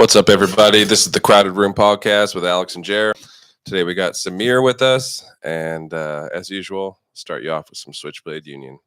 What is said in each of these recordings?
What's up, everybody? This is the Crowded Room Podcast with Alex and Jer. Today we got Samir with us, and as usual, start you off with some Switchblade Union.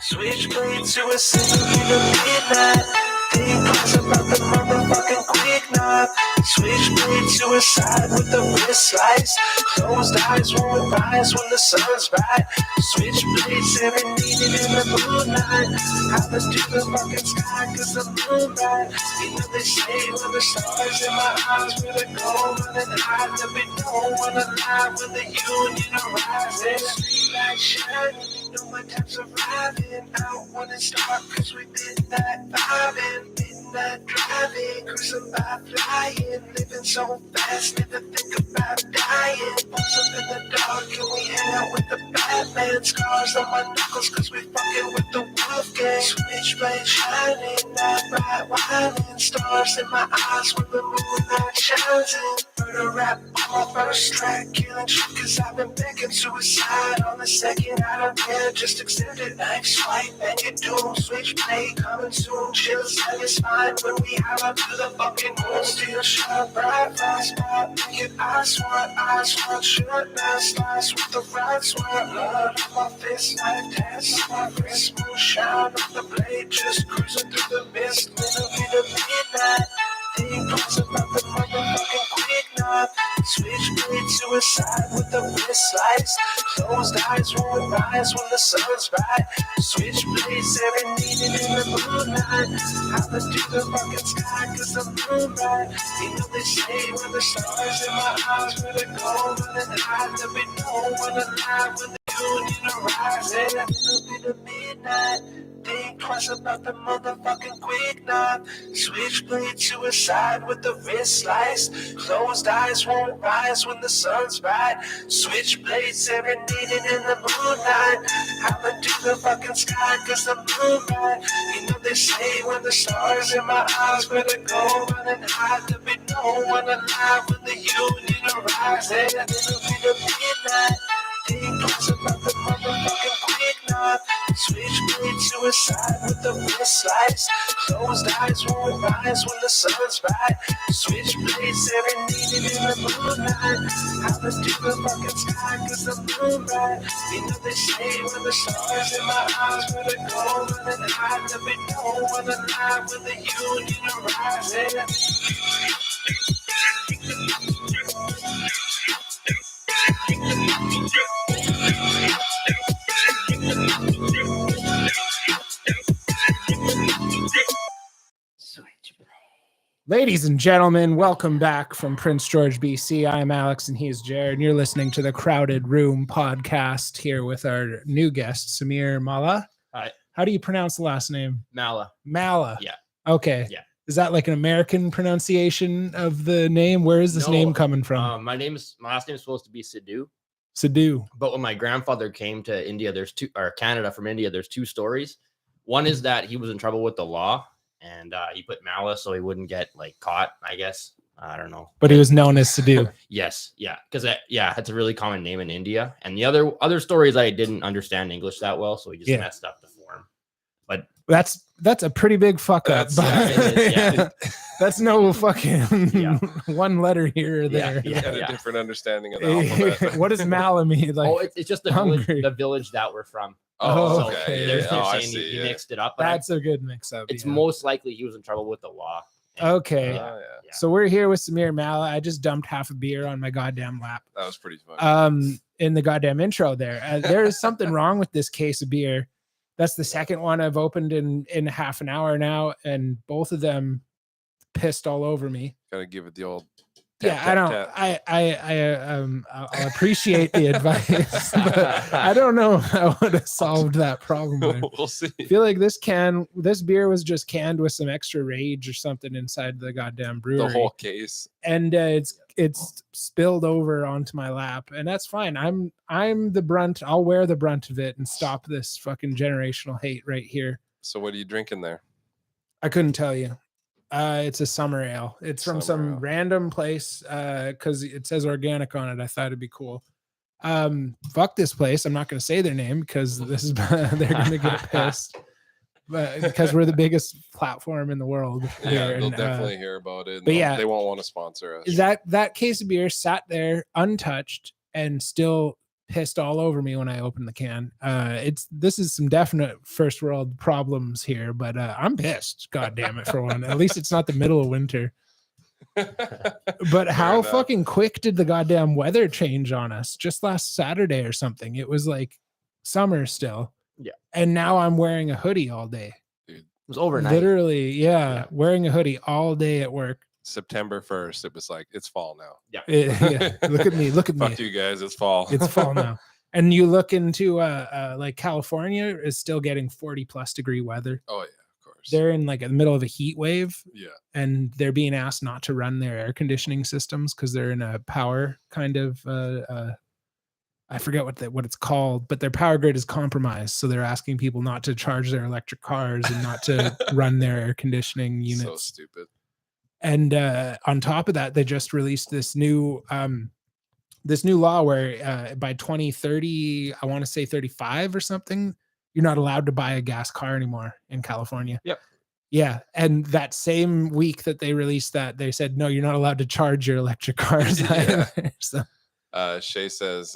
Switchblade to a single in the midnight. Think twice about the motherfucking quick knob. Switchblade suicide with the wrist slice. Closed eyes won't rise when the sun's bright. Switchblade serenading in the moonlight. Hop into the fucking sky cause the moon bright. You know they say when the stars in my eyes where they go running high. There'll be no one alive when the union arises. Streetlight shining. Know my time's arriving. Out when it's dark cause we midnight vibing. Midnight driving, cruising by flying. Living so fast, never think about dying. Pulls up in the dark and we hang out with the Batman. Scars on my knuckles cause we fucking with the wolf gang. Switchblade shining, night bright whining. Stars in my eyes when the moonlight shines in. Murder rap on my first track. Killing shit cause I've been begging suicide. On the second I don't care, just accept it. Knife swipe and you doom. Switchblade coming soon. Chill satisfied when we holler to the fucking moon. Still shine bright, fast spot. Make it eyes want short now. Slice with the right sword. Blood on my fist, knife test. My wrist smooth shine on the blade. Just cruising through the mist. Middle of the midnight. Think twice about the motherfucking quick knob. Switchblade suicide with the wrist slice. Closed eyes won't rise when the sun's bright. Switchblade serenading in the moonlight. Hop into the fucking sky cause the moon bright. You know they say when the stars in my eyes where they go running high. There'll be no one alive when the union arises. It'll be the midnight. Think twice about the motherfucking quick knob. Switchblade suicide with the wrist slice. Closed eyes won't rise when the sun's bright. Switchblade serenading in the moonlight. Hop into the fucking sky cause the moon bright. You know they say when the stars in my eyes where they go running high. There'll be no one alive when the union arises. It'll be the midnight. Think twice about the motherfucking quick knob. Switchblade suicide with the wrist slice. Closed eyes won't rise when the sun's bright. Switchblade serenading in the moonlight. Hop into the fucking sky cause the moon bright. You know they say when the stars in my eyes where they go running high. There'll be no one alive when the union arises. Ladies and gentlemen, welcome back from Prince George, BC. I am Alex and he is Jared, and you're listening to the Crowded Room Podcast here with our new guest, Samir Mala. Hi. How do you pronounce the last name? Mala. Mala. Yeah. Okay. Yeah. Is that like an American pronunciation of the name? Where is this name coming from? My last name is supposed to be Sidhu. Sidhu. But when my grandfather came to India, Canada from India, there's two stories. One is that he was in trouble with the law. And he put Mala so he wouldn't get caught, I guess. I don't know. But he was known as Sidhu. Yes. Yeah. Because it's a really common name in India. And the other stories I didn't understand English that well, so he just messed up the form. But that's a pretty big fuck up. That's no fucking one letter here or there. You had a different understanding of the alphabet. What does Mala mean? It's just the village that we're from. Oh, so okay. They're I saying see, he mixed it up. But that's a good mix up. It's most likely he was in trouble with the law. Okay. So we're here with Samir Mala. I just dumped half a beer on my goddamn lap. That was pretty fun. In the goddamn intro there. There is something wrong with this case of beer. That's the second one I've opened in half an hour now, and both of them pissed all over me. Gotta give it the old I'll appreciate the advice, but I don't know if I would have solved that problem. We'll see. I feel like this beer was just canned with some extra rage or something inside the goddamn brewery. The whole case. And it's spilled over onto my lap, and that's fine. I'm the brunt. I'll wear the brunt of it and stop this fucking generational hate right here. So what are you drinking there? I couldn't tell you. It's a summer ale. It's from Summer some ale. random place because it says organic on it. I thought it'd be cool. Fuck this place. I'm not going to say their name because this is they're going to get pissed. But because we're the biggest platform in the world Yeah, here, they'll and, definitely hear about it. but yeah, they won't want to sponsor us. that case of beer sat there untouched and still pissed all over me when I opened the can. This is some definite first world problems here, but I'm pissed. God damn it, for one. At least it's not the middle of winter. But how enough. fucking quick did the goddamn weather change on us? Just last Saturday or something. It was like summer still. Yeah. And now I'm wearing a hoodie all day. It was overnight. Literally, yeah, wearing a hoodie all day at work. September 1st, it was like, it's fall now. Yeah. Look at me. Look at me. Fuck you guys, it's fall. It's fall now. And you look into like California is still getting 40+ degree weather. Oh yeah, of course. They're in like the middle of a heat wave. Yeah. And they're being asked not to run their air conditioning systems because they're in a power kind of I forget what it's called, but their power grid is compromised. So they're asking people not to charge their electric cars and not to run their air conditioning units. So stupid. And on top of that, they just released this new law where by 2030, I want to say 35 or something, you're not allowed to buy a gas car anymore in California. Yep. Yeah. And that same week that they released that, they said, no, you're not allowed to charge your electric cars. Yeah. So. Shay says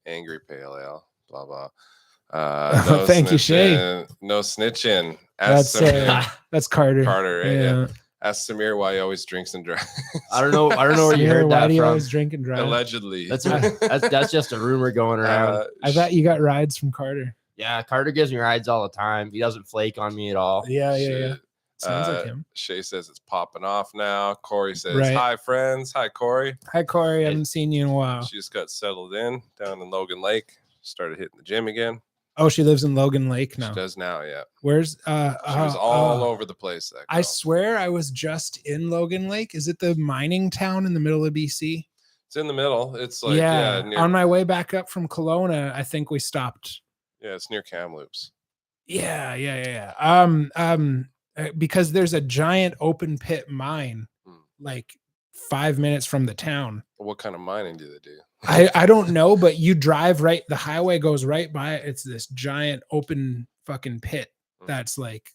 angry pale ale, blah blah. No thank you, Shay. No snitching. That's Carter. Carter, right? Yeah. Ask Samir why he always drinks and drives. I don't know where you heard why that do you from. always drink and drive? Allegedly. That's just a rumor going around. I thought you got rides from Carter. Yeah, Carter gives me rides all the time. He doesn't flake on me at all. Yeah. Sounds like him. Shay says it's popping off now. Corey says, Right. hi, friends. Hi, Corey. Hi, Corey. I haven't seen you in a while. She just got settled in down in Logan Lake. Started hitting the gym again. Oh, she lives in Logan Lake now. She does now, yeah. Where's She was all over the place. That I swear I was just in Logan Lake. Is it the mining town in the middle of BC? It's in the middle. It's like near, on my way back up from Kelowna, I think we stopped. Yeah, it's near Kamloops. Yeah. Because there's a giant open pit mine like 5 minutes from the town. What kind of mining do they do? I don't know, but you drive right, the highway goes right by it. It's this giant open fucking pit that's like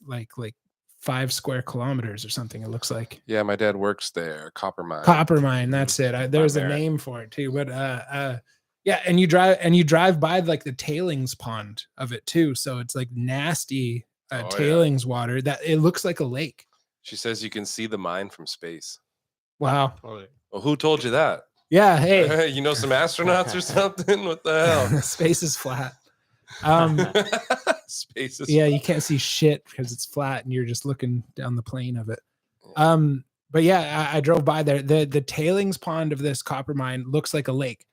5 square kilometers or something, it looks like. Yeah, my dad works there. Copper mine. That's it. There's a name for it too, but yeah, and you drive by like the tailings pond of it too, so it's like nasty tailings water that it looks like a lake. She says you can see the mine from space. Wow. Well, who told you that? Yeah, hey. You know some astronauts or something? What the hell? Space is flat. Space is you can't see shit because it's flat and you're just looking down the plane of it. But yeah, I drove by there. The tailings pond of this copper mine looks like a lake,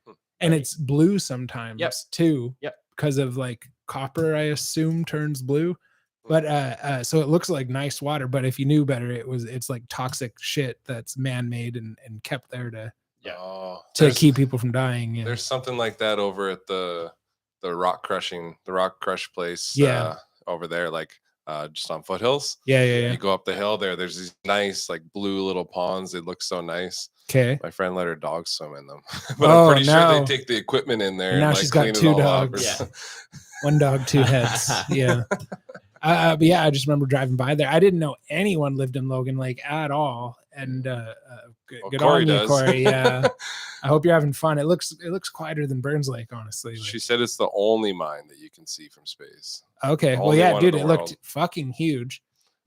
and it's blue sometimes too. Yep. Because of like copper, I assume turns blue. But so it looks like nice water. But if you knew better, it's like toxic shit that's man-made and kept there to keep people from dying. Yeah. There's something like that over at the rock crush place. Over there, like just on Foothills. Yeah. You go up the hill there. There's these nice like blue little ponds. They look so nice. Okay. My friend let her dog swim in them, but I'm pretty sure they take the equipment in there. Now and, she's like, got clean 2 it all up dogs. or One dog, 2 heads. Yeah. But yeah, I just remember driving by there. I didn't know anyone lived in Logan Lake at all. And good on you, Corey. Yeah. I hope you're having fun. It looks quieter than Burns Lake, honestly. She said it's the only mine that you can see from space. Okay. Well, yeah, dude, it looked fucking huge.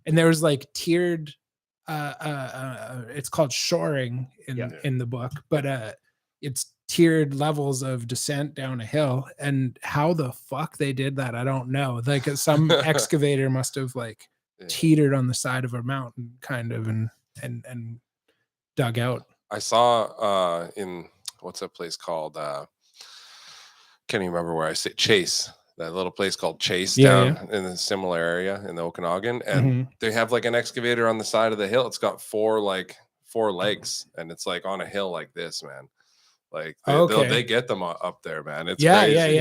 And there was like tiered it's called shoring in the book, but it's tiered levels of descent down a hill. And how the fuck they did that, I don't know. Like some excavator must have like teetered on the side of a mountain kind of and dug out. I saw in what's that place called? Can't even remember where I say Chase. That little place called Chase down in a similar area in the Okanagan, and they have like an excavator on the side of the hill. It's got 4 legs, and it's like on a hill like this, man. Like they get them up there, man. It's crazy.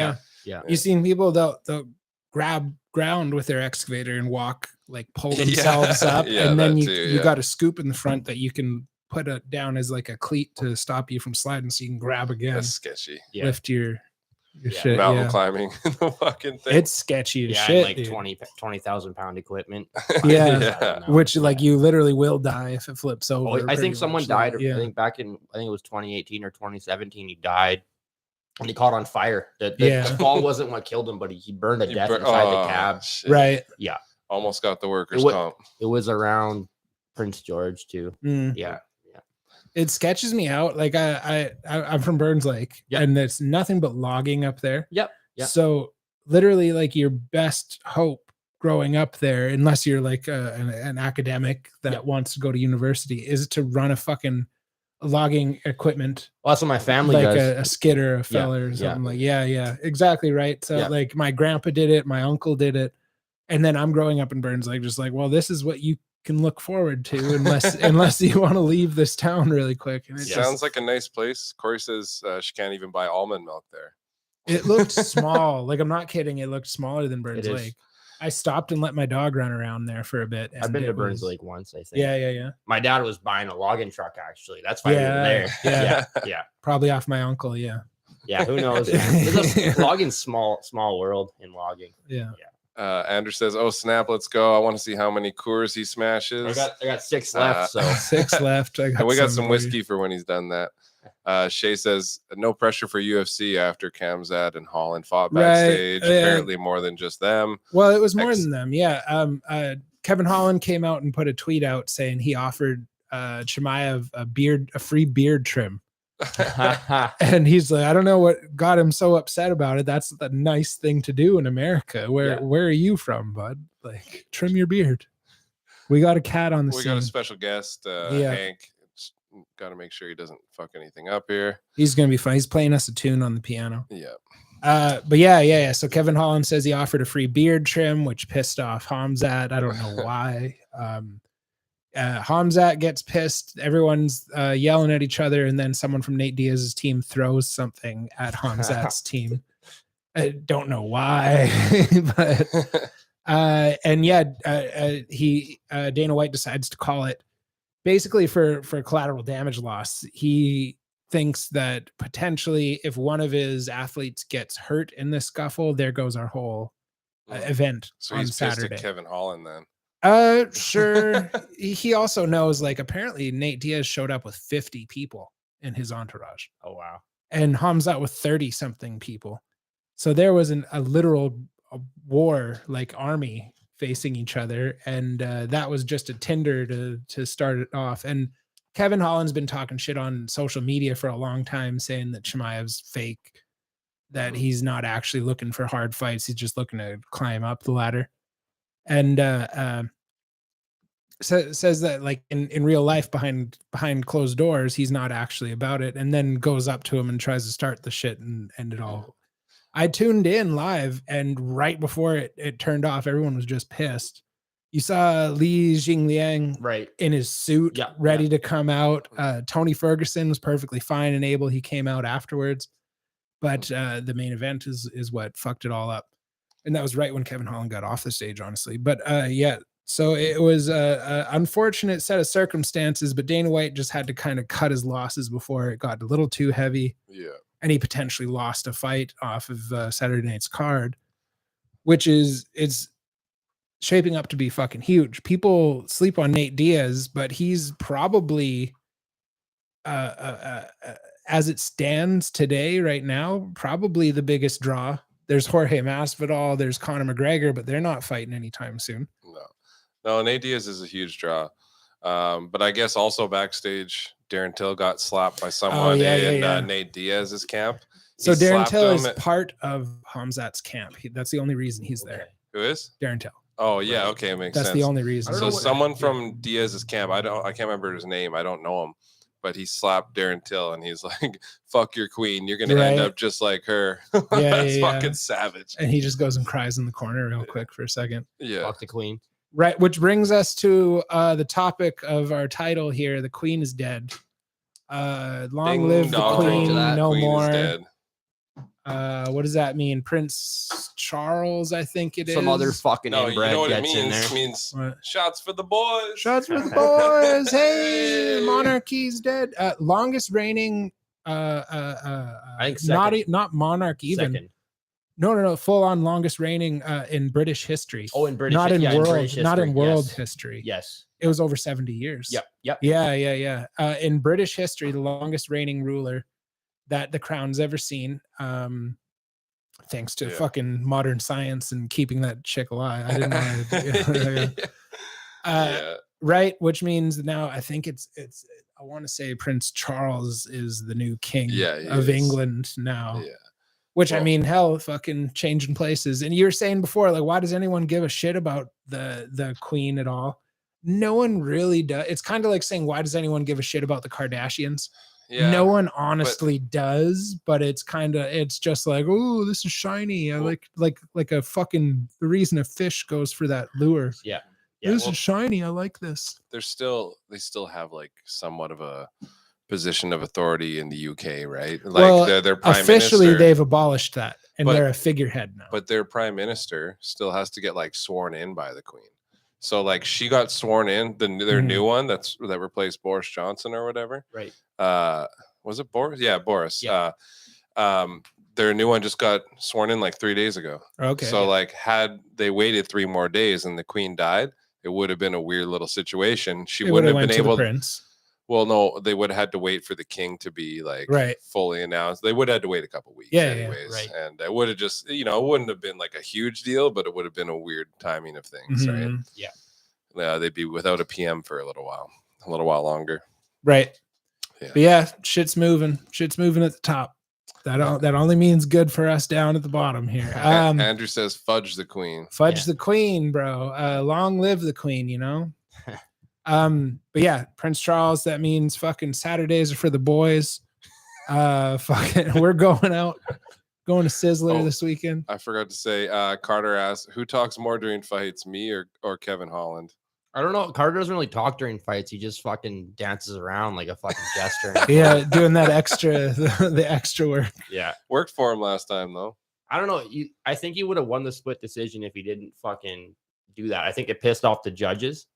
Yeah. You've seen people they'll grab ground with their excavator and pull themselves up, and then you got a scoop in the front that you can put it down as like a cleat to stop you from sliding, so you can grab again. That's sketchy. Lift your shit. Mountain climbing the fucking thing. It's sketchy as shit. Like 20,000 pound equipment. Which like you literally will die if it flips over. I think someone died. I think back in it was 2018 or 2017. He died. And he caught on fire. The fall wasn't what killed him, but he burned to death inside the cab. Shit. Right. Yeah. Almost got the workers' comp. It was around Prince George too. Yeah. It sketches me out. Like I'm from Burns Lake, and there's nothing but logging up there. Yep. So literally, like your best hope growing up there, unless you're like an academic that wants to go to university, is to run a fucking logging equipment. Well, that's what my family does. Like a skidder, a feller, or something like. Yeah, exactly right. So like my grandpa did it, my uncle did it, and then I'm growing up in Burns Lake, just like, well, this is what you can look forward to, unless you want to leave this town really quick. And it sounds like a nice place. Corey says she can't even buy almond milk there. It looked small. Like I'm not kidding. It looked smaller than Burns Lake. I stopped and let my dog run around there for a bit. I've been to Burns Lake once, I think. Yeah. My dad was buying a logging truck, actually. That's why we were there. Yeah. Probably off my uncle. Yeah. Yeah. Who knows? Logging's small world in logging. Yeah. Andrew says, "Oh snap, let's go! I want to see how many Coors he smashes." I got 6 left, so 6 left. And we got some whiskey for when he's done that. Shay says, "No pressure for UFC after Kamzat and Holland fought backstage. Apparently, more than just them." Well, it was more than them. Yeah. Kevin Holland came out and put a tweet out saying he offered Chimaev a free beard trim. And he's like, I don't know what got him so upset about it. That's the nice thing to do in America. Where are you from, bud? Like, trim your beard. We got a cat on the scene. We got a special guest, Hank. Got to make sure he doesn't fuck anything up here. He's gonna be fine. He's playing us a tune on the piano. Yeah. But yeah. So Kevin Holland says he offered a free beard trim, which pissed off Hamzat. I don't know why. Hamzat gets pissed. Everyone's yelling at each other, and then someone from Nate Diaz's team throws something at Hamzat's team. I don't know why, but Dana White decides to call it basically for collateral damage loss. He thinks that potentially if one of his athletes gets hurt in this scuffle, there goes our whole event so on he's Saturday. pissed at Kevin Holland then. Sure. He also knows, like, apparently Nate Diaz showed up with 50 people in his entourage. Oh, wow. And Hamzat with 30 something people. So there was a literal war, like army facing each other. And that was just a tinder to start it off. And Kevin Holland's been talking shit on social media for a long time, saying that Chimaev's fake, that he's not actually looking for hard fights. He's just looking to climb up the ladder. And says that, like, in real life, behind closed doors, he's not actually about it, and then goes up to him and tries to start the shit and end it all. I tuned in live, and right before it turned off, everyone was just pissed. You saw Li Jingliang in his suit, ready to come out. Tony Ferguson was perfectly fine and able. He came out afterwards, but the main event is what fucked it all up. And that was right when Kevin Holland got off the stage, honestly. But so it was an unfortunate set of circumstances, but Dana White just had to kind of cut his losses before it got a little too heavy. Yeah. And he potentially lost a fight off of Saturday night's card, which is shaping up to be fucking huge. People sleep on Nate Diaz, but he's probably, as it stands today, right now, probably the biggest draw. There's Jorge Masvidal, there's Conor McGregor, but they're not fighting anytime soon. No, Nate Diaz is a huge draw. But I guess also backstage, Darren Till got slapped by someone in Nate Diaz's camp. So Darren Till is part of Hamzat's camp. That's the only reason he's there. Who is? Darren Till. Oh yeah, okay, it makes sense. That's the only reason. So someone from Diaz's camp, I can't remember his name. I don't know him. But he slapped Darren Till, and he's like, "Fuck your queen. You're gonna end up just like her." That's fucking savage. And he just goes and cries in the corner real quick for a second. Yeah, fuck the queen. Right, which brings us to the topic of our title here: the queen is dead. Long live the queen, no more. What does that mean? Prince Charles, I think it is. Some other fucking No, you inbred know what it gets in there. means? It means What? shots for the boys. Shots for the boys. Hey, Hey. monarchy's dead. Longest reigning. I think not monarch even. Second. No. Full on longest reigning in British history. Oh, in British, not in world, British not in history, world yes. history. Yes. It was over 70 years. Yep. Yeah. In British history, the longest reigning ruler that the crown's ever seen. Thanks to fucking modern science and keeping that chick alive. I didn't know. Right, which means now I think it's I want to say Prince Charles is the new king of England now. Yeah. Which I mean, hell, fucking changing places. And you were saying before, like, why does anyone give a shit about the queen at all? No one really does. It's kind of like saying, why does anyone give a shit about the Kardashians? Yeah, no one honestly does, but it's just like, oh, this is shiny. I like a fucking, the reason a fish goes for that lure. Yeah. This is shiny. I like this. They still have like somewhat of a position of authority in the UK, right? Like their prime officially minister, they've abolished that, and they're a figurehead now. But their prime minister still has to get like sworn in by the queen. So like she got sworn in, their new one that replaced Boris Johnson or whatever. Right. Was it Boris? Yeah, Boris. Yeah. Their new one just got sworn in like 3 days ago. Okay. So like had they waited 3 more days and the queen died, it would have been a weird little situation. She wouldn't have been able to. Prince. Well, no, they would have had to wait for the king to be like fully announced. They would have had to wait a couple weeks anyways. Right. And it would have just, it wouldn't have been like a huge deal, but it would have been a weird timing of things, right? Yeah. They'd be without a PM for a little while longer. Right. Yeah. But yeah, shit's moving at the top. That only means good for us down at the bottom here. Andrew says, "Fudge the queen." Fudge the queen, bro. Long live the queen. But yeah, Prince Charles. That means fucking Saturdays are for the boys. Fucking, we're going to Sizzler this weekend. I forgot to say. Carter asked, "Who talks more during fights, me or Kevin Holland?" I don't know. Carter doesn't really talk during fights. He just fucking dances around like a fucking jester. Yeah, doing that extra, the extra work. Yeah. Worked for him last time, though. I don't know. I think he would have won the split decision if he didn't fucking do that. I think it pissed off the judges.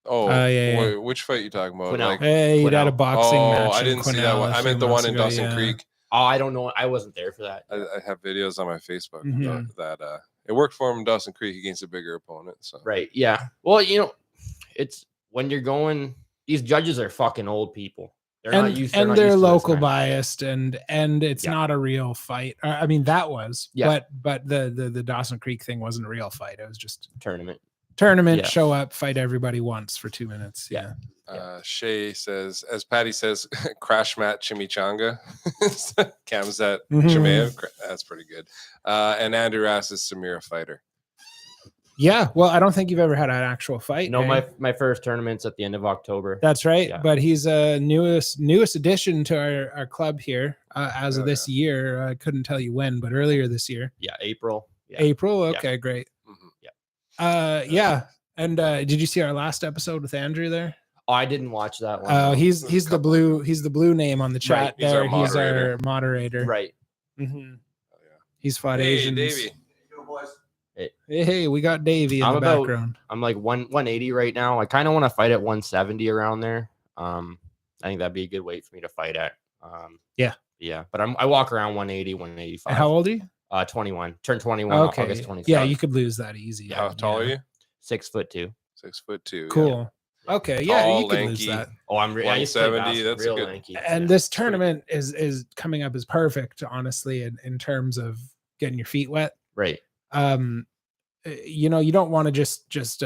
Oh, yeah. Which fight you talking about? Like, hey, you got a boxing match. I didn't see that one. I meant the one in Dawson Creek. Oh, I don't know. I wasn't there for that. I have videos on my Facebook that it worked for him in Dawson Creek against a bigger opponent. So right. Yeah. Well, it's when you're going, these judges are fucking old people. They're not used to they're local biased and it's not a real fight. I mean, that was, but the Dawson Creek thing wasn't a real fight. It was just tournament, show up, fight everybody once for 2 minutes. Yeah. Shay says, as Patty says, crash mat chimichanga. Kamzat Chimaev. That's pretty good. And Andrew asks, is Samir a fighter? Yeah, well, I don't think you've ever had an actual fight. No, my first tournament's at the end of October. That's right. Yeah. But he's a newest addition to our club here as of this year. I couldn't tell you when, but earlier this year. Yeah, April. Yeah. April. Okay, great. Yeah. Yeah. And did you see our last episode with Andrew there? Oh, I didn't watch that one. He's the blue name on the chat there. He's our moderator. Right. Mm-hmm. He's fought Asians. Davey. Hey, we got Davey in the background. I'm like 180 right now. I kind of want to fight at 170 around there. I think that'd be a good weight for me to fight at. Yeah. But I walk around 180, 185. How old are you? 21. Turned 21 August 27th. Yeah, you could lose that easy. How tall are you? 6'2". 6'2". Cool. Yeah. Okay, tall, you could lanky, lose that. Oh, I'm 170. That's real good. Lanky. And this tournament is coming up as perfect, honestly, in terms of getting your feet wet. Right. You don't want to just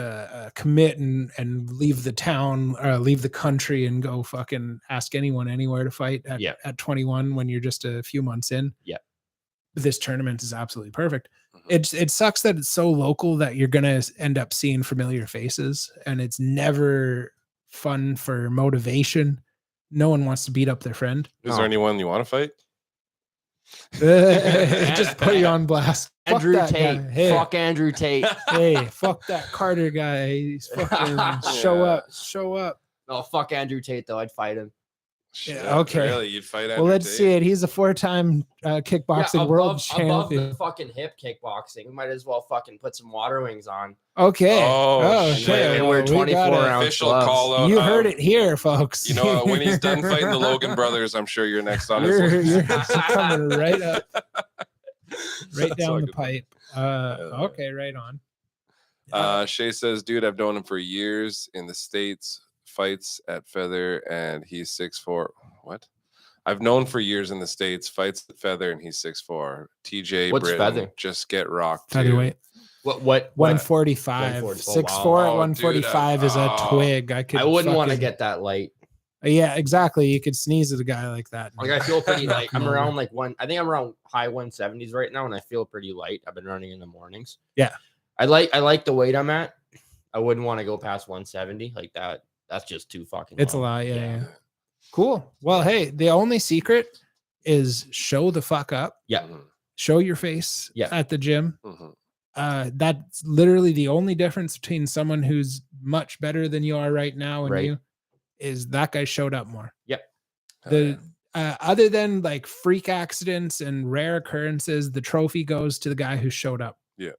commit and leave the town or leave the country and go fucking ask anyone anywhere to fight at 21 when you're just a few months in. Yeah. This tournament is absolutely perfect. It sucks that it's so local that you're going to end up seeing familiar faces, and it's never fun for motivation. No one wants to beat up their friend. Is there anyone you want to fight? Just put you on blast. Andrew Tate. Hey. Fuck Andrew Tate. Hey, fuck that Carter guy. He's fucking show up. No, fuck Andrew Tate though. I'd fight him. Shit, okay. Really? You'd fight Well, let's see it. He's a 4-time kickboxing world champion. Above the fucking hip kickboxing. We might as well fucking put some water wings on. Okay. Oh, shit. And we're 24-ounce official gloves. call out. You heard it here, folks. You know, when he's done fighting the Logan brothers, I'm sure you're next on his you're list. coming right up, right That's down the fucking pipe. Okay, right on. Shay says, dude, I've known him for years in the States, fights at Feather, and he's 6'4". What? I've known for years in the States, fights at Feather, and he's 6'4". TJ What's Britton, Feather? Just get rocked. Featherweight. What? 145. 6'4" at 145 is a twig. I wouldn't want to get that light. Yeah, exactly. You could sneeze at a guy like that. Like I feel pretty light. I'm around like I think I'm around high 170s right now, and I feel pretty light. I've been running in the mornings. Yeah. I like the weight I'm at. I wouldn't want to go past 170 like that. That's just too fucking It's low. a lot. Yeah. Cool. Well, hey, the only secret is show the fuck up. Yeah. Show your face at the gym. That's literally the only difference between someone who's much better than you are right now and you is that guy showed up more. Yep. Other than like freak accidents and rare occurrences, the trophy goes to the guy who showed up. Yeah.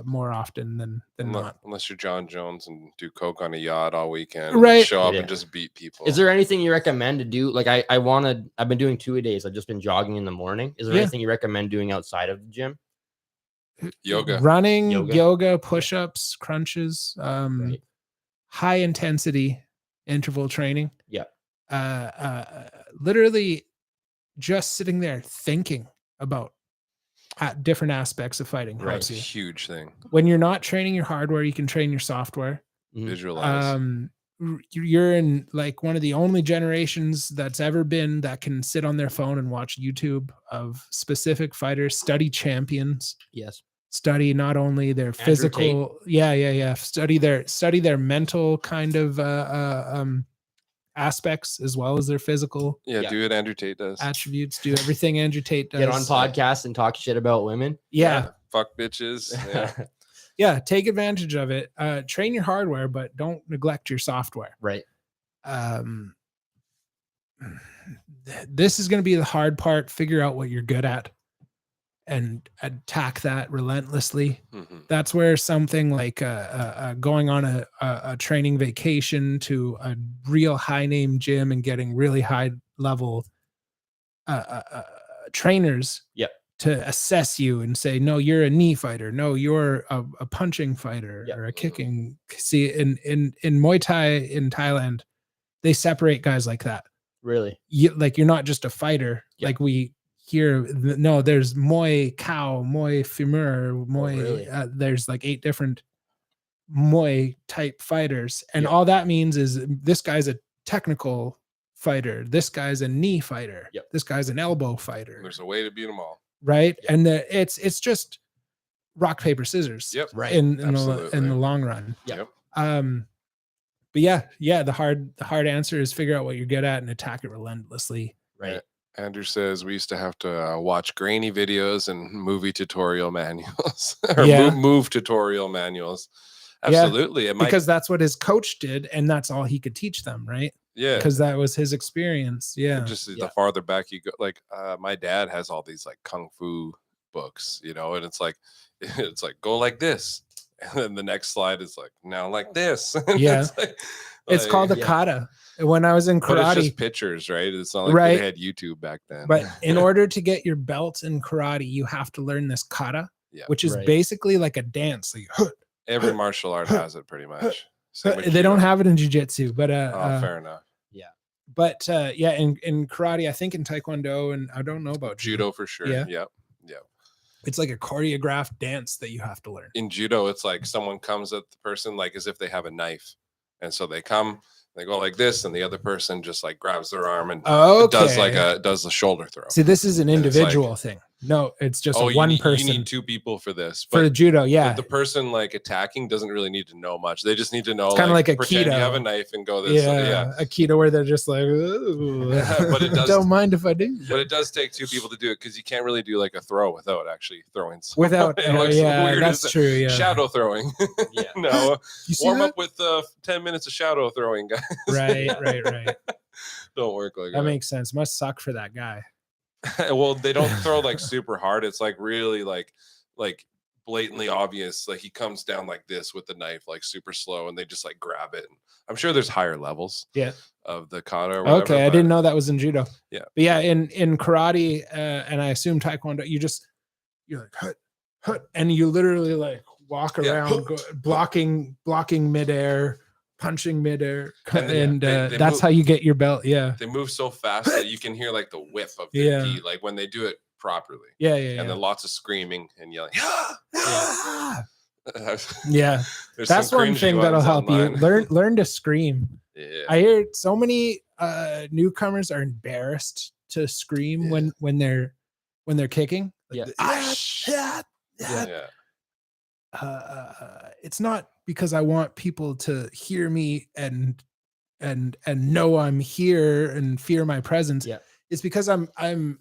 More often than not. Unless you're John Jones and do coke on a yacht all weekend, right? Show up and just beat people. Is there anything you recommend to do? Like I've been doing 2-a-days. I've just been jogging in the morning. Is there anything you recommend doing outside of the gym? Yoga, running, yoga, push-ups, crunches, high intensity interval training. Literally just sitting there thinking about different aspects of fighting. Right, huge thing. When you're not training your hardware, you can train your software. Visualize. You're in like one of the only generations that's ever been that can sit on their phone and watch YouTube of specific fighters, study champions. Yes. Study not only their physical, study their mental kind of aspects as well as their physical. Do what Andrew Tate does. Attributes. Do everything Andrew Tate does. Get on podcasts and talk shit about women. Fuck bitches. Take advantage of it. Train your hardware, but don't neglect your software. Right. This is going to be the hard part. Figure out what you're good at and attack that relentlessly. That's where something like going on a training vacation to a real high name gym and getting really high level trainers to assess you and say, no, you're a knee fighter. No, you're a punching fighter or a kicking. See, in Muay Thai in Thailand, they separate guys like that. Really? You're not just a fighter. Like we here, no, there's Muay Cow, Muay Femur, Muay. There's like 8 different Muay type fighters. And all that means is this guy's a technical fighter. This guy's a knee fighter. This guy's an elbow fighter. There's a way to beat them all. Right. And it's just rock, paper, scissors. Right. In the long run. But the hard answer is figure out what you're good at and attack it relentlessly. Right. Andrew says we used to have to watch grainy videos and movie tutorial manuals or move tutorial manuals. Absolutely. Because that's what his coach did. And that's all he could teach them. Right. Yeah. Because that was his experience. Yeah. Just the farther back you go, like my dad has all these like Kung Fu books, and it's like go like this. And then the next slide is like now like this. It's called a kata. When I was in karate, but it's just pictures, right? It's not like they had YouTube back then. But in order to get your belt in karate, you have to learn this kata, which is basically like a dance. Like, every martial art has it pretty much. They don't have it in jiu-jitsu, but fair enough. But in karate, I think in taekwondo, and I don't know about judo for sure. Yeah. It's like a choreographed dance that you have to learn. In judo, it's like someone comes at the person like as if they have a knife, and so they come. They go like this, and the other person just like grabs their arm and does the shoulder throw. See, this is an individual thing. No, it's just one person. You need 2 people for this. For the judo, the person like attacking doesn't really need to know much. They just need to know. It's kind of like a pretend keto. You have a knife and go this. A keto where they're just like, ooh, but it does. Don't mind if I do. But it does take 2 people to do it because you can't really do like a throw without actually throwing. Without, that's true. Yeah, shadow throwing. No, warm up with 10 minutes of shadow throwing, guys. Right. don't work like that makes sense. Must suck for that guy. Well, they don't throw like super hard. It's like really like blatantly obvious. Like he comes down like this with the knife, like super slow, and they just like grab it. I'm sure there's higher levels. Yeah. Of the kata or whatever. Okay, I didn't know that was in judo. Yeah. But yeah, in karate and I assume taekwondo, you're like hut, hut, and you literally like walk around blocking midair, punching midair, and they that's move, how you get your belt. Yeah. They move so fast that you can hear like the whip of their gi, like when they do it properly. Yeah. And then lots of screaming and yelling. Yeah. That's one thing that'll help you learn to scream. Yeah. I hear so many newcomers are embarrassed to scream when they're kicking. Like, it's not because I want people to hear me and know I'm here and fear my presence. Yeah. It's because I'm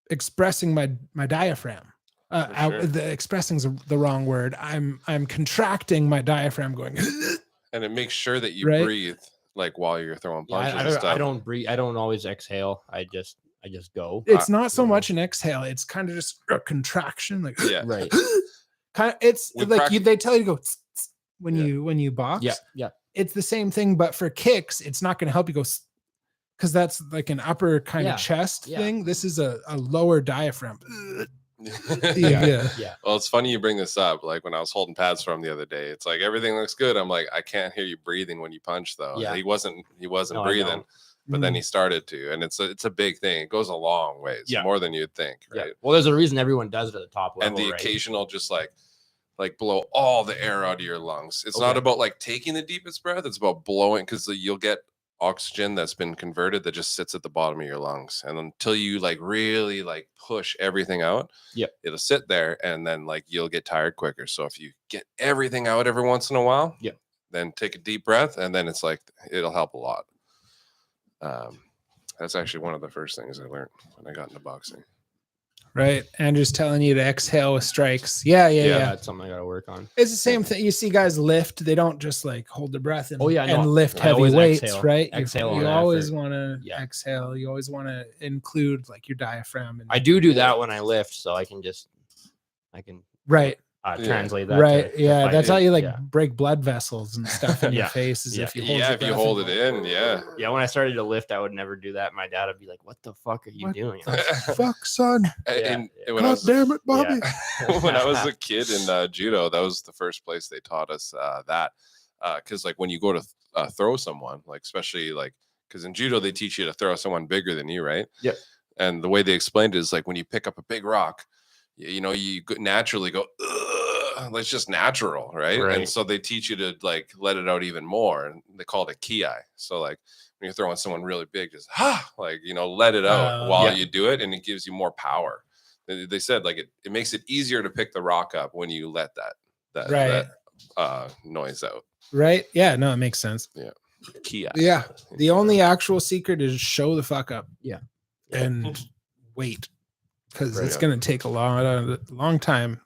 expressing my diaphragm. The expressing's the wrong word. I'm contracting my diaphragm, going, and it makes sure that you breathe like while you're throwing punches. I don't breathe. I don't always exhale. I just go. It's not so much an exhale. It's kind of just a contraction, like right. Kind of, it's like they tell you to go when you box. Yeah. It's the same thing, but for kicks, it's not going to help you go because that's like an upper kind of chest thing. This is a lower diaphragm. Yeah. Well, it's funny you bring this up. Like when I was holding pads for him the other day, it's like everything looks good. I'm like, I can't hear you breathing when you punch though. Yeah. He wasn't breathing, but then he started to, and it's a big thing. It goes a long ways, more than you'd think. Right. Yeah. Well, there's a reason everyone does it at the top level. And the occasional just like blow all the air out of your lungs. It's not about like taking the deepest breath. It's about blowing, because you'll get oxygen that's been converted that just sits at the bottom of your lungs, and until you like really like push everything out, it'll sit there, and then like you'll get tired quicker. So if you get everything out every once in a while, then take a deep breath, and then it's like it'll help a lot. That's actually one of the first things I learned when I got into boxing. Right. Andrew's telling you to exhale with strikes. Yeah. That's something I got to work on. It's the same thing. You see guys lift. They don't just like hold their breath and, lift I heavy weights, exhale. right? Exhale. You always want to exhale. You always want to include like your diaphragm. I do that when I lift, so I can right. Translate that. Right. That's how you break blood vessels and stuff in your face. Is if you hold it in. Yeah. When I started to lift, I would never do that. My dad would be like, "What the fuck are you doing?" Fuck, son. And God damn it, Bobby. When I was a kid in judo, that was the first place they taught us that. Because like when you go to throw someone, like especially like because in judo they teach you to throw someone bigger than you, right? Yeah. And the way they explained it is like when you pick up a big rock, you naturally go. It's just natural, right? And so they teach you to like let it out even more, and they call it a ki. So like when you're throwing someone really big, just let it out while you do it, and it gives you more power. They said like it makes it easier to pick the rock up when you let that noise out. Right? Yeah. No, it makes sense. Yeah. Ki. Yeah. The only actual secret is show the fuck up. Yeah. And wait, because it's gonna take a long time.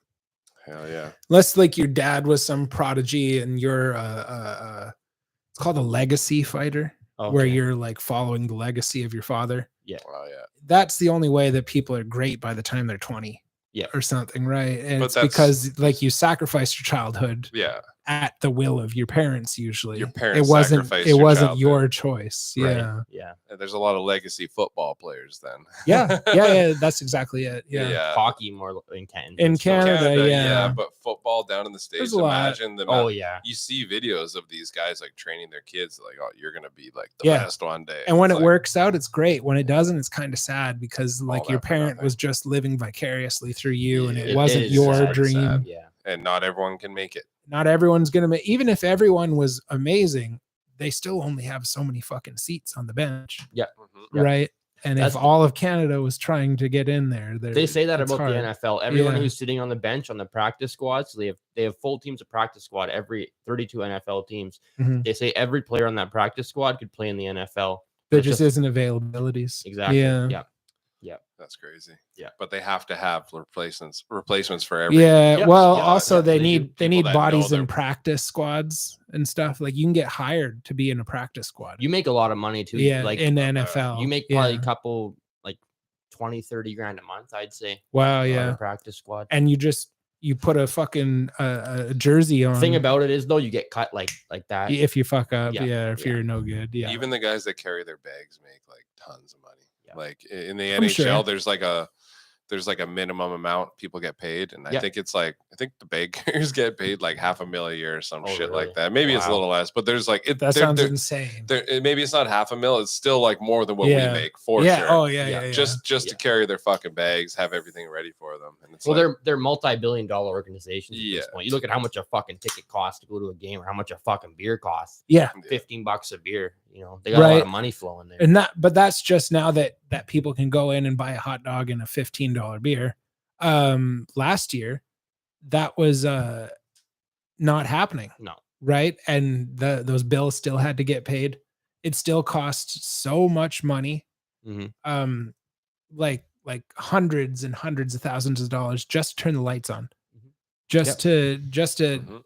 Hell yeah. Unless like your dad was some prodigy and you're it's called a legacy fighter, where you're like following the legacy of your father. Yeah. Wow, yeah. That's the only way that people are great by the time they're 20. Yeah. Or something, right? And it's because like you sacrificed your childhood. Yeah. At the will of your parents, usually. Your parents it wasn't your choice. Yeah. Right. Yeah. And there's a lot of legacy football players then. Yeah. That's exactly it. Yeah. Hockey more in Canada. In Canada, yeah. But football down in the States, imagine the you see videos of these guys like training their kids like, oh, you're gonna be like the best one day. And when it works out, it's great. When it doesn't, it's kind of sad because like your parent was just living vicariously through you, and it wasn't your dream. Sad. Yeah. And not everyone can make it. Not everyone's gonna make. Even if everyone was amazing, they still only have so many fucking seats on the bench. Yeah. Right. And if all of Canada was trying to get in there, they say that about the NFL. Everyone who's sitting on the bench on the practice squads, they have full teams of practice squad. Every 32 NFL teams, they say every player on that practice squad could play in the NFL. There just isn't availabilities. Exactly. Yeah. That's crazy. Yeah. But they have to have replacements for every. Yeah. Yep. Well, Yeah. also Yeah, they they need People that know bodies their- in practice squads and stuff. Like you can get hired to be in a practice squad. You make a lot of money too. Yeah, Like in the NFL. you make probably a couple like 20-30 grand a month, I'd say. Wow, on yeah. a practice squad. And you put a fucking a jersey on. The thing about it is though, you get cut like that. If you fuck up, Yeah, if you're no good, yeah. Even the guys that carry their bags make like tons of money. Yeah. Like in the I'm NHL, sure. there's like a minimum amount people get paid, and Yeah. I think the bag carriers get paid like $500,000 a year or some shit really? like that. Maybe it's a Wow. little less, but there's like That sounds insane. maybe it's not $500,000. It's still like more than what we make for yeah. sure. Oh yeah. Just to carry their fucking bags, have everything ready for them. And it's they're multi-billion-dollar organizations at this point. You look at how much a fucking ticket costs to go to a game, or how much a fucking beer costs. Yeah. $15 a beer. You know, they got a lot of money flowing there. And but that's just now that people can go in and buy a hot dog and a $15 beer. Last year, that was not happening. No. Right. And those bills still had to get paid. It still costs so much money. Mm-hmm. Like hundreds and hundreds of thousands of dollars just to turn the lights on. Mm-hmm. Just to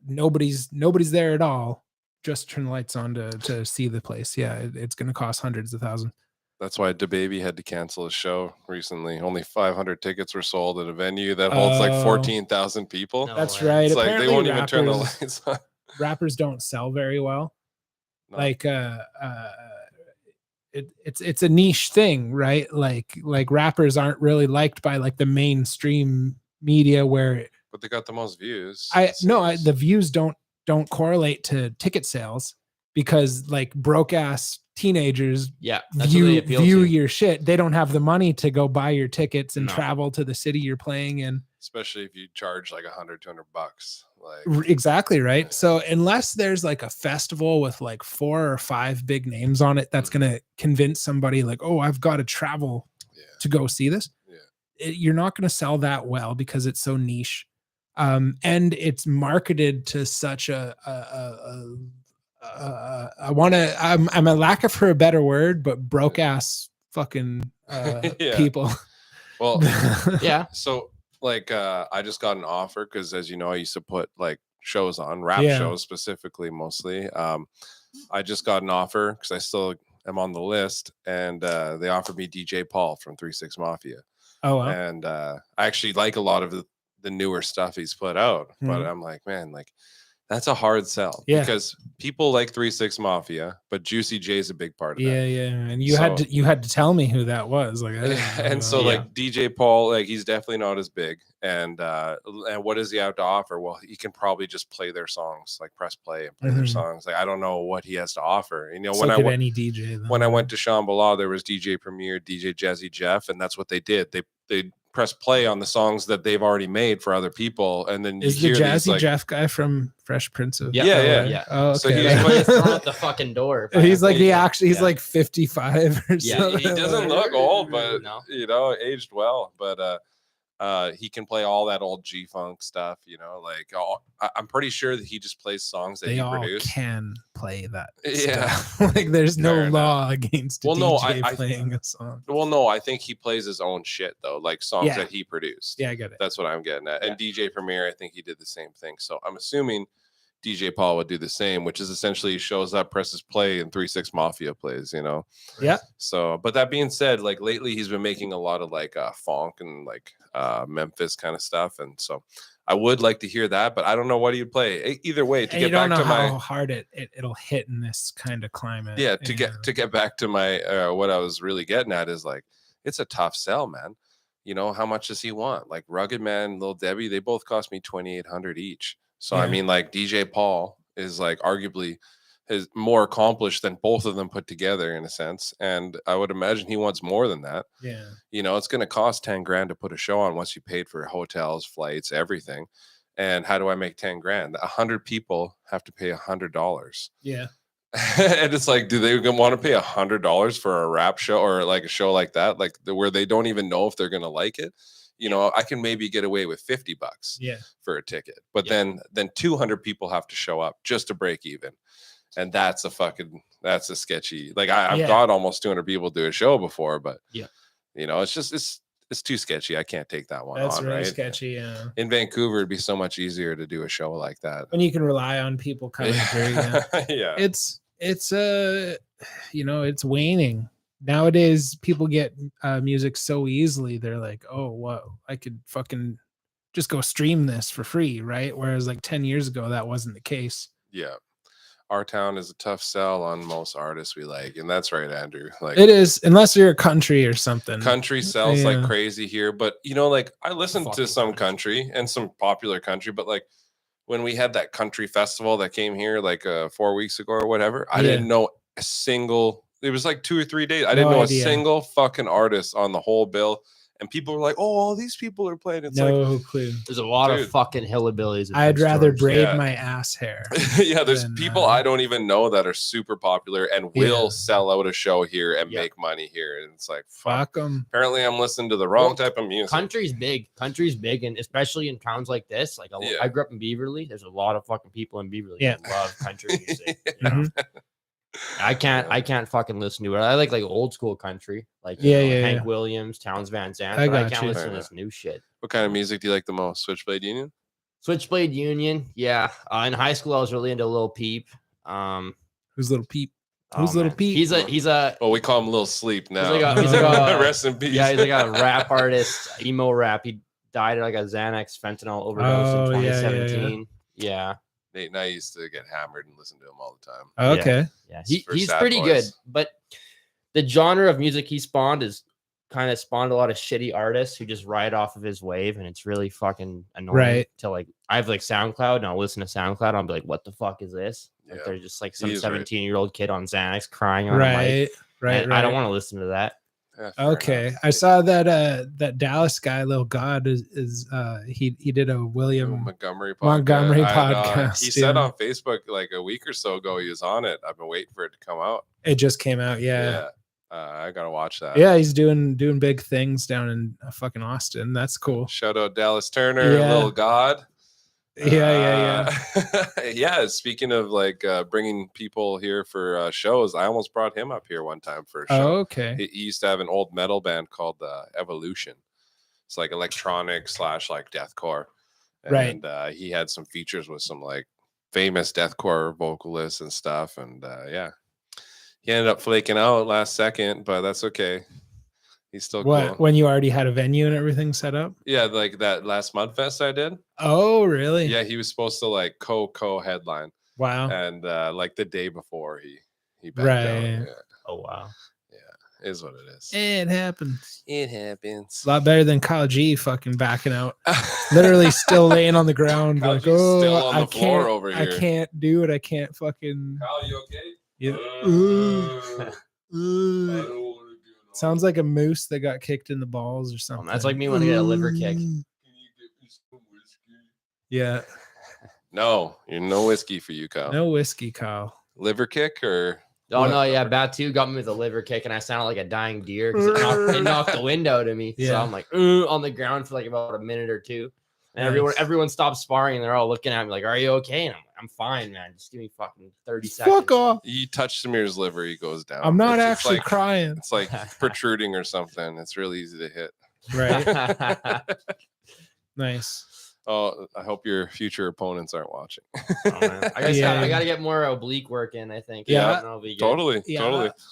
nobody's there at all. Just turn the lights on to see the place. Yeah, it's going to cost hundreds of thousands. That's why DaBaby had to cancel his show recently. Only 500 tickets were sold at a venue that holds like 14,000 people. No That's way. right. It's like they Apparently won't even turn the lights on. Rappers don't sell very well. No. Like it's a niche thing, right? Like rappers aren't really liked by like the mainstream media where But they got the most views. the views don't correlate to ticket sales because like broke ass teenagers view your shit. They don't have the money to go buy your tickets and travel to the city you're playing in, especially if you charge like $100-200 like exactly right. So unless there's like a festival with like 4 or 5 big names on it that's gonna convince somebody like, oh, I've got to travel to go see this, you're not gonna sell that well because it's so niche. And it's marketed to such I'm a lack of for a better word, but broke ass fucking people. Well, yeah. So like I just got an offer because, as you know, I used to put like shows on, rap shows specifically, mostly. I just got an offer because I still am on the list, and they offered me DJ Paul from 3 6 Mafia. Oh wow. And I actually like a lot of the newer stuff he's put out, but I'm like, man, like that's a hard sell because people like 3 6 Mafia, but Juicy J's a big part of that. Yeah. And you had to tell me who that was. Like, like DJ Paul, like he's definitely not as big. And what does he have to offer? Well, he can probably just play their songs, like press play and play their songs. Like I don't know what he has to offer. You know, when I went to Shambhala, there was DJ Premier, DJ Jazzy Jeff, and that's what they did. They press play on the songs that they've already made for other people, and then is the Jazzy Jeff guy from Fresh Prince of yeah. Oh, okay. So he's thrown out the fucking door. He's like he's like 55 or something. He doesn't look old, but you know, aged well. But he can play all that old G-funk stuff, you know, like I'm pretty sure that he just plays songs that he produced. Can play that stuff. Like there's no law against DJ playing a song. Well, no, I think he plays his own shit though, like songs that he produced. Yeah, I get it. That's what I'm getting at. And DJ Premier, I think he did the same thing. So I'm assuming DJ Paul would do the same, which is essentially he shows up, presses play, and 3 6 Mafia plays, you know? Yeah. So, but that being said, like lately he's been making a lot of like funk and like Memphis kind of stuff. And so I would like to hear that, but I don't know what he'd play. Either way, to get back to how hard it'll hit in this kind of climate. Yeah, to get back to my what I was really getting at is like it's a tough sell, man. You know, how much does he want? Like Rugged Man, Lil Debbie, they both cost me $2,800 each. So I mean, like DJ Paul is like arguably is more accomplished than both of them put together in a sense, and I would imagine he wants more than that. Yeah, you know, it's going to cost 10 grand to put a show on once you paid for hotels, flights, everything. And how do I make 10 grand? 100 people have to pay $100. Yeah. And it's like, do they want to pay $100 for a rap show or like a show like that, like where they don't even know if they're going to like it? You know, I can maybe get away with $50 for a ticket, but then 200 people have to show up just to break even. And that's a sketchy. Like I've got almost 200 people do a show before, but you know, it's too sketchy. I can't take that one That's on, really right? sketchy. Yeah. In Vancouver, it'd be so much easier to do a show like that. When you can rely on people coming through. Yeah. Yeah. It's you know, it's waning. Nowadays, people get music so easily. They're like, oh, whoa, I could fucking just go stream this for free, right? Whereas like 10 years ago, that wasn't the case. Yeah. Our town is a tough sell on most artists we like, and that's right, Andrew. Like it is, unless you're a country or something. Country sells like crazy here, but you know, like I listened to some country and some popular country, but like when we had that country festival that came here like 4 weeks ago or whatever, I didn't know a single. It was like 2 or 3 days. I didn't know a single fucking artist on the whole bill. And people were like, "Oh, all these people are playing." It's no clue. There's a lot of fucking hillbillies. I'd rather braid my ass hair. Yeah, there's people I don't even know that are super popular and will sell out a show here and make money here. And it's like, fuck them. Apparently, I'm listening to the wrong type of music. Country's big. Country's big, and especially in towns like this. Like I grew up in Beaverly. There's a lot of fucking people in Beaverly who love country music. You know? I can't fucking listen to it. I like old school country, like Hank Williams, Townes Van Zandt. But I can't listen to this new shit. What kind of music do you like the most? Switchblade Union? Switchblade Union, yeah. In high school, I was really into Lil Peep. Who's Lil Peep? Who's Lil Peep? He's a. Well, we call him Lil Sleep now. He's like a rest in peace. Yeah, he's like a rap artist, emo rap. He died of like a Xanax fentanyl overdose in 2017. Yeah. Nate and I used to get hammered and listen to him all the time. Oh, okay. Yeah. He's pretty good, but the genre of music he spawned kind of spawned a lot of shitty artists who just ride off of his wave, and it's really fucking annoying. Right. To like, I have like SoundCloud, and I'll listen to SoundCloud, and I'll be like, "What the fuck is this?" Like, they're just like some 17-year-old kid on Xanax crying on a mic. Right. I don't want to listen to that. Yeah, okay, I saw that that Dallas guy, Lil God, is he did a William Montgomery podcast. He said on Facebook like a week or so ago he was on it. I've been waiting for it to come out. It just came out. Yeah. I gotta watch that. Yeah, he's doing big things down in fucking Austin. That's cool. Shout out Dallas Turner, Lil God. Yeah. Yeah. Speaking of like bringing people here for shows, I almost brought him up here one time for a show. Oh, okay. He used to have an old metal band called Evolution. It's like electronic / like deathcore. And he had some features with some like famous deathcore vocalists and stuff. And he ended up flaking out last second, but that's okay. He's still cool. When you already had a venue and everything set up? Yeah, like that last Mudfest I did. Oh, really? Yeah, he was supposed to like co-headline. Wow. And like the day before he backed out. Yeah. Oh wow. Yeah, is what it is. It happens. It happens. A lot better than Kyle G fucking backing out. Literally still laying on the ground. Kyle like, G's still on the floor over here. I can't do it. I can't fucking. Kyle, you okay? Yeah. Sounds like a moose that got kicked in the balls or something. That's like me when I get a liver kick. Can you get me some whiskey? Yeah. No, you're no whiskey for you, Kyle. No whiskey, Kyle. Liver kick or? Oh no, yeah, Batu got me with a liver kick, and I sounded like a dying deer because it knocked the wind out of me. Yeah. So I'm like on the ground for like about a minute or two, and everyone stopped sparring, and they're all looking at me like, "Are you okay?" And I'm fine, man. Just give me fucking 30 seconds. Fuck off. You touch Samir's liver, he goes down. I'm not actually crying. It's like protruding or something. It's really easy to hit. Right. Nice. Oh, I hope your future opponents aren't watching. I gotta get more oblique work in, I think. Yeah, totally.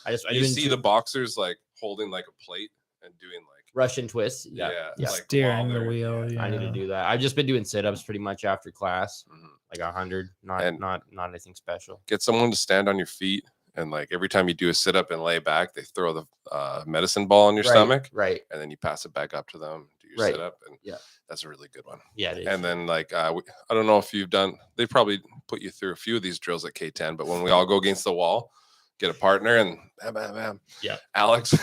I you see the boxers like holding like a plate and doing like Russian twists. Yeah. Like steering the wheel. Yeah. I need to do that. I've just been doing sit-ups pretty much after class, like 100, not anything special. Get someone to stand on your feet, and like every time you do a sit-up and lay back, they throw the medicine ball on your stomach, right, and then you pass it back up to them, do your sit-up, and that's a really good one. Yeah, it is. And then like I don't know if you've done, they probably put you through a few of these drills at K10, but when we all go against the wall, get a partner and bam, bam, bam. Yeah. Alex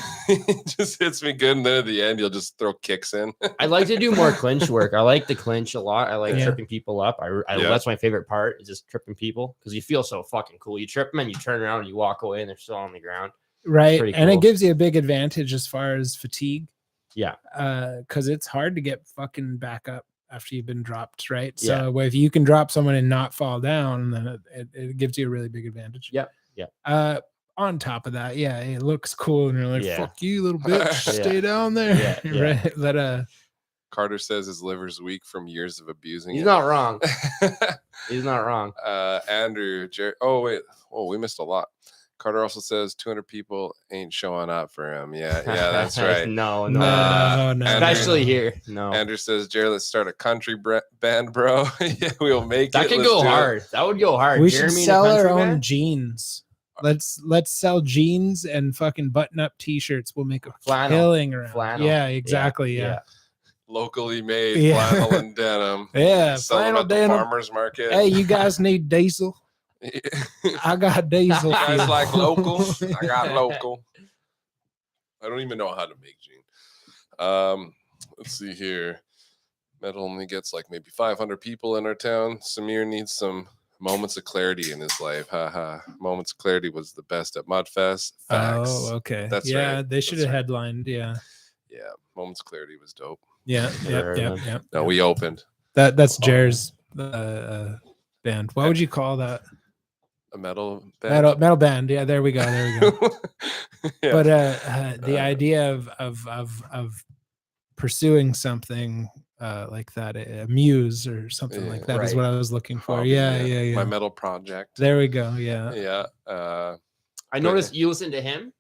just hits me good. And then at the end, you'll just throw kicks in. I like to do more clinch work. I like the clinch a lot. I like tripping people up. That's my favorite part is just tripping people because you feel so fucking cool. You trip them and you turn around and you walk away and they're still on the ground. Right. And it gives you a big advantage as far as fatigue. Yeah. Because it's hard to get fucking back up after you've been dropped, right? So if you can drop someone and not fall down, then it gives you a really big advantage. Yeah. On top of that, it looks cool, and you're like, "Fuck you, little bitch, stay down there." Right? But Carter says his liver's weak from years of abusing. He's not wrong. He's not wrong. Andrew, Jerry. Oh wait, we missed a lot. Carter also says 200 people ain't showing up for him. Yeah, that's right. No. Especially here. No. Andrew says, Jerry, let's start a country band, bro. Yeah, we'll make that it. That could go hard. That would go hard. We should sell our own jeans. Let's sell jeans and fucking button-up T-shirts. We'll make a killing around. Flannel. Yeah, exactly. Yeah. Locally made flannel and denim. Yeah, flannel denim. Farmers market. Hey, you guys need diesel? I got diesel. You guys like local? I got local. I don't even know how to make jeans. Let's see here. Metal only gets like maybe 500 people in our town. Samir needs some moments of clarity in his life. Haha. Moments of clarity was the best at Mudfest. Facts. Oh, okay. That's right. They should have headlined. Yeah. Moments of clarity was dope. Yeah. No, we opened. That's Jer's band. What would you call that? A metal band. Metal band. Yeah, there we go. But the idea of pursuing something like that, a muse or something like that is what I was looking for. Yeah. My metal project. There we go. Yeah. Yeah. I noticed you listen to him.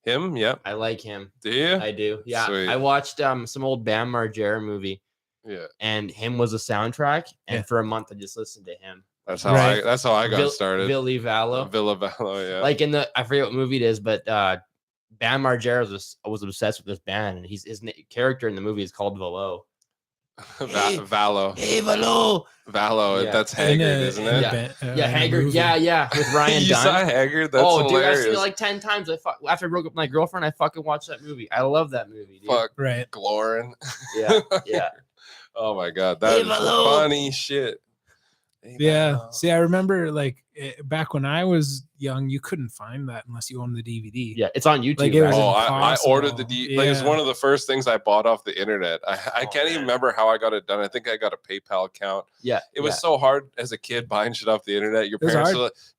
Him? Yeah. I like him. Do you? I do. Yeah. Sweet. I watched some old Bam Margera movie. Yeah. And him was a soundtrack. And for a month I just listened to him. That's how I got started. Villa Vallo, yeah. Like I forget what movie it is, but Bam Margera was obsessed with this band, and his character in the movie is called Vallo. Vallo. Hey, Vallo. Vallo. Yeah. That's Haggard, isn't it? Haggard. Yeah. With Ryan You Dunn. saw Haggard? That's hilarious. Dude, I've seen it like 10 times. After I broke up with my girlfriend, I fucking watched that movie. I love that movie, dude. Fuck. Right. Glorin. Yeah. Oh my god, that is funny shit. Yeah. See, I remember back when I was young, you couldn't find that unless you owned the DVD. Yeah, it's on YouTube. I ordered the DVD. Like, it's one of the first things I bought off the internet. I can't even remember how I got it done. I think I got a PayPal account. Yeah. It was so hard as a kid buying shit off the internet. Your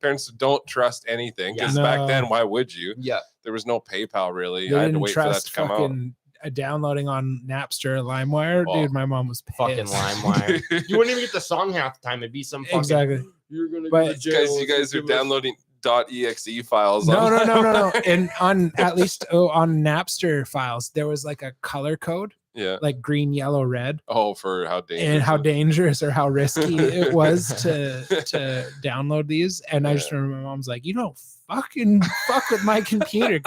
parents don't trust anything because back then, why would you? Yeah. There was no PayPal really. I had to wait for that to come out. Downloading on Napster, LimeWire, dude. My mom was pissed. Fucking LimeWire. You wouldn't even get the song half the time. It'd be some fucking. Exactly. You're gonna go to jail. You guys are downloading .exe files. No. And on at least on Napster files, there was like a color code. Yeah. Like green, yellow, red. Oh, for how dangerous. And how dangerous or how risky it was to download these. And I just remember my mom's like, you don't fucking fuck with my computer.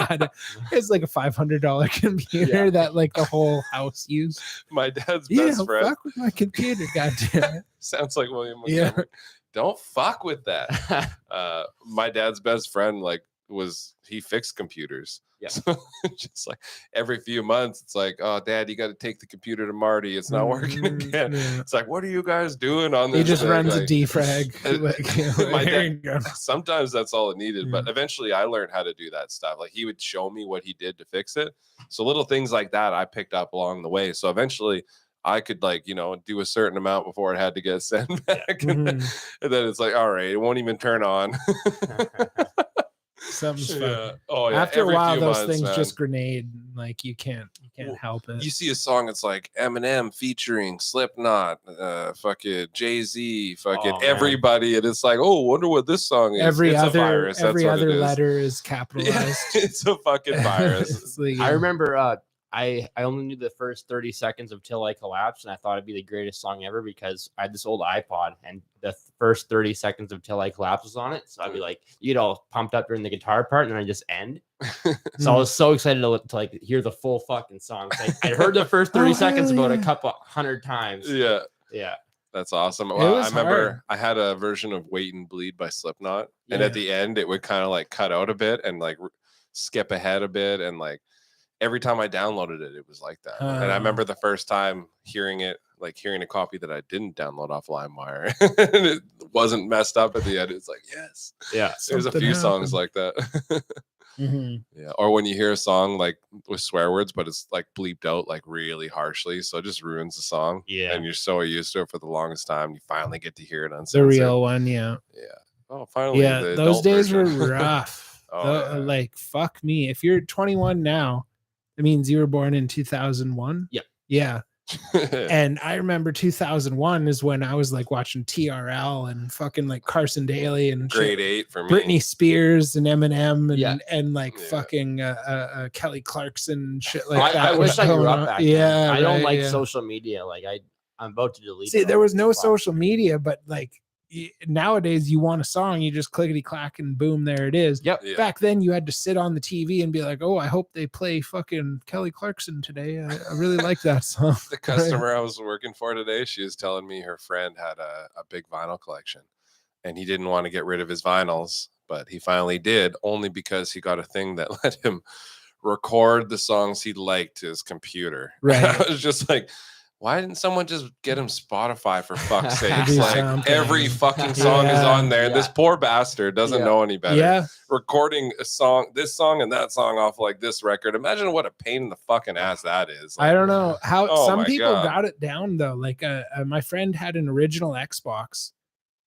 It's like a $500 computer that like the whole house used. My dad's best friend. Fuck with my computer, goddamn. Sounds like William Montgomery. Yeah. Don't fuck with that. My dad's best friend he fixed computers. Yeah. So just like every few months, it's like, oh, Dad, you got to take the computer to Marty. It's not working again. Yeah. It's like, what are you guys doing on this? He just runs a defrag. My dad, sometimes that's all it needed. But eventually I learned how to do that stuff. Like he would show me what he did to fix it. So little things like that I picked up along the way. So eventually I could do a certain amount before it had to get sent back. And then it's like, all right, it won't even turn on. Something's fun. Yeah. Oh, yeah. After a while, those things just grenade. Like you can't help it. You see a song, it's like Eminem featuring Slipknot, fucking Jay-Z, fucking everybody, and it's like, oh, wonder what this song is. Every it's other a virus. Every other letter is capitalized. Yeah, it's a fucking virus. I remember I only knew the first 30 seconds of Till I Collapse, and I thought it'd be the greatest song ever because I had this old iPod, and the first 30 seconds of Till I Collapse was on it. So I'd be like, all pumped up during the guitar part, and then I just end. So I was so excited to hear the full fucking song. I heard the first 30 seconds about a couple 100 times. Yeah. Yeah. That's awesome. Well, I remember I had a version of Wait and Bleed by Slipknot, and at the end it would kind of like cut out a bit and like skip ahead a bit, and like every time I downloaded it, it was like that. And I remember the first time hearing it, like hearing a copy that I didn't download off LimeWire, and it wasn't messed up at the end. It's like, yes. Yeah. There's a few songs like that. Mm-hmm. Yeah. Or when you hear a song like with swear words, but it's like bleeped out like really harshly, so it just ruins the song. Yeah. And you're so used to it for the longest time, you finally get to hear it uncensored. The real one, yeah. Oh, finally. Yeah, those days were rough. Like, fuck me. If you're 21 now, it means you were born in 2001. Yep. Yeah. And I remember 2001 is when I was like watching TRL and fucking like Carson Daly and grade 8 for me. Britney Spears and Eminem and like fucking Kelly Clarkson and shit like that. I wish I grew up back then. Yeah, I don't like social media. Like I'm about to delete. See, there was no social media, but like nowadays you want a song, you just clickety clack and boom, there it is. Yep. Yeah. Back then you had to sit on the TV and be like, oh, I hope they play fucking Kelly Clarkson today. I really like that song. The customer I was working for today, she was telling me her friend had a big vinyl collection and he didn't want to get rid of his vinyls, but he finally did, only because he got a thing that let him record the songs he liked to his computer. Right. I was just like, why didn't someone just get him Spotify for fuck's sake? Like every fucking song is on there. This poor bastard doesn't know any better. Yeah. Recording a song, this song and that song off like this record. Imagine what a pain in the fucking ass that is. Like, I don't know how some people got it down though. Like my friend had an original Xbox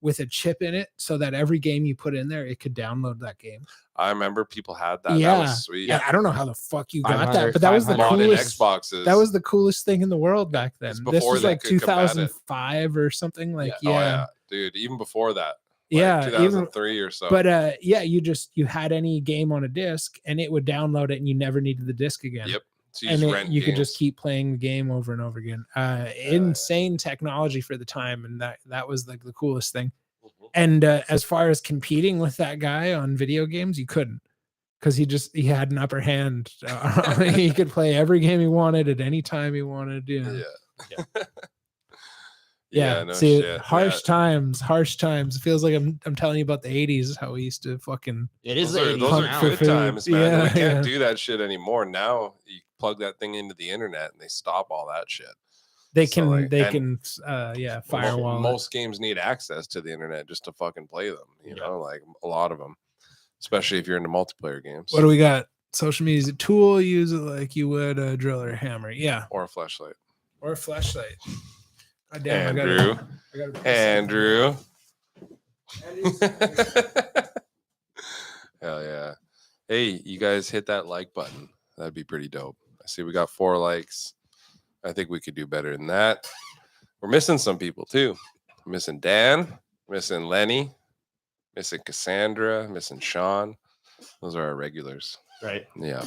with a chip in it so that every game you put in there, it could download that game. I remember people had that. Yeah. That was sweet. Yeah, I don't know how the fuck you got that, but that was the coolest. Xboxes. That was the coolest thing in the world back then. This was like 2005 or something. Like, Oh, yeah, dude. Even before that. Like 2003 or so. But you had any game on a disc and it would download it and you never needed the disc again. Yep. So you could just keep playing the game over and over again. Insane technology for the time, and that was like the coolest thing. And as far as competing with that guy on video games, you couldn't, because he had an upper hand. He could play every game he wanted at any time he wanted. No See, shit. harsh times. It feels like I'm telling you about the 80s, how we used to fucking. It is those are good times, man. We can't do that shit anymore. Now you plug that thing into the internet and they stop all that shit. They can firewall. Most games need access to the internet just to fucking play them. You know, like a lot of them, especially if you're into multiplayer games. What do we got? Social media is a tool. Use it like you would a drill or a hammer. Yeah. Or a flashlight. God damn, Andrew. Hell yeah. Hey, you guys hit that like button. That'd be pretty dope. I see we got 4 likes. I think we could do better than that. We're missing some people too. We're missing Dan, missing Lenny, missing Cassandra, missing Sean. Those are our regulars. Right. Yeah.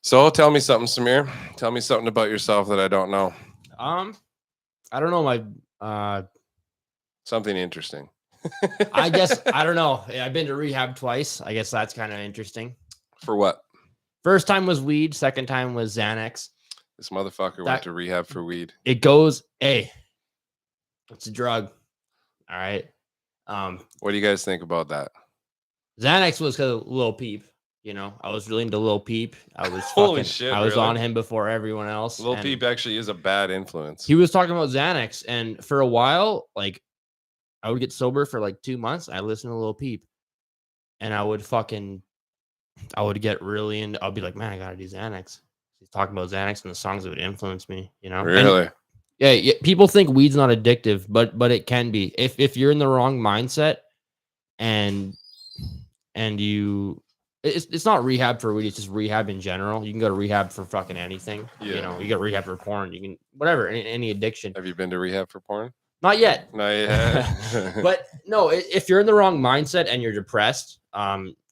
So tell me something, Samir. Tell me something about yourself that I don't know. I don't know. Something interesting. I guess I don't know. I've been to rehab twice. I guess that's kind of interesting. For what? First time was weed. Second time was Xanax. This motherfucker went to rehab for weed. It goes, hey, it's a drug. All right. What do you guys think about that? Xanax was because of Lil Peep. You know, I was really into Lil Peep. I was Holy shit. I was on him before everyone else. Lil Peep actually is a bad influence. He was talking about Xanax, and for a while, like, I would get sober for like 2 months. I listened to Lil Peep, and I would get really into. I'll be like, man, I gotta do Xanax. He's talking about Xanax and the songs that would influence me. You know, really? And, yeah. People think weed's not addictive, but it can be if you're in the wrong mindset, and you. It's not rehab for weed. It's just rehab in general. You can go to rehab for fucking anything. Yeah. You know, you go to rehab for porn. You can whatever, any addiction. Have you been to rehab for porn? Not yet. Not yet. But no, if you're in the wrong mindset and you're depressed,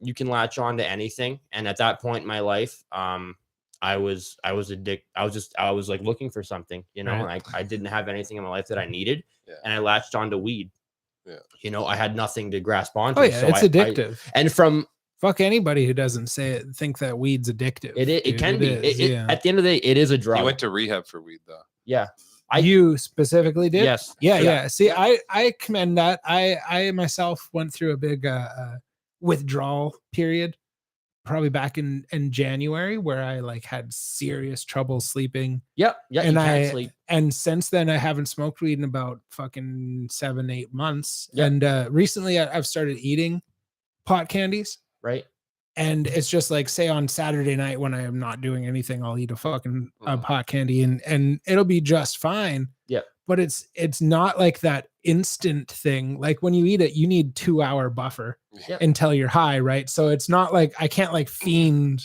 you can latch on to anything. And at that point in my life, I was addicted. I was like looking for something, you know, right. I didn't have anything in my life that I needed, and I latched on to weed. Yeah. You know, I had nothing to grasp onto. Oh yeah, so it's addictive. And from fuck anybody who doesn't think that weed's addictive. It can be. At the end of the day, it is a drug. You went to rehab for weed though. Yeah. You specifically did? Yes. Yeah. See, I commend that. I myself went through a big withdrawal period, probably back in January, where I like had serious trouble sleeping. Yep. Yeah. And I sleep. And since then I haven't smoked weed in about fucking 7-8 months. Yep. And recently I've started eating pot candies. Right. And it's just like, say on Saturday night when I am not doing anything, I'll eat a fucking pot candy and it'll be just fine. Yeah. But it's not like that instant thing. Like when you eat it, you need 2-hour buffer until you're high, right? So it's not like I can't like fiend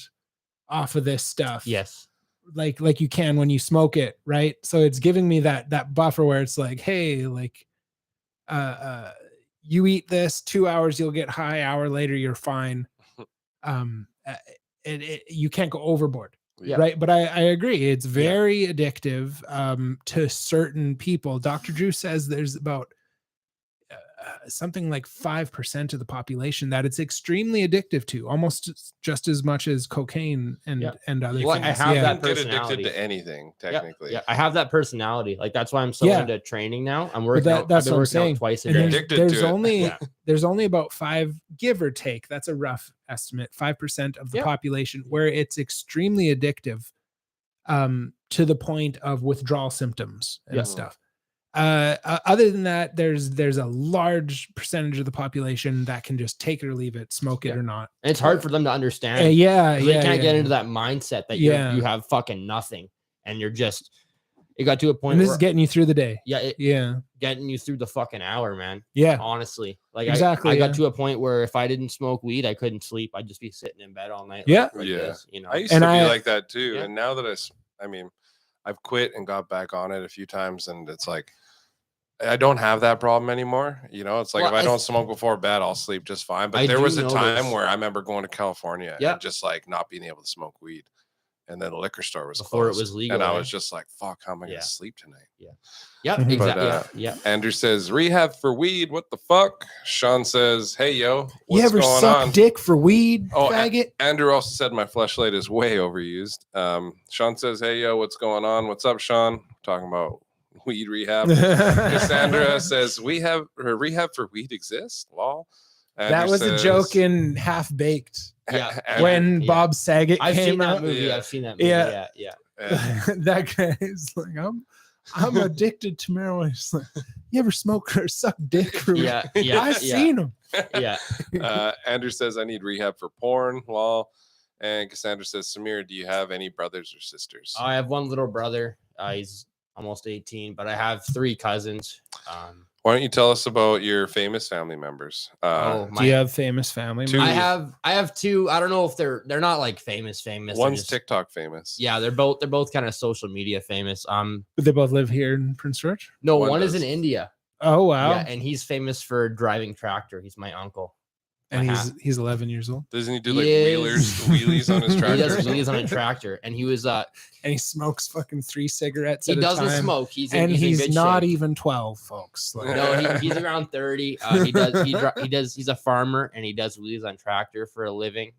off of this stuff. Yes. Like you can when you smoke it, right? So it's giving me that buffer where it's like, hey, like you eat this 2 hours, you'll get high, hour later, you're fine. You can't go overboard. Right. But I agree. It's very addictive to certain people. Dr. Drew says there's about something like 5% of the population that it's extremely addictive to, almost just as much as cocaine and other things. I have that personality. Get addicted to anything, technically. Yeah, I have that personality. Like that's why I'm so into training now. I'm working out. That's what I'm saying. Twice a day. There's only about 5, give or take. That's a rough estimate. 5% of the population where it's extremely addictive, to the point of withdrawal symptoms and stuff. Other than that, there's a large percentage of the population that can just take it or leave it, smoke it or not. And it's hard for them to understand. They can't get into that mindset that you have fucking nothing, and you're just. It got to a point. And this is getting you through the day. Getting you through the fucking hour, man. Yeah, honestly, like exactly. I got to a point where if I didn't smoke weed, I couldn't sleep. I'd just be sitting in bed all night. This, you know. I used to be like that too, and now that I've quit and got back on it a few times, and it's like I don't have that problem anymore. You know, it's like if I don't smoke before bed, I'll sleep just fine. But there was a time where I remember going to California and just like not being able to smoke weed. And then the liquor store was before closed. It was legal. And I was just like, fuck, how am I going to sleep tonight? Exactly. Andrew says, rehab for weed. What the fuck? Sean says, hey, yo. You ever suck dick for weed, faggot? Andrew also said my fleshlight is way overused. Sean says, hey, yo, what's going on? What's up, Sean? Talking about weed rehab. Cassandra says, rehab for weed exists? Lol. Andrew that was a joke in Half Baked. When Bob Saget came out. I've seen that movie. Yeah. That guy is like, I'm addicted to marijuana. He's like, you ever smoke or suck dick? I've seen him. Andrew says, I need rehab for porn. Lol. And Cassandra says, Samir, do you have any brothers or sisters? I have one little brother. He's almost 18, but I have 3 cousins. Why don't you tell us about your famous family members? Do you have famous family members? I have 2. I don't know if they're not like famous. One's TikTok famous. Yeah, they're both kind of social media famous. But they both live here in Prince George? No, one is in India. Oh wow. Yeah, and he's famous for driving tractor. He's my uncle. And he's 11 years old. Doesn't he do like wheelies on his tractor? He does wheelies on a tractor, and he was and he smokes fucking 3 cigarettes. He doesn't smoke. He's not even 12, folks. Like, no, he's around 30. He's a farmer, and he does wheelies on tractor for a living.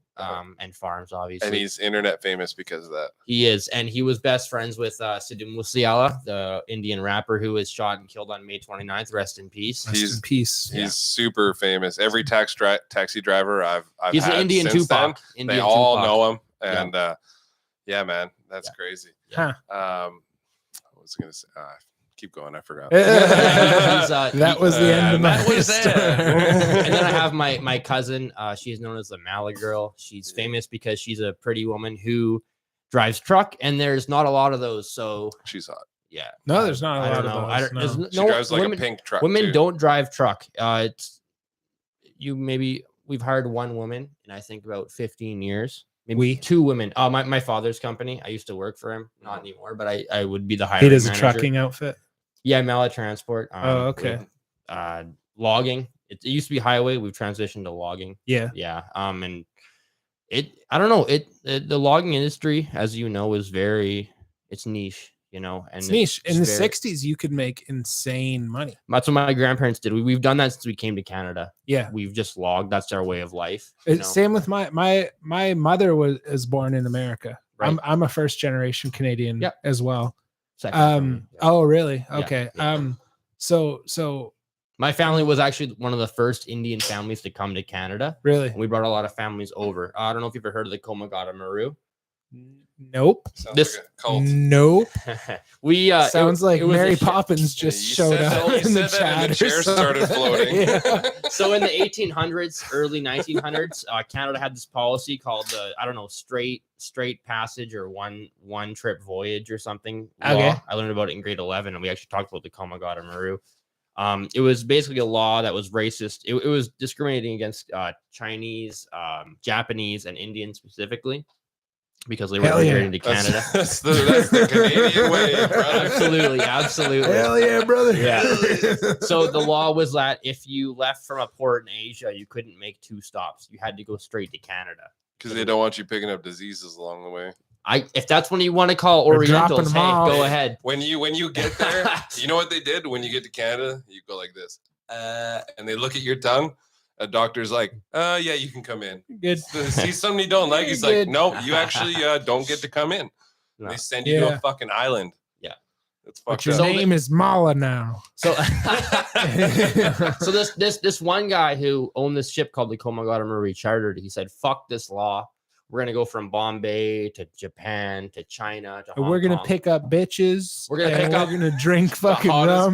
And farms, obviously. And he's internet famous because of that. He is, and he was best friends with Sidhu Moosewala, the Indian rapper who was shot and killed on May 29th. Rest in peace. He's super famous. Every taxi driver I've he's had an Indian since Tupac. Then, they all know him, and yeah, man, that's crazy. Huh. What was I gonna say? Keep going. I forgot. That was the end of my story. And then I have my cousin. She's known as the Mala girl. She's famous because she's a pretty woman who drives truck, and there's not a lot of those. So she's hot. Yeah. No, there's not a lot of those. She drives like a pink truck. Women don't drive truck. We've hired one woman in I think about 15 years. Maybe 2 women. My father's company. I used to work for him. Not anymore, but I would be the hiring manager. He does a trucking outfit. Yeah, Mala Transport. Okay. Logging. It used to be highway. We've transitioned to logging. Yeah. And I don't know. The logging industry, as you know, is it's niche. You know, and it's niche. In the 60s, you could make insane money. That's what my grandparents did. We've done that since we came to Canada. Yeah, we've just logged. That's our way of life. Same with my mother was born in America. Right. I'm a first generation Canadian as well. Oh really? Okay. Yeah. So my family was actually one of the first Indian families to come to Canada. Really? We brought a lot of families over. I don't know if you've ever heard of the Komagata Maru. Nope. Sounds like a cult. Nope. We sounds like Mary a Poppins just showed up in the chat. And the chair started floating. Yeah. So in the 1800s, early 1900s, Canada had this policy called the straight passage or one trip voyage or something. Okay. Law. I learned about it in grade 11, and we actually talked about the Komagata Maru. It was basically a law that was racist. It was discriminating against Chinese, Japanese, and Indians specifically, because they were immigrating to Canada. That's the Canadian way, brother. Absolutely. Hell yeah, brother. Yeah. So the law was that if you left from a port in Asia, you couldn't make 2 stops. You had to go straight to Canada. Because they don't want you picking up diseases along the way. If that's what you want to call Orientals, hey, go ahead. When you get there, you know what they did? When you get to Canada, you go like this. And they look at your tongue. A doctor's like, yeah, you can come in. Good. See something you don't like. He's like, no, you actually don't get to come in. No. They send you to a fucking island. Yeah. That's fucked up. Your name is Mala now. So, so this one guy who owned this ship called the Komagata Maru chartered. He said, fuck this law. We're gonna go from Bombay to Japan to China to Hong we're gonna Kong. pick up bitches. We're gonna drink fucking rum.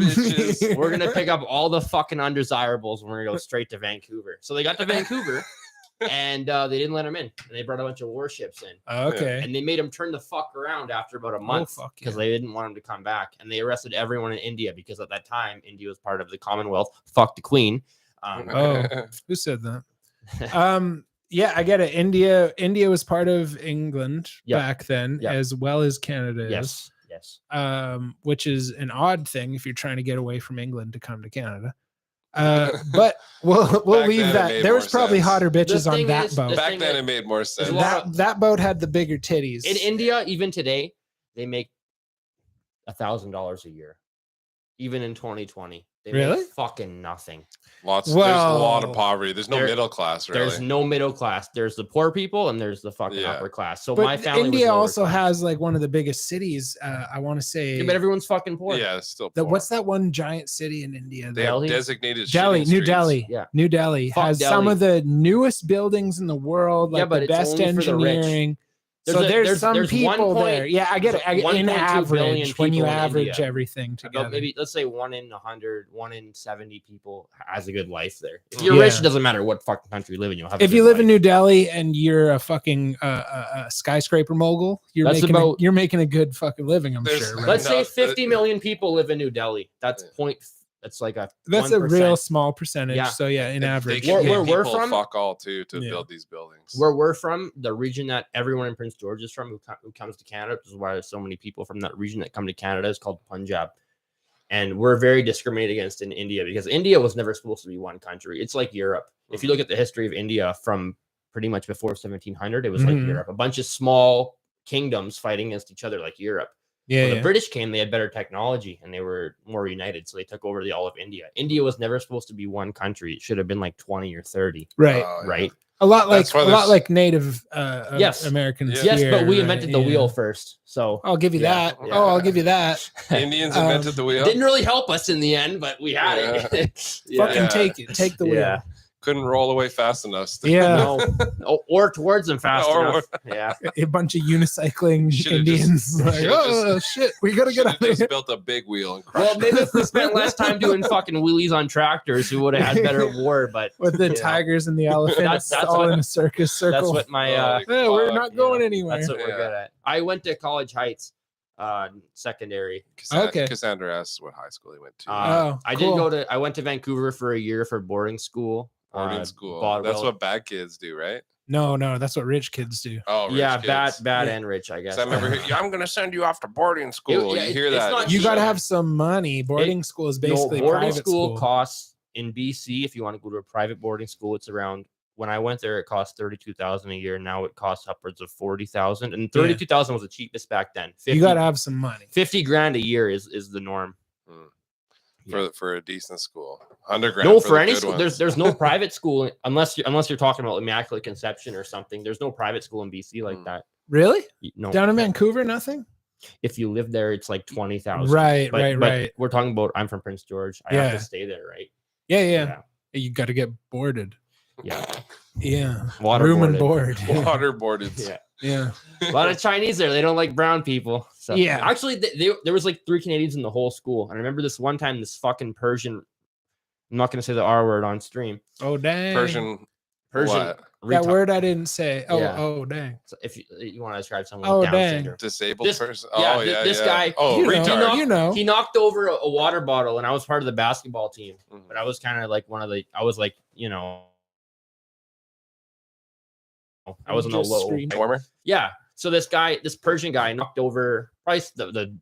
We're gonna pick up all the fucking undesirables and we're gonna go straight to Vancouver. So they got to Vancouver and they didn't let them in. And they brought a bunch of warships in. Okay. And they made them turn the fuck around after about a month because they didn't want them to come back. And they arrested everyone in India because at that time India was part of the Commonwealth. Fuck the Queen. Who said that? Yeah, I get it. India was part of England back then, as well as Canada is. Yes. Which is an odd thing if you're trying to get away from England to come to Canada. But we'll leave that. There was probably hotter bitches on that boat. Back then, it made more sense. That boat had the bigger titties. In India, even today, they make $1,000 a year. Even in 2020. They make fucking nothing. There's a lot of poverty. There's no middle class, really. There's no middle class. There's the poor people and there's the fucking upper class. So my family India also has like one of the biggest cities. I want to say, but everyone's fucking poor. Yeah, it's still poor. What's that one giant city in India? They have designated New Delhi. Yeah, New Delhi has some of the newest buildings in the world. Like the best engineering. There's some people there. Yeah, I get it. In average, when you average everything together, maybe let's say 1 in 100, 1 in 70 people has a good life there. If you're rich, it doesn't matter what fucking country you live in. You'll have. If you live in New Delhi and you're a fucking skyscraper mogul, you're making a good fucking living. I'm sure. Right? Let's say 50 million people live in New Delhi. That's That's like that's 1%. A real small percentage. Yeah. So yeah, in average, where we're from, fuck all to build these buildings. Where we're from, the region that everyone in Prince George is from, who comes to Canada, which is why there's so many people from that region that come to Canada, is called Punjab, and we're very discriminated against in India because India was never supposed to be one country. It's like Europe. If you look at the history of India from pretty much before 1700, it was like Europe, a bunch of small kingdoms fighting against each other like Europe. Yeah, when the British came, they had better technology and they were more united, so they took over all of India. India was never supposed to be one country; it should have been like 20 or 30. Right, right. A lot like Native Americans. Yes, here, but we invented the wheel first, so I'll give you that. Yeah. Oh, I'll give you that. Indians invented the wheel. Didn't really help us in the end, but we had it. Fucking take the wheel. Yeah. Couldn't roll away fast enough. Yeah, or towards them fast enough. Yeah, a bunch of unicycling Indians. Shit, we gotta get out of here. Built a big wheel and maybe if we spent less time doing fucking wheelies on tractors, we would have had better war. But with the tigers and the elephants, that's all in a circus circle. That's what my we're not going anywhere. That's what we're good at. I went to College Heights. Secondary. Okay. Cassandra asked what high school he went to. I went to Vancouver for a year for boarding school. Boarding school. That's what bad kids do, right? No, that's what rich kids do. Oh, yeah, kids. bad and rich, I guess. I remember, I'm going to send you off to boarding school. You hear that? You got to have some money. Boarding school is basically boarding private school costs in BC. If you want to go to a private boarding school, it's around. When I went there, it cost $32,000 a year. Now it costs upwards of $40,000, and $32,000 was the cheapest back then. You got to have some money. $50,000 a year is the norm. For a decent school, undergrad. No, for any school. There's no private school unless you're talking about Immaculate Conception or something. There's no private school in BC like that. Really? No. Down in Vancouver, nothing. If you live there, it's like $20,000. Right. We're talking about. I'm from Prince George. I have to stay there, right? Yeah. You got to get boarded. Yeah. Room and board. Waterboarded. Yeah. A lot of Chinese there. They don't like brown people. So yeah. Actually, there was like 3 Canadians in the whole school. And I remember this one time, this fucking Persian. I'm not going to say the R word on stream. Oh dang. Persian. That word I didn't say. Oh dang. So if you want to describe someone with Down dang. syndrome, Disabled person. This guy. Oh, retard. He knocked over a water bottle, and I was part of the basketball team. But I was kind of like I was like, I was in the low warmer. Yeah. So this Persian guy knocked over probably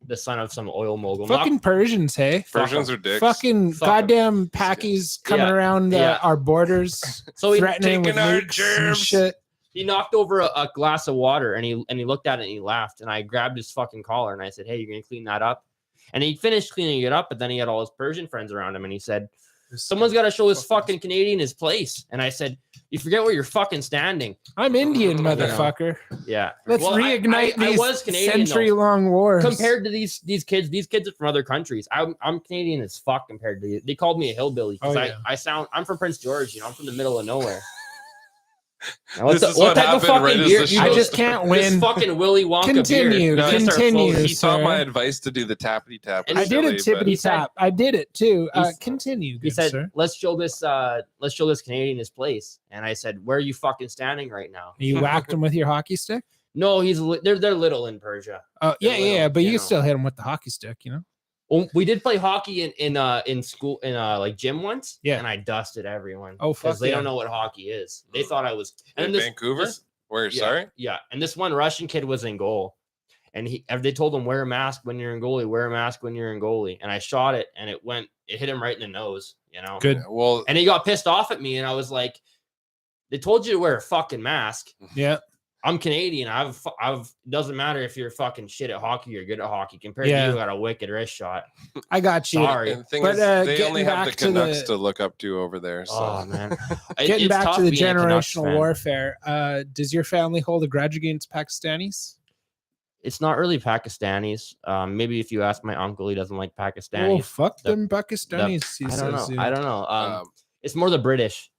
the son of some oil mogul. Fucking Persians, hey? Persians are dicks. Fucking goddamn Packies coming around our borders, so threatening with nukes and shit. He knocked over a glass of water, and he looked at it and he laughed. And I grabbed his fucking collar and I said, "Hey, you're gonna clean that up?" And he finished cleaning it up, but then he had all his Persian friends around him, and he said, "Someone's got to show this fucking Canadian his place." And I said, "You forget where you're fucking standing." I'm Indian, motherfucker. Yeah. Let's reignite these century-long wars. Compared to these kids are from other countries. I'm Canadian as fuck compared to you. They called me a hillbilly because I'm from Prince George. I'm from the middle of nowhere. This is what happened right as the show. I just can't win. This fucking Willy Wonka Continue. He saw my advice to do the tappity tap. I did a tippity tap. I did it too. Continue. He said, sir. let's show this Canadian his place. And I said, "Where are you fucking standing right now?" You whacked him with your hockey stick? No, they're little in Persia. Oh yeah, but you can still hit him with the hockey stick, We did play hockey in school like gym once, and I dusted everyone. Oh, because they don't know what hockey is. They thought I was in Vancouver. Sorry, and this one Russian kid was in goal, and they told him wear a mask when you're in goalie, wear a mask when you're in goalie, and I shot it, and it hit him right in the nose. Good. Yeah, and he got pissed off at me, and I was like, "They told you to wear a fucking mask." Yeah. I'm Canadian. Doesn't matter if you're fucking shit at hockey or good at hockey. Compared to you, I got a wicked wrist shot. I got you. Sorry. And the thing is, they only have the Canucks to look up to over there. So. Oh, man. Getting back to the generational warfare, does your family hold a grudge against Pakistanis? It's not really Pakistanis. Maybe if you ask my uncle, he doesn't like Pakistanis. Oh, fuck them Pakistanis. I don't know. It's more the British.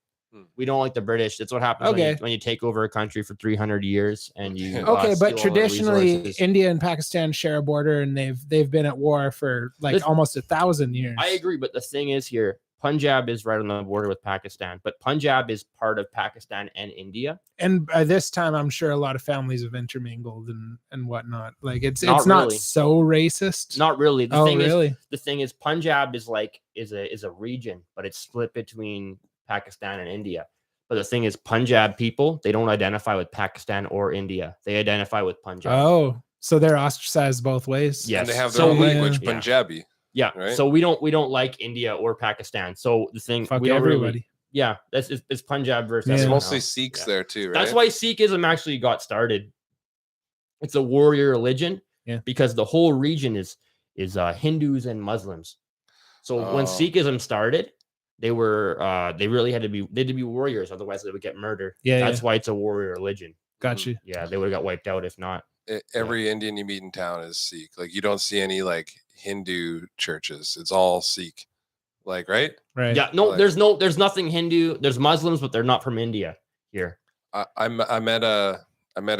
We don't like the British. That's what happens when you take over a country for 300 years and you. But traditionally, India and Pakistan share a border, and they've been at war for almost 1,000 years. I agree, but the thing is here, Punjab is right on the border with Pakistan, but Punjab is part of Pakistan and India. And by this time, I'm sure a lot of families have intermingled and whatnot. Like it's not so racist. Not really. The thing is, Punjab is a region, but it's split between Pakistan and India. But the thing is, Punjab people, they don't identify with Pakistan or India. They identify with Punjab. Oh, so they're ostracized both ways. Yes, and they have their own language, Punjabi. Yeah. Right? So we don't like India or Pakistan. So the thing, we don't everybody. It's Punjab versus. It's mostly Sikhs there too, right? That's why Sikhism actually got started. It's a warrior religion, because the whole region is Hindus and Muslims. So when Sikhism started, they really had to be warriors, otherwise they would get murdered. That's why it's a warrior religion. Got you. Yeah, they would have got wiped out if not. Every Indian you meet in town is Sikh. Like you don't see any Hindu churches. It's all Sikh. Right? Yeah. No, there's nothing Hindu. There's Muslims, but they're not from India here. I met a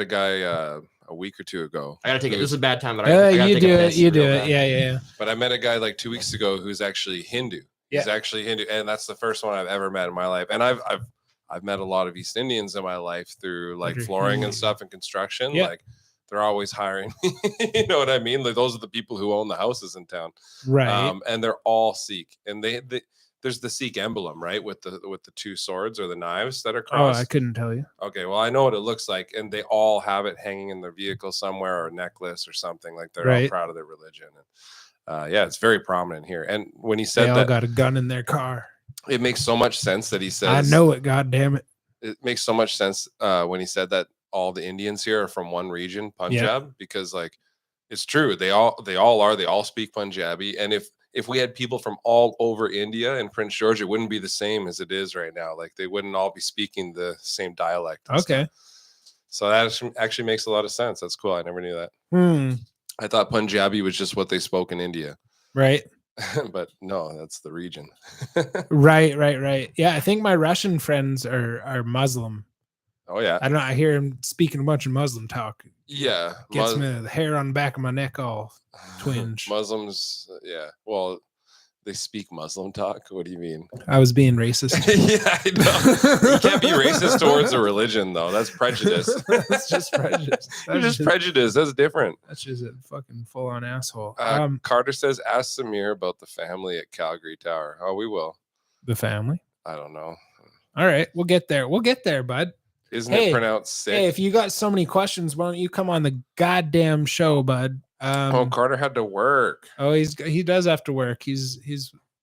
guy a week or two ago. I gotta take it. This is a bad time, but you do it. Yeah. But I met a guy 2 weeks ago who's actually Hindu. He's actually Hindu, and that's the first one I've ever met in my life. And I've met a lot of East Indians in my life through flooring and stuff and construction. They're always hiring. You know what I mean? Those are the people who own the houses in town, right? And they're all Sikh, and there's the Sikh emblem, right, with the 2 swords or the knives that are crossed. Oh, I couldn't tell you. Okay, well I know what it looks like, and they all have it hanging in their vehicle somewhere or a necklace or something. They're all proud of their religion. And, it's very prominent here. And when he said they all got a gun in their car, it makes so much sense that he says, I know it, God damn it. It makes so much sense when he said that all the Indians here are from one region, Punjab, because it's true. They all speak Punjabi. And if we had people from all over India and Prince George, it wouldn't be the same as it is right now. They wouldn't all be speaking the same dialect. Okay. So that actually makes a lot of sense. That's cool. I never knew that. I thought Punjabi was just what they spoke in India. Right. But no, that's the region. Right. Yeah, I think my Russian friends are Muslim. Oh yeah. I don't know. I hear him speaking a bunch of Muslim talk. Yeah. Gets me the hair on the back of my neck all twinge. Muslims, yeah. Well, they speak Muslim talk. What do you mean? I was being racist. Yeah, I know. You can't be racist towards a religion, though. That's prejudice. That's just prejudice. You're just prejudice. That's different. That's just a fucking full-on asshole. Carter says, ask Samir about the family at Calgary Tower. Oh, we will. The family? I don't know. All right. We'll get there. We'll get there, bud. Isn't it pronounced sick? Hey, if you got so many questions, why don't you come on the goddamn show, bud? Carter had to work. Oh, he does have to work. He's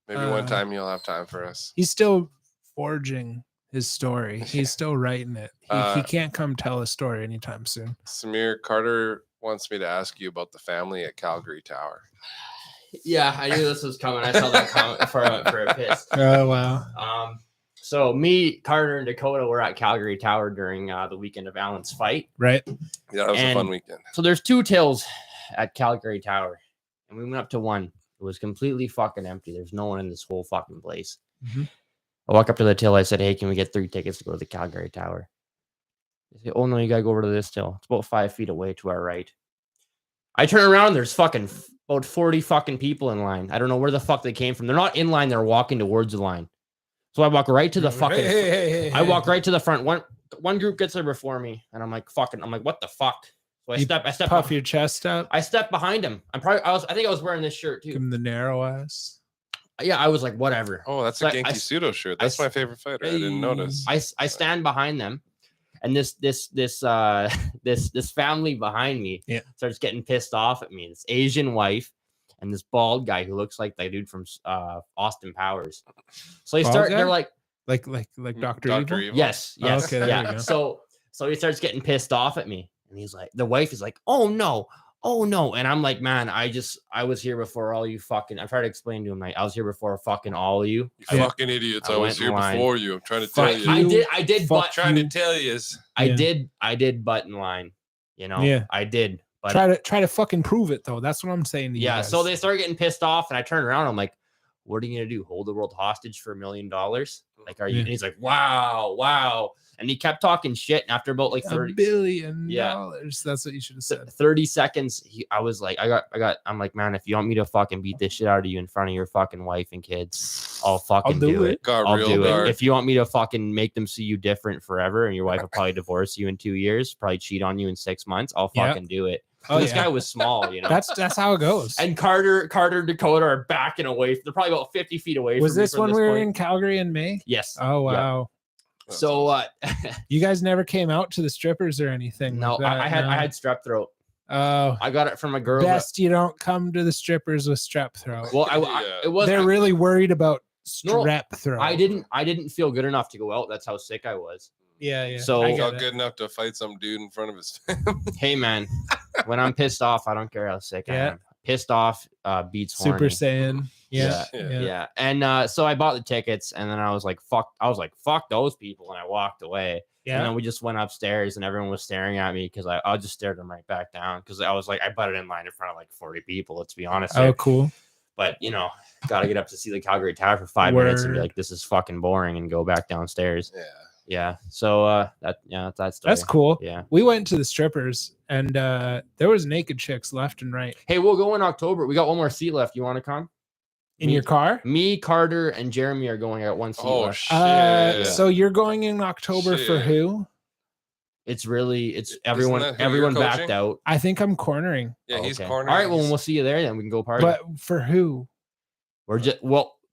maybe one time you'll have time for us. He's still forging his story. He's still writing it. He can't come tell a story anytime soon. Samir, Carter wants me to ask you about the family at Calgary Tower. Yeah, I knew this was coming. I saw that comment for a piss. Oh wow. So me, Carter, and Dakota were at Calgary Tower during the weekend of Alan's fight. Right. Yeah, that was a fun weekend. So there's 2 tills at Calgary Tower, and we went up to one. It was completely fucking empty. There's no one in this whole fucking place. Mm-hmm. I walk up to the till. I said, "Hey, can we get 3 tickets to go to the Calgary Tower?" They say, "Oh no, you gotta go over to this till. It's about 5 feet away to our right." I turn around. There's fucking about 40 fucking people in line. I don't know where the fuck they came from. They're not in line. They're walking towards the line. So I walk right to the fucking. I walk right to the front. One group gets there before me, and I'm like, "Fucking!" I'm like, "What the fuck?" So I step. Puff your chest out. I step behind him. I think I was wearing this shirt too. Give him the narrow ass. Yeah, I was like, whatever. Oh, that's a Genki Pseudo shirt. That's my favorite fighter. I didn't notice. I stand behind them, and this family behind me starts getting pissed off at me. This Asian wife and this bald guy who looks like the dude from Austin Powers. So they're like Dr. Evil? Yes. Oh, okay, there you go. So he starts getting pissed off at me, and he's like, the wife is like, oh no, and I'm like, man, I was here before all you fucking. I tried to explain to him, like, I was here before fucking all of you. You fucking idiots! I was here before you. I'm trying to tell you. I did. Trying to tell you. I did butt in line. You know. Yeah. I did. But try to fucking prove it though. That's what I'm saying to you. Yeah. Guys. So they start getting pissed off, and I turn around. I'm like, what are you gonna do? Hold the world hostage for $1 million? Like, are you? And he's like, wow. And he kept talking shit. And after about like $30 billion, that's what you should have said. 30 seconds. I was like, I'm like, man, if you want me to fucking beat this shit out of you in front of your fucking wife and kids, I'll fucking do it. I'll do it. If you want me to fucking make them see you different forever, and your wife will probably divorce you in 2 years, probably cheat on you in 6 months, I'll fucking do it. Oh, this guy was small, you know. That's how it goes. And Carter, Dakota are backing away. They're probably about 50 feet away. Was this when we were in Calgary in May? Yes. Oh wow. Yeah. So you guys never came out to the strippers or anything? No, like I had strep throat. Oh, I got it from a girl. Best you don't come to the strippers with strep throat. Well, it was. They're really worried about strep throat. I didn't feel good enough to go out. That's how sick I was. Yeah. So I felt good enough to fight some dude in front of his family. Hey man, when I'm pissed off, I don't care how sick I am. Pissed off beats horny. Super Saiyan. Yeah. And so I bought the tickets, and then I was like, fuck those people, and I walked away. Yeah. And then we just went upstairs, and everyone was staring at me because I just stared them right back down because I was like, I butted in line in front of like 40 people. Let's be honest. Oh, cool. But you know, gotta get up to see the Calgary Tower for 5 minutes and be like, this is fucking boring, and go back downstairs. Yeah. So that's cool. Yeah. We went to the strippers, and there was naked chicks left and right. Hey, we'll go in October. We got one more seat left. You want to come? In your car? Me, Carter, and Jeremy are going at one seat left. Shit. So you're going in October for who? It's everyone backed out. I think I'm cornering. Yeah, he's cornering. All right, well, we'll see you there then. We can go party. But for who? We're just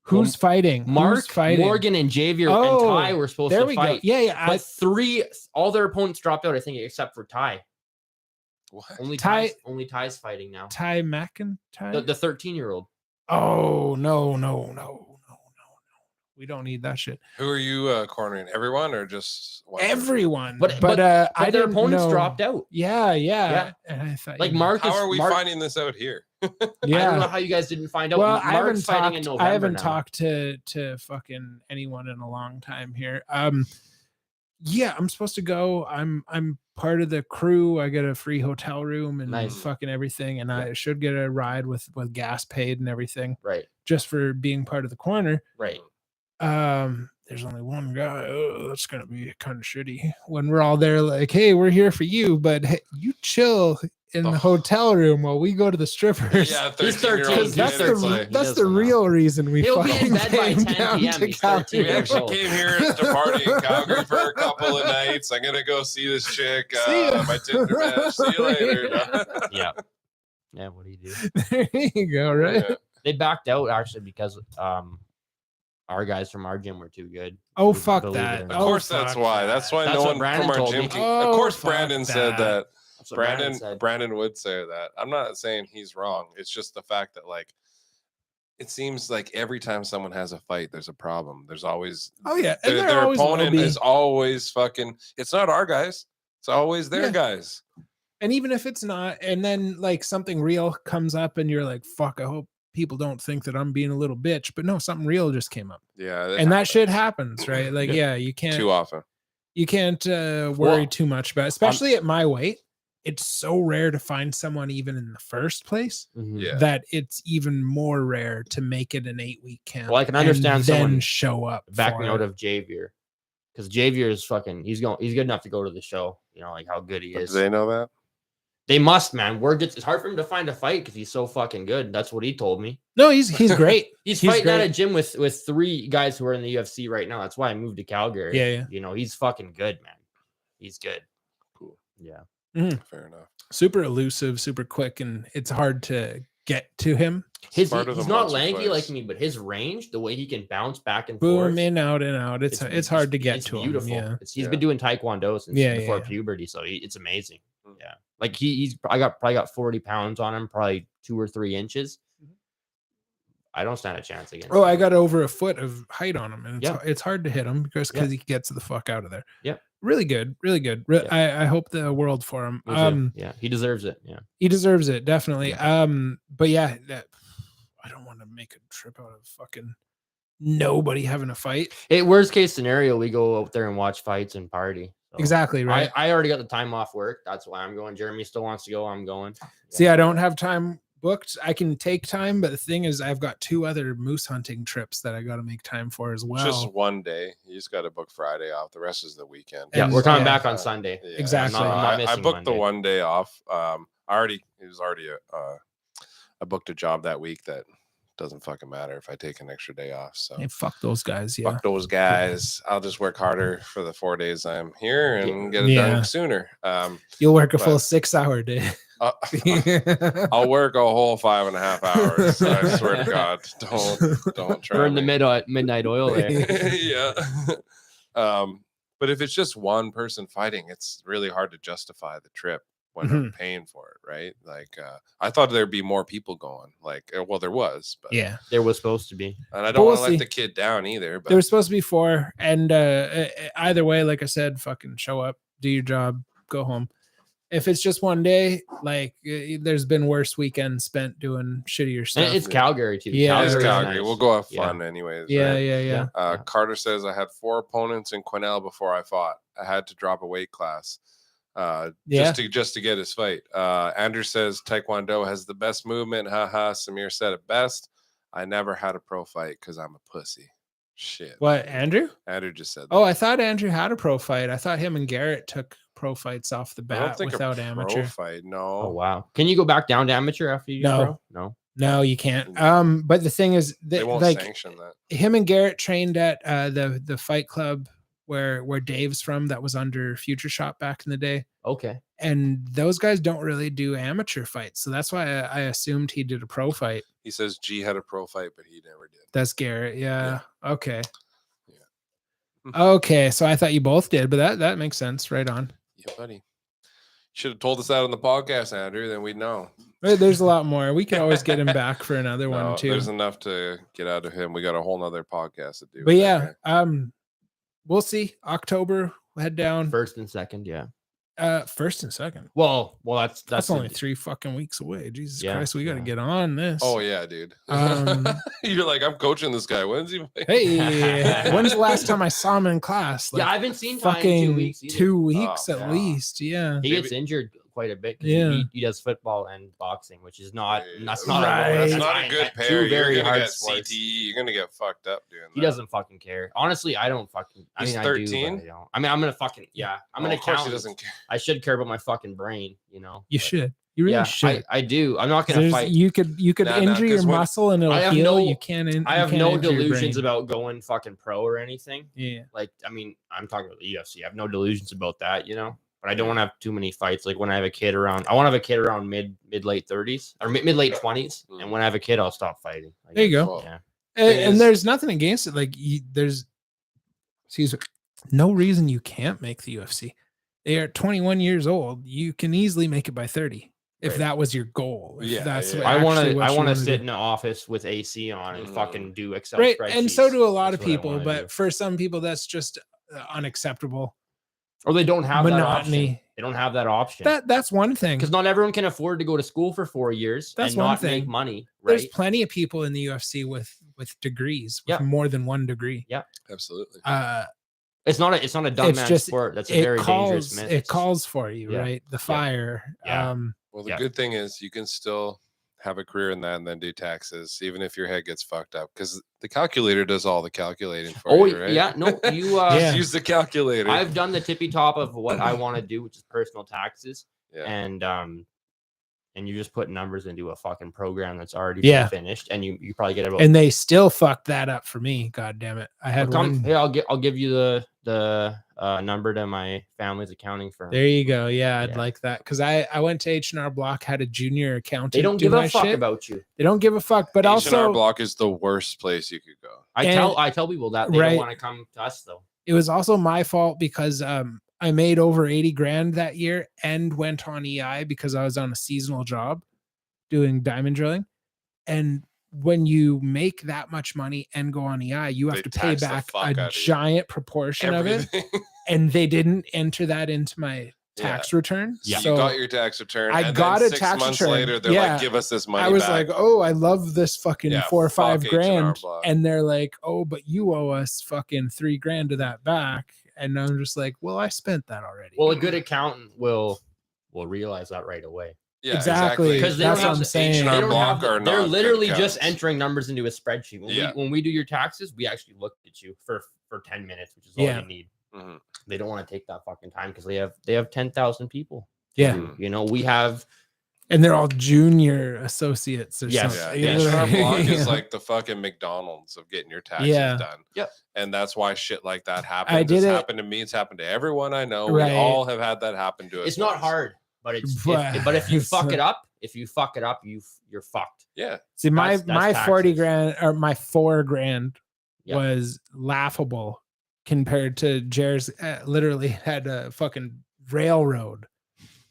who's fighting? Mark, Morgan, and Javier and Ty were supposed to fight. Go. Yeah. But all their opponents dropped out, I think, except for Ty. What? Only Ty's fighting now. Ty McIntyre? The 13-year-old. Oh, no. We don't need that shit. Who are you cornering? Everyone or just one? Everyone. But their opponents dropped out. Yeah. And I thought, like Mark. How are we finding this out here? Yeah. I don't know how you guys didn't find out. Well, Mark's fighting in November. I haven't talked to fucking anyone in a long time here. Yeah, I'm supposed to go. I'm part of the crew. I get a free hotel room and Nice. fucking everything, and I should get a ride with gas paid and everything. Right. Just for being part of the corner. Right. There's only one guy. Oh, that's gonna be kind of shitty when we're all there. Like, hey, we're here for you, but hey, you chill in the hotel room while we go to the strippers. Yeah, He's 13. That's That's the real reason we He'll be in fucking bed by came 10 down p.m. to He's Calgary. 13 We years actually old. came here to party in Calgary for a couple of nights. I'm gonna go see this chick. See ya. My Tinder match. See you later. Yeah. Yeah. What do you do? There you go. Right. Yeah. They backed out actually because our guys from our gym were too good. Oh, fuck Believe it that. or Of not. course, fuck that's why. that. That's why That's no what one Brandon from our told gym me. can. Oh, Of course, fuck Brandon said that. that. That's what Brandon said. Brandon would say that. I'm not saying he's wrong. It's just the fact that like it seems like every time someone has a fight, there's a problem. There's always Oh yeah, and there their always will opponent be. is always fucking. It's not our guys. It's always their Yeah. guys. And even if it's not, and then like something real comes up, and you're like, "Fuck! I hope people don't think that I'm being a little bitch." But no, something real just came up, Yeah, and that shit happens, right? Like, yeah, you can't too often. you can't worry Well, too much about it, especially at my weight. It's so rare to find someone even in the first place Mhm. Yeah. that it's even more rare to make it an 8-week camp. Well, I can understand and then someone show up. Backing for out it. of Javier, because Javier is fucking. He's good enough to go to the show. You know, like how good he But is. do they know that? They must, man. It's hard for him to find a fight because he's so fucking good. That's what he told me. No, he's great. He's He's fighting at great. a gym with 3 guys who are in the UFC right now. That's why I moved to Calgary. Yeah. You know, he's fucking good, man. He's good. Cool. Yeah. Fair enough. Super elusive, super quick, and it's hard to get to him. He's Smarter not than once or lanky twice. like me, but his range, the way he can bounce back and forth. Boom, in, out, in, out. It's hard to get it's to beautiful. him. Yeah. He's been doing taekwondo since Yeah, before yeah. puberty, so it's amazing. Mm. Yeah, like he's probably got 40 pounds on him, probably 2 or 3 inches. I don't stand a chance against. Oh, him. I got over a foot of height on him, and Yeah. it's hard to hit him because Yeah. he gets the fuck out of there. Yeah. Really good, really good. I hope the world for him. Me too. Yeah, he deserves it. Yeah, he deserves it definitely. But yeah, I don't want to make a trip out of fucking nobody having a fight. Worst case scenario, we go out there and watch fights and party. So Exactly right. I already got the time off work. That's why I'm going. Jeremy still wants to go. I'm going. See, I don't have time booked. I can take time, but the thing is, I've got 2 other moose hunting trips that I got to make time for as well. Just one day. You just got to book Friday off. The rest is the weekend. Yeah, And- we're coming yeah. back on Sunday. Yeah, Exactly. so I'm not I missing booked the Monday. one day off. I booked a job that week that doesn't fucking matter if I take an extra day off. So Hey, fuck those guys. Yeah. fuck those guys. I'll just work harder for the 4 days I'm here and get it Yeah. done sooner. You'll work a full but- 6-hour day. I'll work a whole 5.5 hours. I swear to God, don't try. Burn the me. midnight oil there. Yeah. But if it's just one person fighting, it's really hard to justify the trip when I'm paying for it, right? Like, I thought there'd be more people going. Like, well, there was, but Yeah. There was supposed to be. and I don't we'll want to see. let the kid down either. But There was supposed to be 4, and either way, like I said, fucking show up, do your job, go home. If it's just one day, like there's been worse weekends spent doing shittier stuff. And it's Calgary too. Yeah, it's Calgary's Calgary. nice. We'll go have Yeah. fun anyways. yeah, right? yeah. Carter says I had 4 opponents in Quesnel before I fought. I had to drop a weight class Yeah. just to get his fight. Andrew says Taekwondo has the best movement. Haha. Samir said it best. I never had a pro fight because I'm a pussy. Shit. What, Andrew? Andrew just said that. Oh, I thought Andrew had a pro fight. I thought him and Garrett took pro fights off the I don't bat think without a amateur. pro fight. No. Oh wow. Can you go back down to amateur after you do No. pro? No. No, you can't. But the thing is, They won't like sanction that. him and Garrett trained at the fight club where Dave's from, that was under Future Shop back in the day. Okay. And those guys don't really do amateur fights. So that's why I assumed he did a pro fight. He says G had a pro fight, but he never did. That's Garrett. Yeah. Okay. Yeah. Okay. So I thought you both did, but that makes sense. Right on. Yeah, buddy. Should have told us that on the podcast, Andrew. Then we'd know. There's a lot more. We can always get him back for another No, one too. There's enough to get out of him. We got a whole nother podcast to do. But with yeah, that we'll see. October, we'll head down. 1st and 2nd, yeah. First and second. Well, that's only 3 fucking weeks away. Jesus Christ, we got to get on this. Oh yeah, dude. You're like, I'm coaching this guy. When's he? Hey, when's the last time I saw him in class? Like, I haven't seen fucking 2 weeks. 2 weeks at least. Yeah, he gets injured quite a bit. Yeah, he does football and boxing, which is not that's not a good pair. Two very you're gonna hard get sports. CTE. You're gonna get fucked up doing that. He doesn't fucking care. Honestly, I don't fucking. He's 13. I mean, I'm gonna fucking I'm gonna count. He doesn't care. I should care about my fucking brain. You should. You really should. I do. I'm not gonna fight. You could injure your muscle and it'll heal. You can't. I have no delusions about going fucking pro or anything. Yeah. Like, I mean, I'm talking about the UFC. I have no delusions about that. But I don't want to have too many fights. Like when I have a kid around, I want to have a kid around mid late 30s or mid late 20s. And when I have a kid, I'll stop fighting. There you go. Yeah. And there's nothing against it. Like there's no reason you can't make the UFC. They are 21 years old. You can easily make it by 30 if that was your goal. That's I want to sit in an office with AC on and fucking do Excel spreadsheets. And so do a lot of people. But for some people, that's just unacceptable. Or they don't have monotony. That option. They don't have that option. That's one thing. Because not everyone can afford to go to school for 4 years and not make money. Right? There's plenty of people in the UFC with degrees, with more than one degree. Yeah, absolutely. It's not a dumb man sport. That's a very dangerous myth. It calls for you, right? The fire. Yeah. Well, the good thing is you can still have a career in that and then do taxes, even if your head gets fucked up, because the calculator does all the calculating for you, right? Yeah, no, you just use the calculator. I've done the tippy top of what I want to do, which is personal taxes, and you just put numbers into a fucking program that's already finished, and you probably get about. And they still fucked that up for me. God damn it! I had one. Hey, I'll give you the number to my family's accounting firm. There you go. Yeah, I'd like that because I went to H&R Block, had a junior accountant. They don't give a fuck about you. They don't give a fuck. But H&R Block is the worst place you could go. I tell people that they don't want to come to us though. It was also my fault because I made over 80 grand that year and went on EI because I was on a seasonal job doing diamond drilling. And when you make that much money and go on EI, you have to pay back a giant proportion of it. And they didn't enter that into my tax return. Yeah, so you got your tax return. I got a tax months return. Later, they're like, give us this money. I was back. like, oh, I love this fucking 4 or 5 grand. And they're like, oh, but you owe us fucking 3 grand of that back. And I'm just like, well, I spent that already. Well, a good accountant will realize that right away. Yeah, exactly. Because that's what I'm saying. They're literally just entering numbers into a spreadsheet. When we do your taxes, we actually look at you for 10 minutes, which is all you need. Mm-hmm. They don't want to take that fucking time because they have 10,000 people. Yeah. We have. And they're all junior associates or something. H&R Block is like the fucking McDonald's of getting your taxes done. Yep. And that's why shit like that happens. It's happened to me. It's happened to everyone I know. We all have had that happen to us. It's not hard, but if you fuck it up, you're fucked. Yeah. See, my 40 grand or my 4 grand was laughable compared to Jer's. Literally had a fucking railroad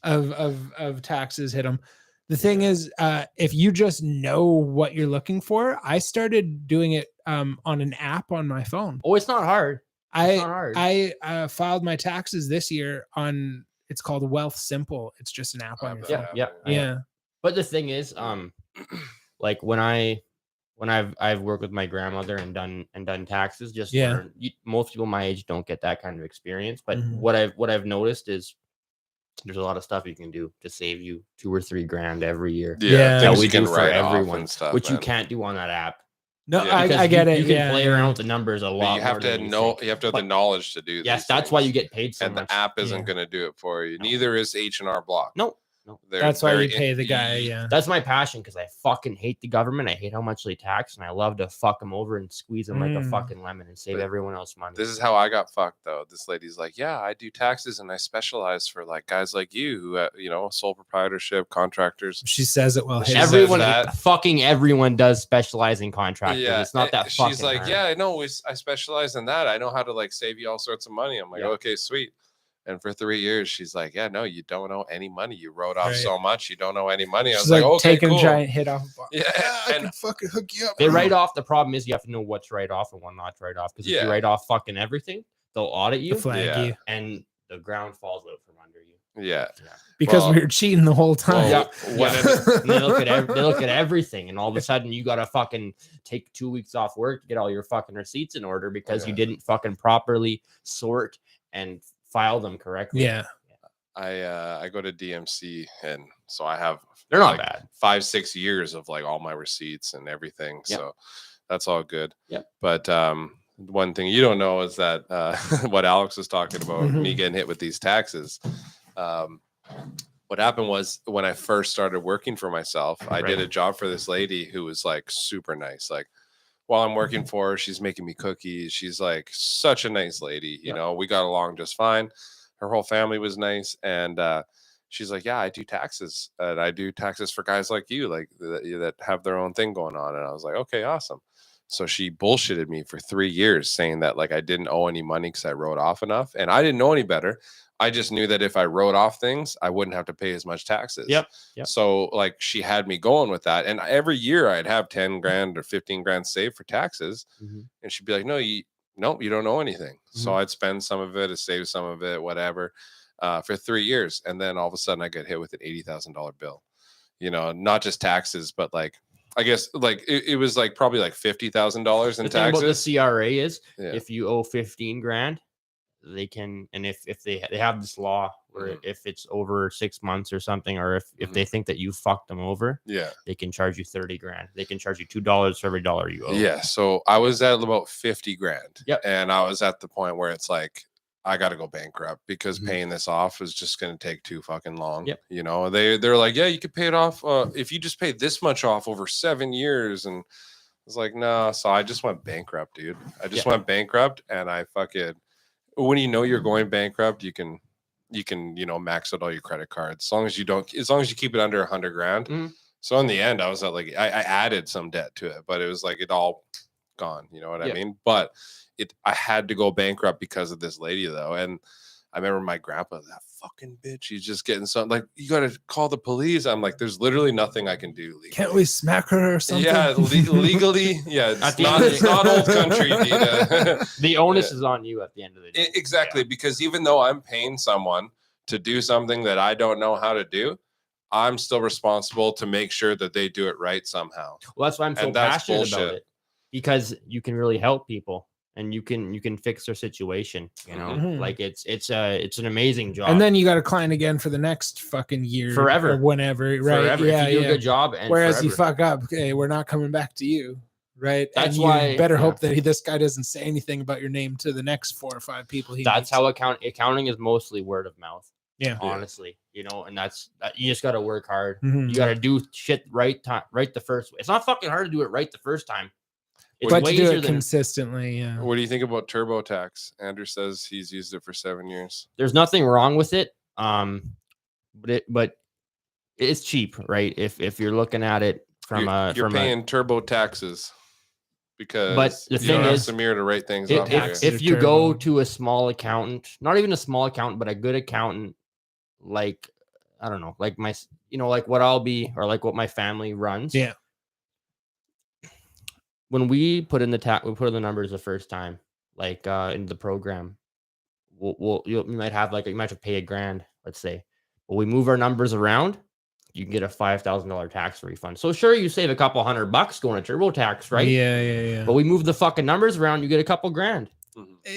of taxes hit them. The thing is, if you just know what you're looking for, I started doing it on an app on my phone. Oh, it's not hard. I filed my taxes this year on. It's called Wealth Simple. It's just an app on your phone. Yeah. But the thing is, like when I've worked with my grandmother and done taxes, most people my age don't get that kind of experience. But what I've noticed is there's a lot of stuff you can do to save you 2 or 3 grand every year. That we do for everyone, which you can't do on that app. No, I get it. You can play around with the numbers a lot. You have to know. You have to have the knowledge to do. Yes, that's why you get paid so much. And the app isn't going to do it for you. Neither is H&R Block. No. That's why you pay the guy. Yeah, that's my passion because I fucking hate the government. I hate how much they tax, and I love to fuck them over and squeeze them like a fucking lemon and save everyone else money. This is how I got fucked though. This lady's like, yeah, I do taxes and I specialize for like guys like you who, sole proprietorship contractors. She says it well. Everyone does specialize in contractors. Yeah, it's not that. She's like, yeah, I know. I specialize in that. I know how to like save you all sorts of money. I'm like, okay, sweet. And for 3 years, she's like, yeah, no, you don't owe any money. You wrote off so much. You don't owe any money. I was like, okay, taking cool. a giant hit off. Yeah. I can fucking hook you up. They write off. The problem is you have to know what's write off and what not to write off. Because if you write off fucking everything, they'll audit you. Flag you. And the ground falls out from under you. Yeah. Because we were cheating the whole time. And they look at everything, and all of a sudden you gotta fucking take 2 weeks off work to get all your fucking receipts in order because you didn't fucking properly sort and file them correctly. Yeah. I go to DMC, and so I have they're not bad 5-6 years of like all my receipts and everything. So that's all good. Yeah. But one thing you don't know is that what Alex was talking about, me getting hit with these taxes. What happened was when I first started working for myself, I did a job for this lady who was like super nice. Like while I'm working for her, she's making me cookies. She's like such a nice lady. You know, we got along just fine. Her whole family was nice. And she's like, yeah, I do taxes. And I do taxes for guys like you, like that have their own thing going on. And I was like, okay, awesome. So she bullshitted me for 3 years saying that like I didn't owe any money because I wrote off enough. And I didn't know any better. I just knew that if I wrote off things, I wouldn't have to pay as much taxes. Yep. So like she had me going with that. And every year I'd have 10 grand or 15 grand saved for taxes. And she'd be like, no, you don't know anything. So I'd spend some of it, save some of it, whatever, for 3 years. And then all of a sudden I get hit with an $80,000 bill, you know, not just taxes, but like, I guess like it was like probably like $50,000 in taxes. About the CRA is if you owe 15 grand, they can, and if they have this law where if it's over 6 months or something, or if they think that you fucked them over, they can charge you 30 grand. They can charge you $2 for every dollar you owe. Yeah. So I was at about 50 grand. And I was at the point where it's like, I got to go bankrupt because paying this off is just going to take too fucking long. You know, they're like, yeah, you could pay it off if you just pay this much off over 7 years. And I was like, no. So I just went bankrupt, dude. I just went bankrupt, and I fucking, when you know you're going bankrupt, you can, you know, max out all your credit cards as long as you keep it under 100 grand. So in the end, I was at like, I added some debt to it, but it was like, it all gone. You know what I mean? But I had to go bankrupt because of this lady though. And I remember my grandpa, that fucking bitch, he's just getting something like, you got to call the police. I'm like, there's literally nothing I can do legally. Can't we smack her or something? Yeah, legally. Yeah, it's not old country, Dita. The onus is on you at the end of the day. Exactly, because even though I'm paying someone to do something that I don't know how to do, I'm still responsible to make sure that they do it right somehow. Well, that's why I'm so passionate about it, because you can really help people. And you can fix their situation, you know, like it's an amazing job. And then you got a client again for the next fucking year, forever, or whenever, right? Forever. Yeah, if you do a good job. And whereas forever. you fuck up, okay, we're not coming back to you, right? That's and why you better hope that this guy doesn't say anything about your name to the next 4 or 5 people. That's how accounting is mostly word of mouth. Yeah, honestly, you know, and that you just got to work hard. You got to do shit right the first way. It's not fucking hard to do it right the first time. But to do it consistently, yeah. What do you think about TurboTax? Andrew says he's used it for 7 years. There's nothing wrong with it, but it's cheap, right? If you're looking at it from you're paying TurboTaxes because but the thing is, Samir to write things off. If you go to a small accountant, not even a small accountant, but a good accountant, like I don't know, like my, you know, like what I'll be, or like what my family runs. Yeah. When we put in the numbers the first time, like in the program, you might have you might have to pay $1,000, let's say. But we move our numbers around, you can get a $5,000 tax refund. So sure, you save a couple $100 going to TurboTax, right? Yeah. But we move the fucking numbers around, you get a couple grand.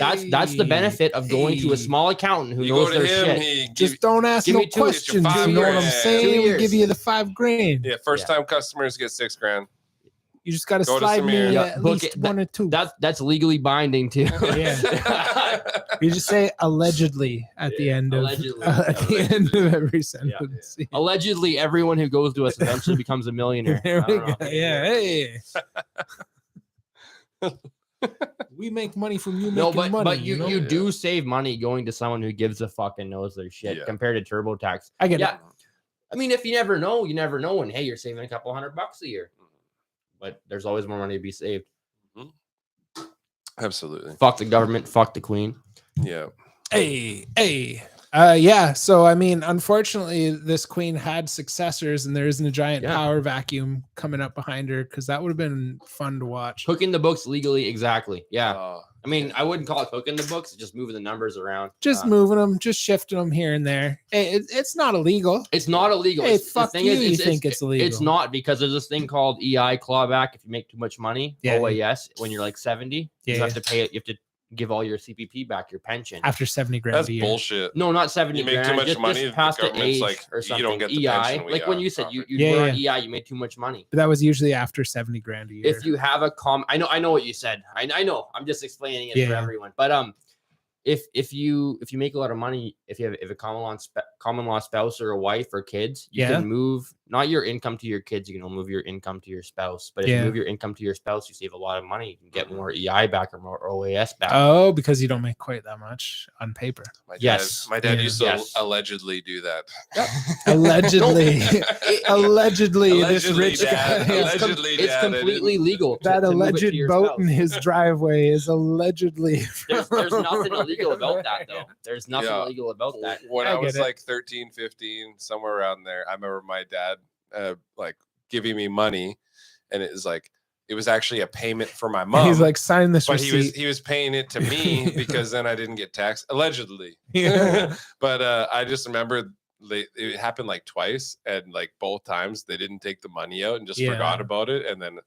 That's the benefit of going to a small accountant who knows their shit. Just don't ask no questions. You know what I'm saying? We give you the $5,000. Yeah, first time customers get $6,000. You just got to slide me at least 1 or 2. That's legally binding too. Yeah. You just say allegedly at the end of every sentence. Yeah. Allegedly, everyone who goes to us eventually becomes a millionaire. There we go. Yeah. Hey. We make money from you making money. But you do save money going to someone who gives a fucking knows their shit compared to TurboTax. I get it. I mean, if you never know, you never know. And hey, you're saving a couple $100 a year. But there's always more money to be saved. Absolutely. Fuck the government. Fuck the queen. Yeah. Hey. Yeah. So, I mean, unfortunately, this queen had successors, and there isn't a giant power vacuum coming up behind her, because that would have been fun to watch. Cooking the books legally. Exactly. Yeah. I mean, I wouldn't call it cooking the books, it's just moving the numbers around. Just moving them, just shifting them here and there. It's not illegal. It's not illegal. Hey, fuck the thing you, is, you think it's illegal. It's not, because there's this thing called EI clawback. If you make too much money, OAS, when you're like 70, you have to pay it. You have to give all your CPP back, your pension. After 70 grand That's a year. bullshit. No, not 70 You make grand. too much money, just past the age like, or something. you don't get the EI, pension like when you said you were on EI, you made too much money. But that was usually after 70 grand a year. If you have a I know what you said. I know. I'm just explaining it for everyone. But if you make a lot of money, if you have a common law spouse or a wife or kids, you can move not your income to your kids. You can move your income to your spouse. But if you move your income to your spouse, you save a lot of money. You can get more EI back or more OAS back. Oh, because you don't make quite that much on paper. My dad used to allegedly do that. Allegedly. Allegedly, this rich dad, guy. It's completely legal. That alleged boat in his driveway is allegedly. There's nothing illegal about that, though. There's nothing illegal about that. When I was like 13, 15, somewhere around there, I remember my dad like giving me money, and it was actually a payment for my mom. He's like, sign this receipt. He was paying it to me because then I didn't get taxed, allegedly. But I just remember it happened like twice, and like both times they didn't take the money out and just forgot about it. And then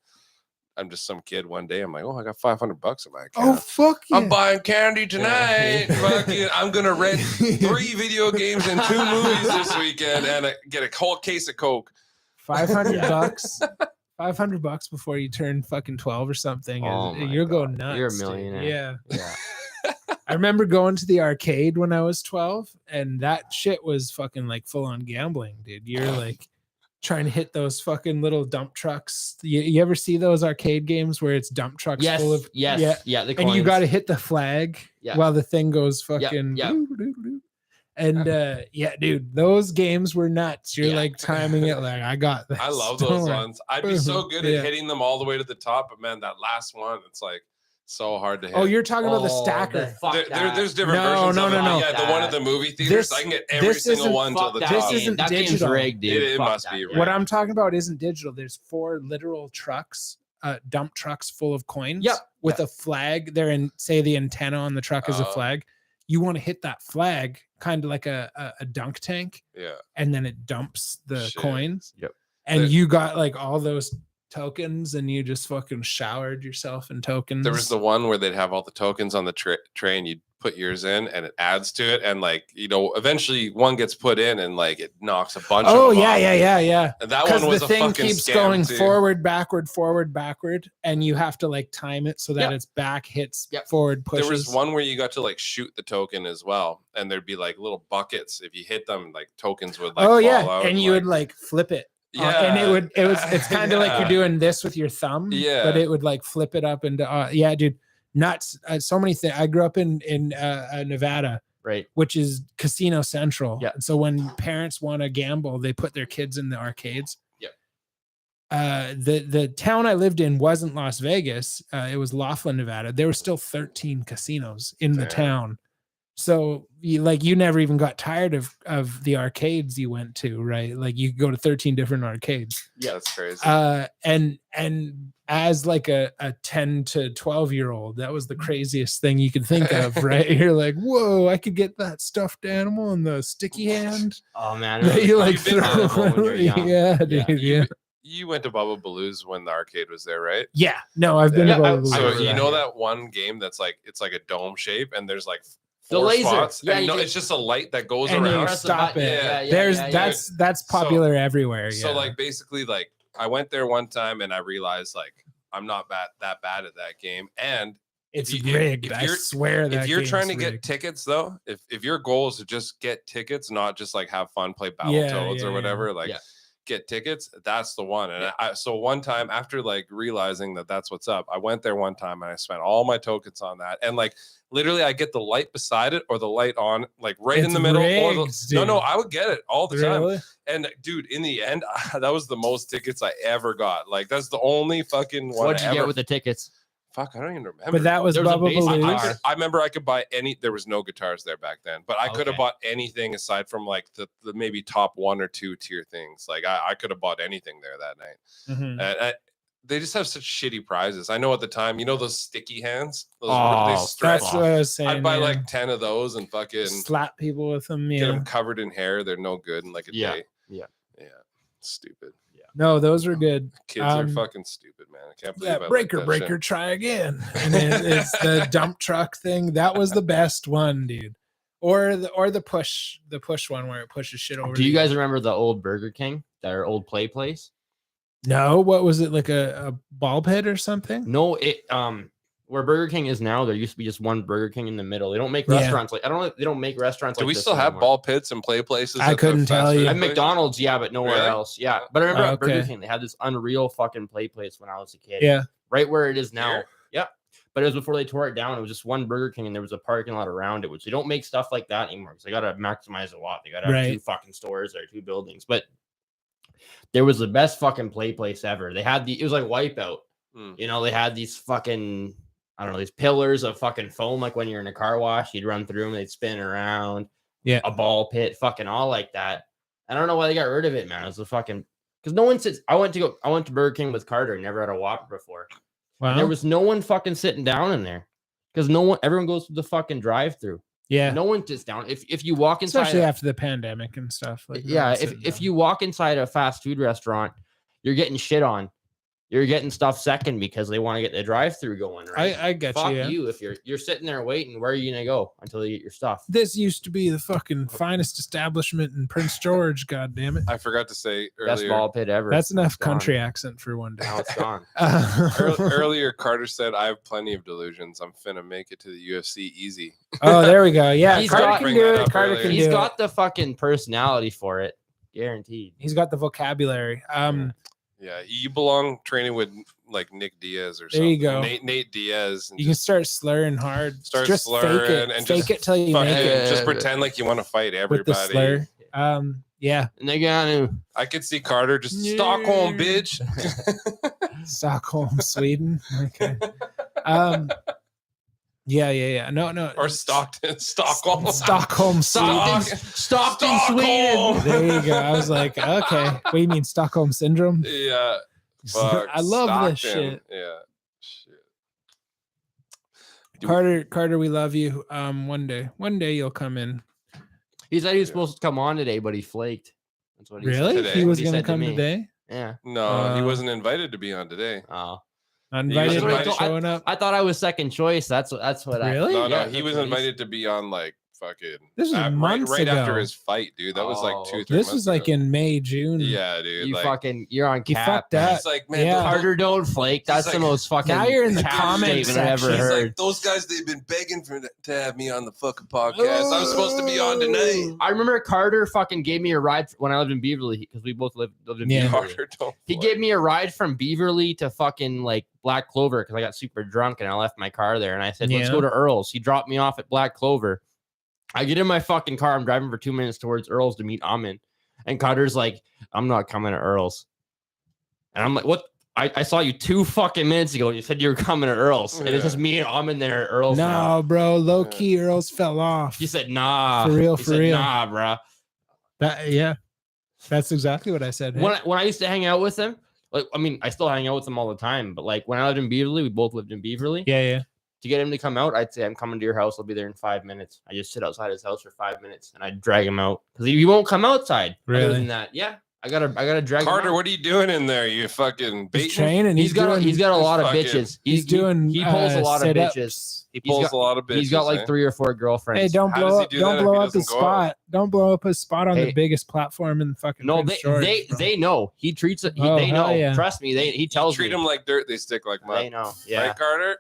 I'm just some kid one day. I'm like, oh, I got $500 in my account. Oh, fuck yeah. I'm buying candy tonight. Fucking, I'm gonna rent 3 video games and 2 movies this weekend, and get a whole case of Coke. $500. $500 before you turn fucking 12 or something. You're going nuts. You're a millionaire. Dude. Yeah. I remember going to the arcade when I was 12, and that shit was fucking like full on gambling, dude. You're like trying to hit those fucking little dump trucks. You ever see those arcade games where it's dump trucks full of and you got to hit the flag while the thing goes fucking and dude, those games were nuts. You're like timing it like, I got this. I love those ones. I'd be so good at hitting them all the way to the top, but man, that last one, it's like so hard to hit. Oh, you're talking about the stacker. There's different versions. No. Yeah, the one at the movie theaters. I can get every single one till the top. This isn't digital. Rigged, dude. It must be rigged. What I'm talking about isn't digital. There's 4 literal trucks, dump trucks full of coins with a flag. They're in, say the antenna on the truck is a flag. You want to hit that flag kind of like a dunk tank. Yeah. And then it dumps the coins. Yep. And you got like all those tokens, and you just fucking showered yourself in tokens. There was the one where they'd have all the tokens on the tray, and you'd put yours in, and it adds to it, and like, you know, eventually one gets put in, and like it knocks a bunch of them off. Yeah. And that one was the a thing fucking keeps scam going too. forward, backward, and you have to like time it so that its back hits forward pushes. There was one where you got to like shoot the token as well, and there'd be like little buckets. If you hit them, like tokens would like fall out, and you would like flip it. And it's kind of like you're doing this with your thumb, but it would like flip it up into dude, nuts. So many things. I grew up in Nevada, right, which is casino central. And so when parents want to gamble, they put their kids in the arcades. The town I lived in wasn't Las Vegas. It was Laughlin, Nevada. There were still 13 casinos in the town. So you never even got tired of the arcades you went to, right? Like you could go to 13 different arcades. Yeah, that's crazy. And as like a 10 to 12-year-old, that was the craziest thing you could think of, right? You're like, whoa, I could get that stuffed animal in the sticky hand. Oh man, you like throw, dude. You went to Bubba Baloo's when the arcade was there, right? Yeah. No, I've been to Bubba Baloo's. So you know that one game that's like, it's like a dome shape, and there's like the laser spots, it's just a light that goes and around. You stop it. That's popular everywhere. So like basically, like I went there one time and I realized like I'm not that bad at that game, and it's rigged. I swear that if you're trying to get tickets though, if your goal is to just get tickets, not just like have fun, play Battletoads or whatever, get tickets, that's the one. And so one time after like realizing that that's what's up, I went there one time and I spent all my tokens on that, and like literally I get the light beside it or the light on like in the middle rigged, no I would get it all the time. And dude, in the end that was the most tickets I ever got. Like that's the only fucking one. What'd you get with the tickets? Fuck, I don't even remember. But that was Bubba Baloo's. I remember I could buy there was no guitars there back then, but I could have bought anything aside from like the maybe top 1 or 2 tier things. Like I could have bought anything there that night. they just have such shitty prizes. I know at the time, you know those sticky hands? Those that's what I was saying. I'd buy like 10 of those and fucking slap people with them. Get them covered in hair. They're no good in like a day. Yeah. Stupid. Yeah. No, those are good. Kids are fucking stupid, man. I can't believe I breaker, like that shit. Try again. And then it's the dump truck thing. That was the best one, dude. Or the push one where it pushes shit over. Do you guys remember the old Burger King, their old play place? No, what was it, like a ball pit or something? No, it where Burger King is now, there used to be just one Burger King in the middle. They don't make restaurants like they don't make restaurants. Do like we this still have ball pits and play places? I couldn't tell you. At McDonald's, yeah, but nowhere else. Yeah, but I remember at Burger King they had this unreal fucking play place when I was a kid. Yeah, right where it is now. Here. Yeah, but it was before they tore it down. It was just one Burger King, and there was a parking lot around it, which they don't make stuff like that anymore because they got to maximize a lot. They got to have 2 fucking stores or 2 buildings, but. There was the best fucking play place ever. They had it was like Wipeout. You know, they had these fucking, I don't know, these pillars of fucking foam. Like when you're in a car wash, you'd run through them, they'd spin around. Yeah. A ball pit, fucking all like that. I don't know why they got rid of it, man. It was a fucking, because no one sits. I went to Burger King with Carter, never had a Whopper before. Wow. There was no one fucking sitting down in there because everyone goes to the fucking drive-through. Yeah, no one sits down. If you walk inside, especially after the pandemic and stuff. Like if you walk inside a fast food restaurant, you're getting shit on. You're getting stuff second because they want to get the drive-through going. Right? I get Fuck you. Yeah. You if you're sitting there waiting, where are you gonna go until you get your stuff? This used to be the fucking finest establishment in Prince George. God damn it! I forgot to say earlier. Best ball pit ever. That's enough country accent for one day. Now it's gone. Earlier, Carter said, "I have plenty of delusions. I'm finna make it to the UFC easy." Oh, there we go. Yeah, Carter can do it. Carter can do it. He's got the fucking personality for it, guaranteed. He's got the vocabulary. Yeah, you belong training with like Nick Diaz or something. There you go. Nate Diaz. You can start slurring hard. Start just slurring and fake it till you make it. Just pretend like you want to fight everybody. With the slur. Yeah. And they got him. I could see Carter just Stockholm, bitch. Stockholm, Sweden. Okay. Yeah. No. Or Stockholm. Stockholm, Sweden. Stockton, Sweden. There you go. I was like, okay. What do you mean, Stockholm syndrome? Yeah. I love this shit. Yeah. Shit. Carter, we love you. One day you'll come in. He said he was supposed to come on today, but he flaked. That's what he really? said today. He was going to come today? Yeah. No, he wasn't invited to be on today. Oh. Invited showing up. I thought I was second choice. That's what really? No, he was invited to be on like fucking. This is months right ago. After his fight, dude. That was like 2-3 months. This was like in May, June. Yeah, dude. You're on cap. You fucked that. He's like, man, Carter, don't flake. That's the most fucking. Now you're in the comments I've ever heard. Like, those guys, they've been begging to have me on the fucking podcast. I was supposed to be on tonight. I remember Carter fucking gave me a ride when I lived in Beaverly because we both lived in Beaverly. Carter, he gave me a ride from Beaverly to fucking like Black Clover because I got super drunk and I left my car there and I said, let's go to Earl's. He dropped me off at Black Clover. I get in my fucking car. I'm driving for 2 minutes towards Earl's to meet Amin. And Carter's like, I'm not coming to Earl's. And I'm like, what? I saw you 2 fucking minutes ago and you said you were coming to Earl's. And it's just me and Amin there at Earl's. No, now. Bro. Low key, Earl's fell off. He said, nah. For real. Nah, bro. That's exactly what I said. Hey? When I used to hang out with him, like, I mean, I still hang out with him all the time. But like when I lived in Beaverly, we both lived in Beaverly. Yeah. To get him to come out, I'd say, I'm coming to your house. I'll be there in 5 minutes. I just sit outside his house for 5 minutes and I drag him out because he won't come outside. Really? Other than that, yeah. I gotta drag Carter, him out. What are you doing in there? You fucking baiting? Training. He's got a lot of bitches. He pulls a lot of bitches. He pulls a lot of bitches. He's got like 3 or 4 girlfriends. Hey, don't blow up his spot. Don't blow up his spot on the biggest platform in fucking. No, they know. He treats it. They know. Yeah. Trust me. He tells me. Treat them like dirt. They stick like mud. They know. Yeah. Right, Carter?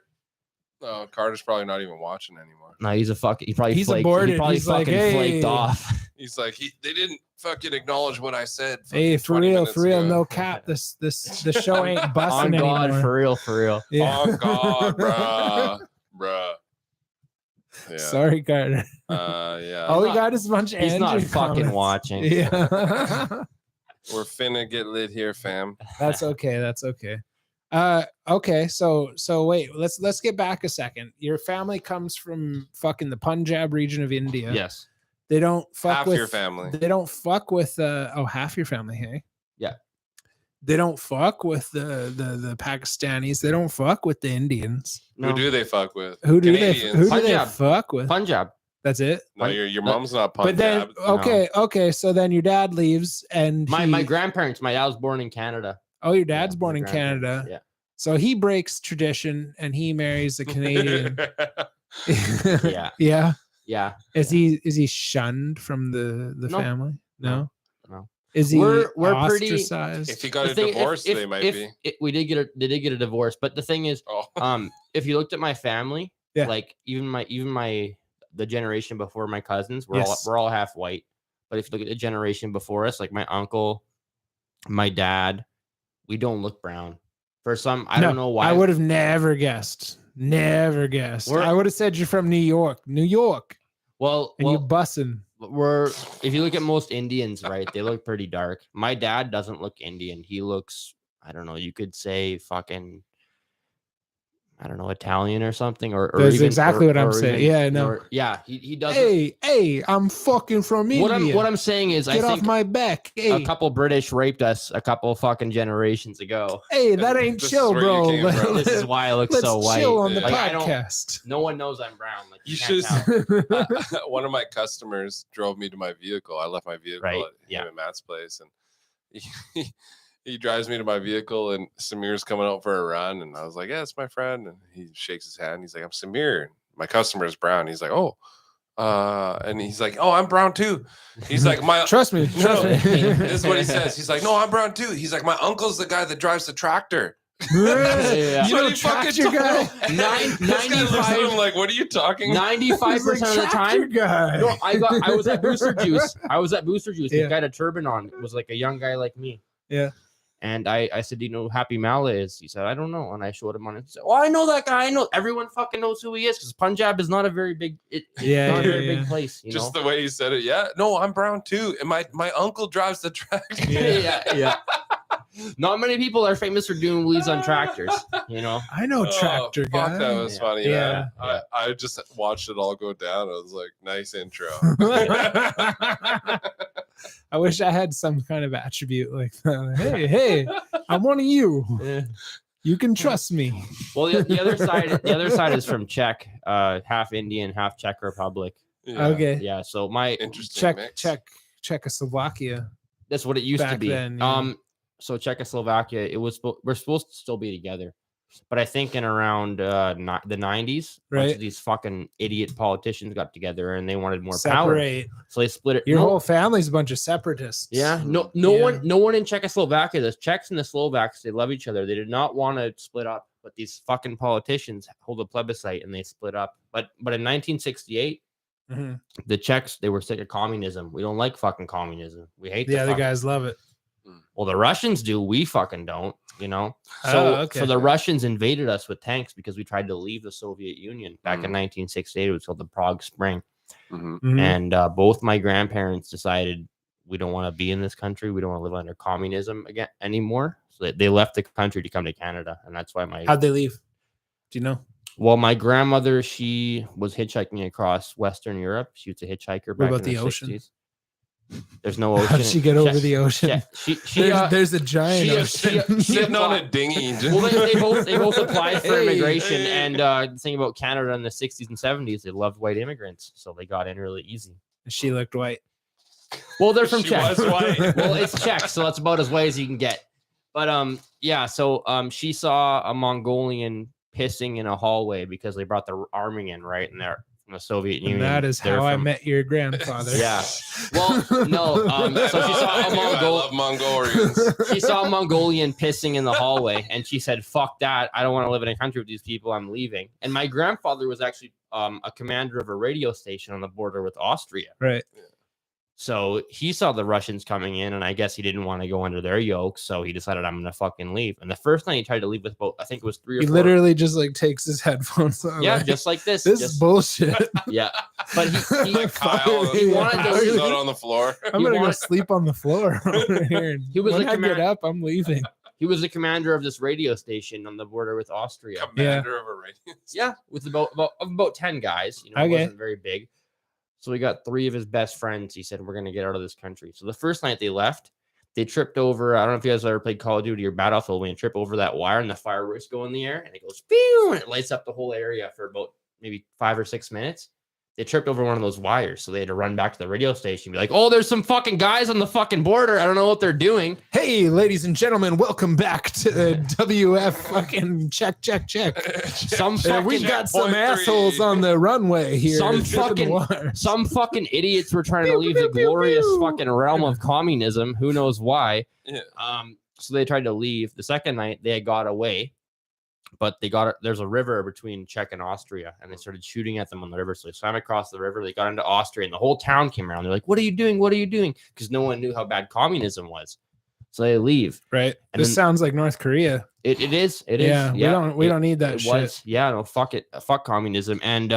No, Carter's probably not even watching anymore. No, he's a fucking. He's aborted. He probably he's fucking like, flaked off. He's like, they didn't fucking acknowledge what I said. Hey, for real, no cap. The show ain't busting anymore. On God, for real. Yeah. Oh God, bruh. Yeah. Sorry, Carter. Yeah. All we got is a bunch of. He's not fucking watching. Yeah. We're finna get lit here, fam. That's okay. Okay, so wait, let's get back a second. Your family comes from fucking the Punjab region of India. Yes. They don't fuck half with your family. They don't fuck with half your family, hey? Yeah. They don't fuck with the Pakistanis. They don't fuck with the Indians. No. Who do they fuck with? Who do they fuck with? Punjab. That's it. No, your mom's not Punjab. But then okay, so then your dad leaves, and my grandparents. My dad was born in Canada. Oh, your dad's born in Canada. Yeah. So he breaks tradition and he marries a Canadian. Yeah. Is he shunned from the family? No. Is he we're ostracized? Pretty, if he got a divorce, they might be. They did get a divorce, but the thing is, if you looked at my family, like even the generation before my cousins, we're all half white. But if you look at the generation before us, like my uncle, my dad, we don't look brown. For some, I don't know why. I would have never guessed. Never guessed. I would have said you're from New York. Well, you bussin'. If you look at most Indians, right, they look pretty dark. My dad doesn't look Indian. He looks, I don't know, you could say fucking, I don't know, Italian or something, that's even, exactly what I'm saying. Yeah, no. He does. Hey, I'm fucking from India. What I'm saying is, get off my back. Hey. A couple British raped us a couple fucking generations ago. Hey, that ain't chill, bro. This is why I look so white. Chill on the podcast. No one knows I'm brown. Like, you should. One of my customers drove me to my vehicle. I left my vehicle at Matt's place, and he drives me to my vehicle, and Samir's coming out for a run. And I was like, yeah, it's my friend. And he shakes his hand. He's like, I'm Samir. My customer is brown. He's like, oh, and he's like, oh, I'm brown too. He's like, trust me. This is what he says. He's like, no, I'm brown too. He's like, my uncle's the guy that drives the tractor. You know, tractor guy. 95. I'm like, what are you talking about? 95% of the time. Guy. No, I was at Booster Juice. The guy had a turban on. It was like a young guy like me. Yeah. And I said, do you know who Happy Mala is? He said, I don't know. And I showed him on it. He said, oh, I know that guy. I know everyone fucking knows who he is because Punjab is not a very big, big place. Just the way he said it. Yeah. No, I'm brown too. And my uncle drives the tractor. Yeah. Not many people are famous for doing wheelies on tractors, you know. I know tractor guy. Fuck, that was funny. Yeah. I just watched it all go down. I was like, nice intro. I wish I had some kind of attribute like that. Hey, I'm one of you. Yeah. You can trust me. Well, the other side is from Czech, half Indian, half Czech Republic. Yeah. Okay. Yeah. So my Czechoslovakia. That's what it used to be. Then, yeah. So Czechoslovakia, we're supposed to still be together, but I think in around the 90s, bunch of these fucking idiot politicians got together and they wanted more power. So they split it. Your whole family's a bunch of separatists. Yeah. No one in Czechoslovakia, the Czechs and the Slovaks, they love each other. They did not want to split up, but these fucking politicians hold a plebiscite and they split up. But in 1968, the Czechs, they were sick of communism. We don't like fucking communism. We hate the other guys love it. Well, the Russians do. We fucking don't, you know? So the Russians invaded us with tanks because we tried to leave the Soviet Union back in 1968. It was called the Prague Spring. And both my grandparents decided we don't want to be in this country. We don't want to live under communism anymore. So they left the country to come to Canada. And that's why How'd they leave? Do you know? Well, my grandmother, she was hitchhiking across Western Europe. She was a hitchhiker back in the ocean. 60s. There's no ocean. How'd she get over the ocean? There's a giant ocean. Sitting on a dinghy. Well, they both applied for immigration. And the thing about Canada in the 60s and 70s, they loved white immigrants. So they got in really easy. She looked white. Well, they're from She Czech. was white. Well, it's Czech, so that's about as white as you can get. But so she saw a Mongolian pissing in a hallway because they brought the army in right in there. From the Soviet Union. That is how I met your grandfather. Yeah. Well, no. So she saw I love Mongolians. She saw a Mongolian pissing in the hallway, and she said, "Fuck that! I don't want to live in a country with these people. I'm leaving." And my grandfather was actually a commander of a radio station on the border with Austria. Right. So he saw the Russians coming in, and I guess he didn't want to go under their yoke, so he decided, I'm gonna fucking leave. And the first night he tried to leave with about, I think it was 3 or 4. He literally just like takes his headphones off. Yeah, just like this. This is bullshit. Yeah, but he like Kyle, he wanted to out on the floor. I'm gonna go sleep on the floor over here. He was when I get up, I'm leaving. He was the commander of this radio station on the border with Austria. Commander of a radio station. Yeah, with about 10 guys. You know, it wasn't very big. So we got 3 of his best friends. He said, we're going to get out of this country. So the first night they left, they tripped over. I don't know if you guys ever played Call of Duty or Battlefield. When you trip over that wire and the fireworks go in the air and it goes, pew, and it lights up the whole area for about maybe 5 or 6 minutes. They tripped over one of those wires, so they had to run back to the radio station and be like, "Oh, there's some fucking guys on the fucking border. I don't know what they're doing." Hey, ladies and gentlemen, welcome back to the WF fucking check. We got some assholes on the runway here. Some fucking idiots were trying to leave the glorious fucking realm of communism. Who knows why? Yeah. So they tried to leave. The second night they got away. But there's a river between Czech and Austria, and they started shooting at them on the river. So they swam across the river. They got into Austria, and the whole town came around. They're like, "What are you doing? What are you doing?" Because no one knew how bad communism was. So they leave. Right. And this sounds like North Korea. It is. Yeah. We don't need that shit. Yeah. No. Fuck it. Fuck communism. And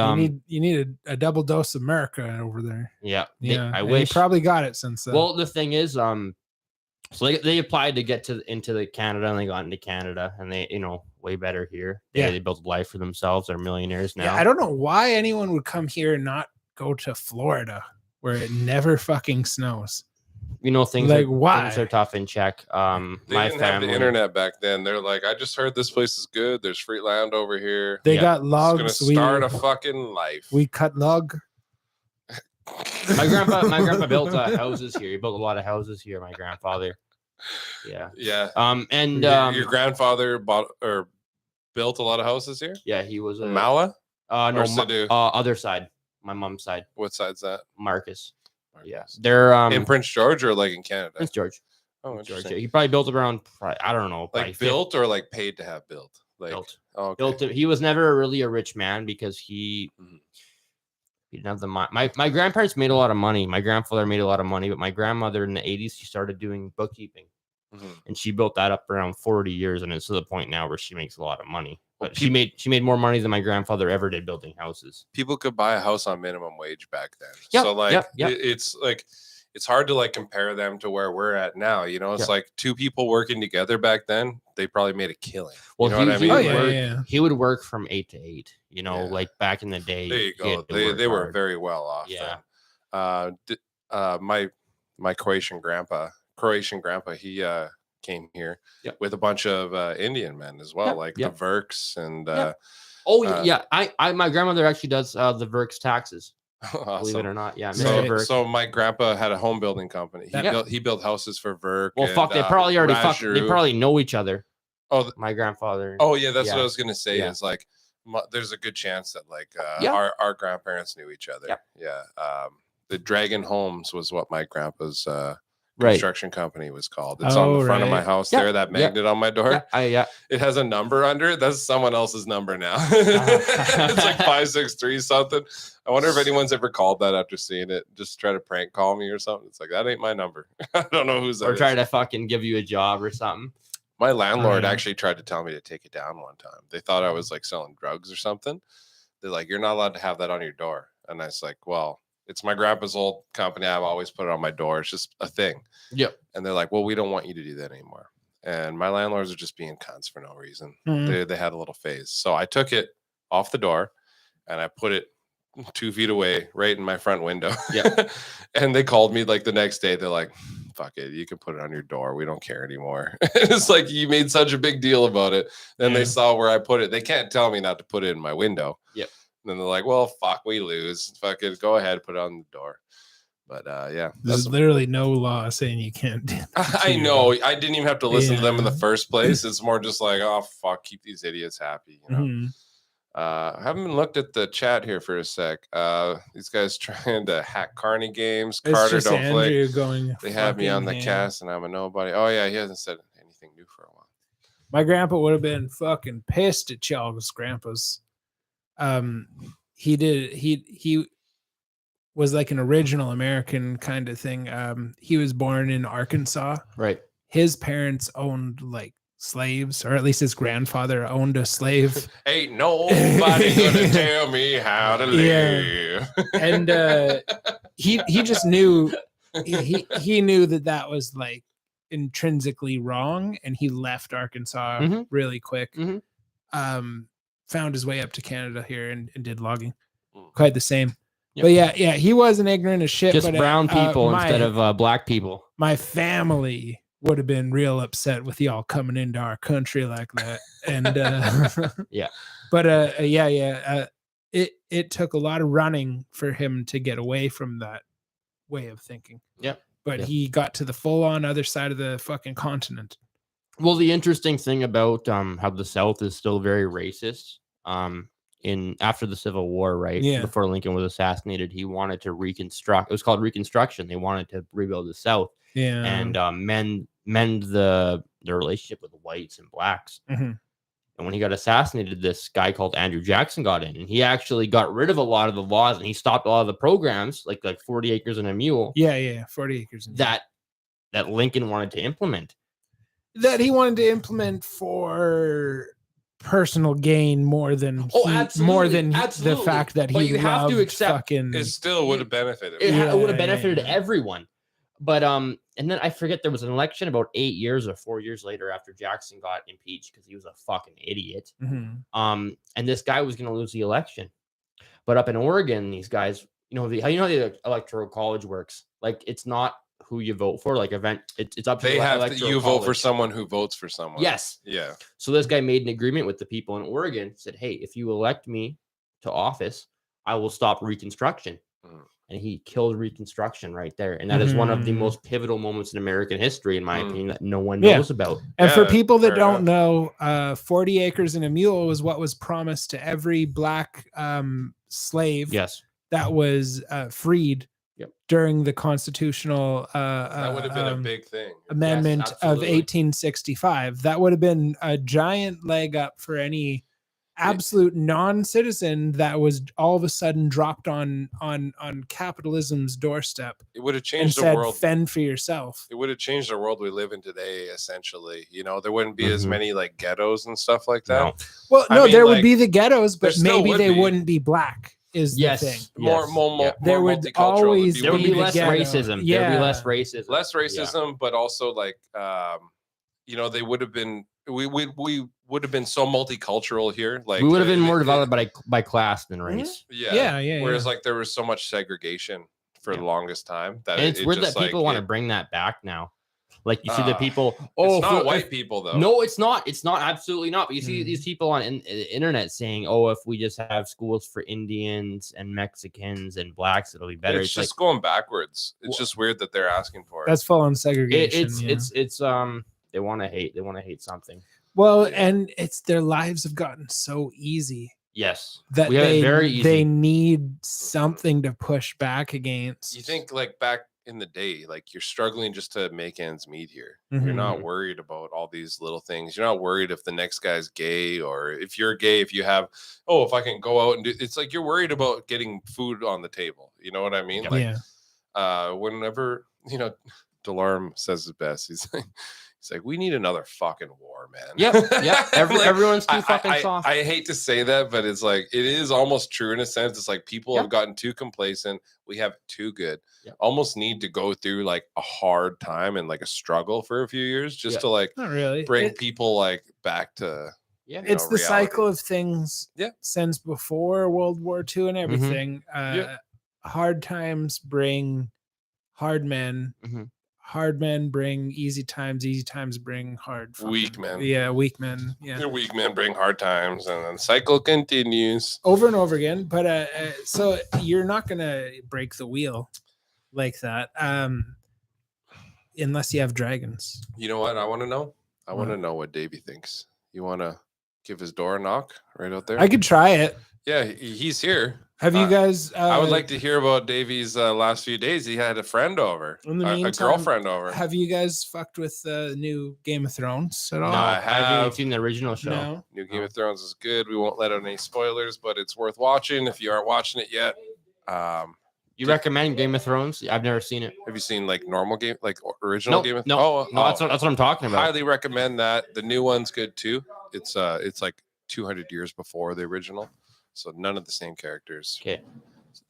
you need a double dose of America over there. Yeah. Yeah. I wish. You probably got it since then. Well, the thing is, so they applied to get into the Canada, and they got into Canada, and they, way better here. They built a life for themselves. They're millionaires now. Yeah, I don't know why anyone would come here and not go to Florida, where it never fucking snows. Things are tough in Czech. They didn't have the internet back then. They're like, I just heard this place is good. There's free land over here. They got logs. It's gonna start a fucking life. We cut log. My grandpa built houses here. He built a lot of houses here. My grandfather. Yeah. And your grandfather bought or built a lot of houses here? Yeah, he was a Mala? No, other side. My mom's side. What side's that? Marcus. Yeah. They're in Prince George or like in Canada? Prince George. Oh, interesting. He probably built around, I don't know. Like built or like paid to have built? Like built. Oh, okay. Built it. He was never really a rich man because he didn't have the money. My grandparents made a lot of money. My grandfather made a lot of money, but my grandmother in the 80s, she started doing bookkeeping. And she built that up around 40 years, and it's to the point now where she makes a lot of money. But she made more money than my grandfather ever did building houses. People could buy a house on minimum wage back then. Yep, so like yep. it's hard to like compare them to where we're at now. It's like two people working together back then, they probably made a killing. Well, what I mean? He would work from 8 to 8, like back in the day. There you go. They were very well off. Yeah. Then. My Croatian grandpa, he came here with a bunch of Indian men as well, the Verks and my grandmother actually does the Verks taxes. Awesome. Believe it or not. Yeah. So my grandpa had a home building company. He built houses for Verk. Well, they probably already they probably know each other. Oh, my grandfather. Oh yeah, that's what I was gonna say. Is like there's a good chance that our grandparents knew each other. The Dragon Homes was what my grandpa's construction company was called. It's on the front of my house there, that magnet on my door. It has a number under it. That's someone else's number now. It's like 563 something. I wonder if anyone's ever called that after seeing it. Just try to prank call me or something. It's like, that ain't my number. I don't know who's that. Or try to fucking give you a job or something. My landlord actually tried to tell me to take it down one time. They thought I was like selling drugs or something. They're like, you're not allowed to have that on your door. And I was like, well, it's my grandpa's old company. I've always put it on my door. It's just a thing. Yep. And they're like, well, we don't want you to do that anymore. And my landlords are just being cunts for no reason. They had a little phase. So I took it off the door and I put it 2 feet away right in my front window. Yeah. And they called me like the next day. They're like, fuck it. You can put it on your door. We don't care anymore. It's like, you made such a big deal about it. Then they saw where I put it. They can't tell me not to put it in my window. Yep. And then they're like, well, fuck, we lose. Fuck it. Go ahead. Put it on the door. But there's literally no law saying you can't do that. I know. I didn't even have to listen to them in the first place. It's more just like, oh, fuck, keep these idiots happy. I haven't been looked at the chat here for a sec. These guys trying to hack Carney games. It's Carter just don't Andrew play. Going they have me on the cast, and I'm a nobody. Oh yeah, he hasn't said anything new for a while. My grandpa would have been fucking pissed at y'all's grandpas. He was like an original American kind of thing. He was born in Arkansas. Right. His parents owned like slaves, or at least his grandfather owned a slave. Ain't nobody gonna tell me how to live. And he just knew he knew that was like intrinsically wrong, and he left Arkansas really quick. Found his way up to Canada here and did logging. Quite the same. Yep. But yeah, he wasn't ignorant as shit. Just but, brown people instead of black people. My family would have been real upset with y'all coming into our country like that. And yeah, but it took a lot of running for him to get away from that way of thinking. Yeah, but he got to the full on other side of the fucking continent. Well, the interesting thing about how the South is still very racist, in after the Civil War, right? Yeah. Before Lincoln was assassinated, he wanted to reconstruct. It was called Reconstruction. They wanted to rebuild the South, Yeah. and mend the relationship with the whites and blacks. Mm-hmm. And when he got assassinated, this guy called Andrew Jackson got in, and he actually got rid of a lot of the laws, and he stopped a lot of the programs, like 40 acres and a mule. Yeah, 40 acres. And that Lincoln wanted to implement. That he wanted to implement for personal gain more than the fact that he have to accept fucking. It still would have benefited. It would have benefited everyone. But and then I forget there was an election about 8 years or 4 years later after Jackson got impeached because he was a fucking idiot. Mm-hmm. And this guy was going to lose the election. But up in Oregon, these guys, how the electoral college works. Like, it's not who you vote for. Like, it's up to they have to, you vote for someone who votes for someone. Yes. Yeah. So this guy made an agreement with the people in Oregon. Said, hey, if you elect me to office, I will stop Reconstruction. And he killed Reconstruction right there. And that is one of the most pivotal moments in American history, in my opinion, that no one knows about. And for people that don't know, 40 acres and a mule was what was promised to every black slave that was freed during the constitutional that would have been a big thing. Amendment of 1865. That would have been a giant leg up for any absolute non-citizen that was all of a sudden dropped on capitalism's doorstep. It would have changed the world. Fend for yourself. It would have changed the world we live in today. Essentially, there wouldn't be as many like ghettos and stuff like that. No. Well, no, there would be the ghettos, but maybe they wouldn't be black. Is the thing. More there would always there would be less racism. Yeah. There would be less racism. Less racism, but also like they would have been. We would have been so multicultural here. Like, we would have been more developed by class than race. Yeah. Whereas like there was so much segregation for the longest time that it's weird that people want to bring that back now. Like, you see the people. It's not white people though. No, it's not. It's not. Absolutely not. But you see these people on the internet saying, "Oh, if we just have schools for Indians and Mexicans and blacks, it'll be better." It's just going backwards. It's just weird that they're asking for it. That's full on segregation. It's they want to hate. They want to hate something. Well, and it's their lives have gotten so easy. Yes, that they need something to push back against. You think like back in the day, like, you're struggling just to make ends meet here. Mm-hmm. You're not worried about all these little things. You're not worried if the next guy's gay, or if you're gay, if you have, if I can go out and do, it's like you're worried about getting food on the table. You know what I mean? Whenever, Delorme says it best, he's like, we need another fucking war, man. Yeah. Everyone's too fucking soft. I hate to say that, but it's like, it is almost true in a sense. It's like people have gotten too complacent. We have it too good. Almost need to go through like a hard time and like a struggle for a few years just to like not really bring people like back to it's the reality. Cycle of things since before World War II and everything. Hard times bring hard men. Hard men bring easy times. Easy times bring hard. Weak men. Yeah, weak men. Yeah, your weak men bring hard times, and then the cycle continues over and over again. But so you're not gonna break the wheel like that, unless you have dragons. You know what? I want to know. I want to know what Davey thinks. You want to give his door a knock right out there? I could try it. Yeah, he's here. Have you guys? I would like to hear about Davey's last few days. He had a friend over, a girlfriend over. Have you guys fucked with the new Game of Thrones at all? No, I haven't seen the original show. No. New Game of Thrones is good. We won't let out any spoilers, but it's worth watching if you aren't watching it yet. You recommend Game of Thrones? I've never seen it. Have you seen like normal game, like original Game of Thrones? No, that's what I'm talking about. Highly recommend that. The new one's good too. It's like 200 years before the original. So none of the same characters. Okay.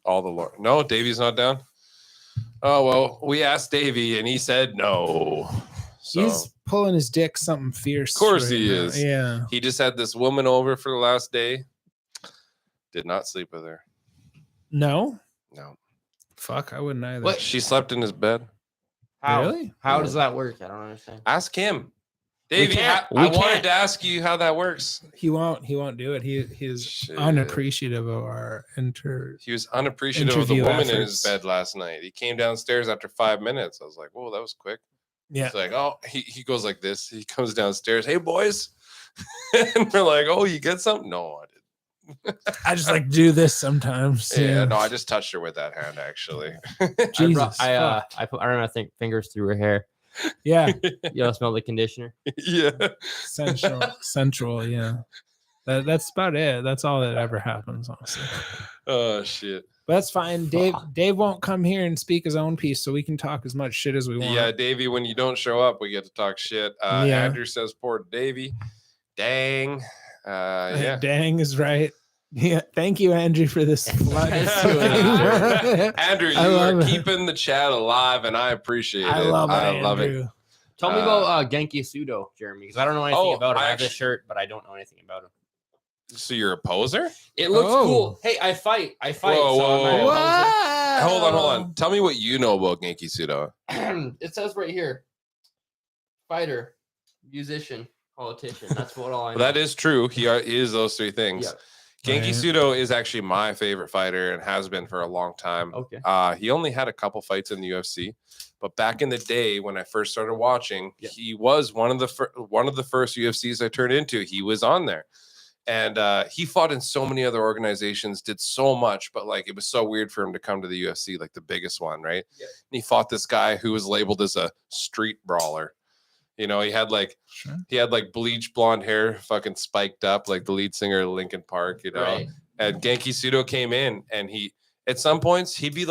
All the lore. No, Davey's not down. Oh, well, we asked Davey and he said no. So, he's pulling his dick something fierce. Of course he is. Yeah. He just had this woman over for the last day. Did not sleep with her. No. No. Fuck, I wouldn't either. What? She slept in his bed. How? Really? How does that work? I don't understand. Ask him. Davey, I wanted to ask you how that works. He won't do it. He's unappreciative of our He was unappreciative of the woman efforts. in his bed last night. He came downstairs after 5 minutes. I was like, whoa, that was quick. Yeah. He's like, oh, he goes like this. He comes downstairs. Hey, boys. And we're like, oh, you get something? No, I didn't. I just like do this sometimes. Yeah, no, I just touched her with that hand, actually. Jesus. I ran my fingers through her hair. Yeah. You know, smell the conditioner. Yeah. Central. Yeah. That's about it. That's all that ever happens, honestly. Oh shit. But that's fine. Dave won't come here and speak his own piece, so we can talk as much shit as we want. Yeah, Davey, when you don't show up, we get to talk shit. Andrew says poor Davey. Dang. Yeah. Dang is right. Yeah, thank you, Andrew, for this flood. Andrew, you are keeping the chat alive, and I appreciate it. I love it. Tell me about Genki Sudo, Jeremy, because I don't know anything about him. I have this shirt, but I don't know anything about him. So you're a poser? It looks cool. Hey, I fight. Whoa. Hold on. Tell me what you know about Genki Sudo. It says right here, fighter, musician, politician. That's what all I know. That is true. He is those three things. Yeah. Genki Sudo is actually my favorite fighter and has been for a long time. Okay. He only had a couple fights in the UFC, but back in the day when I first started watching, he was one of the first UFCs I turned into. He was on there, and he fought in so many other organizations, did so much, but like it was so weird for him to come to the UFC, like the biggest one, right? Yeah. And he fought this guy who was labeled as a street brawler. You know, he had like bleach blonde hair, fucking spiked up, like the lead singer of Linkin Park, you know. Right. And Genki Sudo came in, and he, at some points, he'd be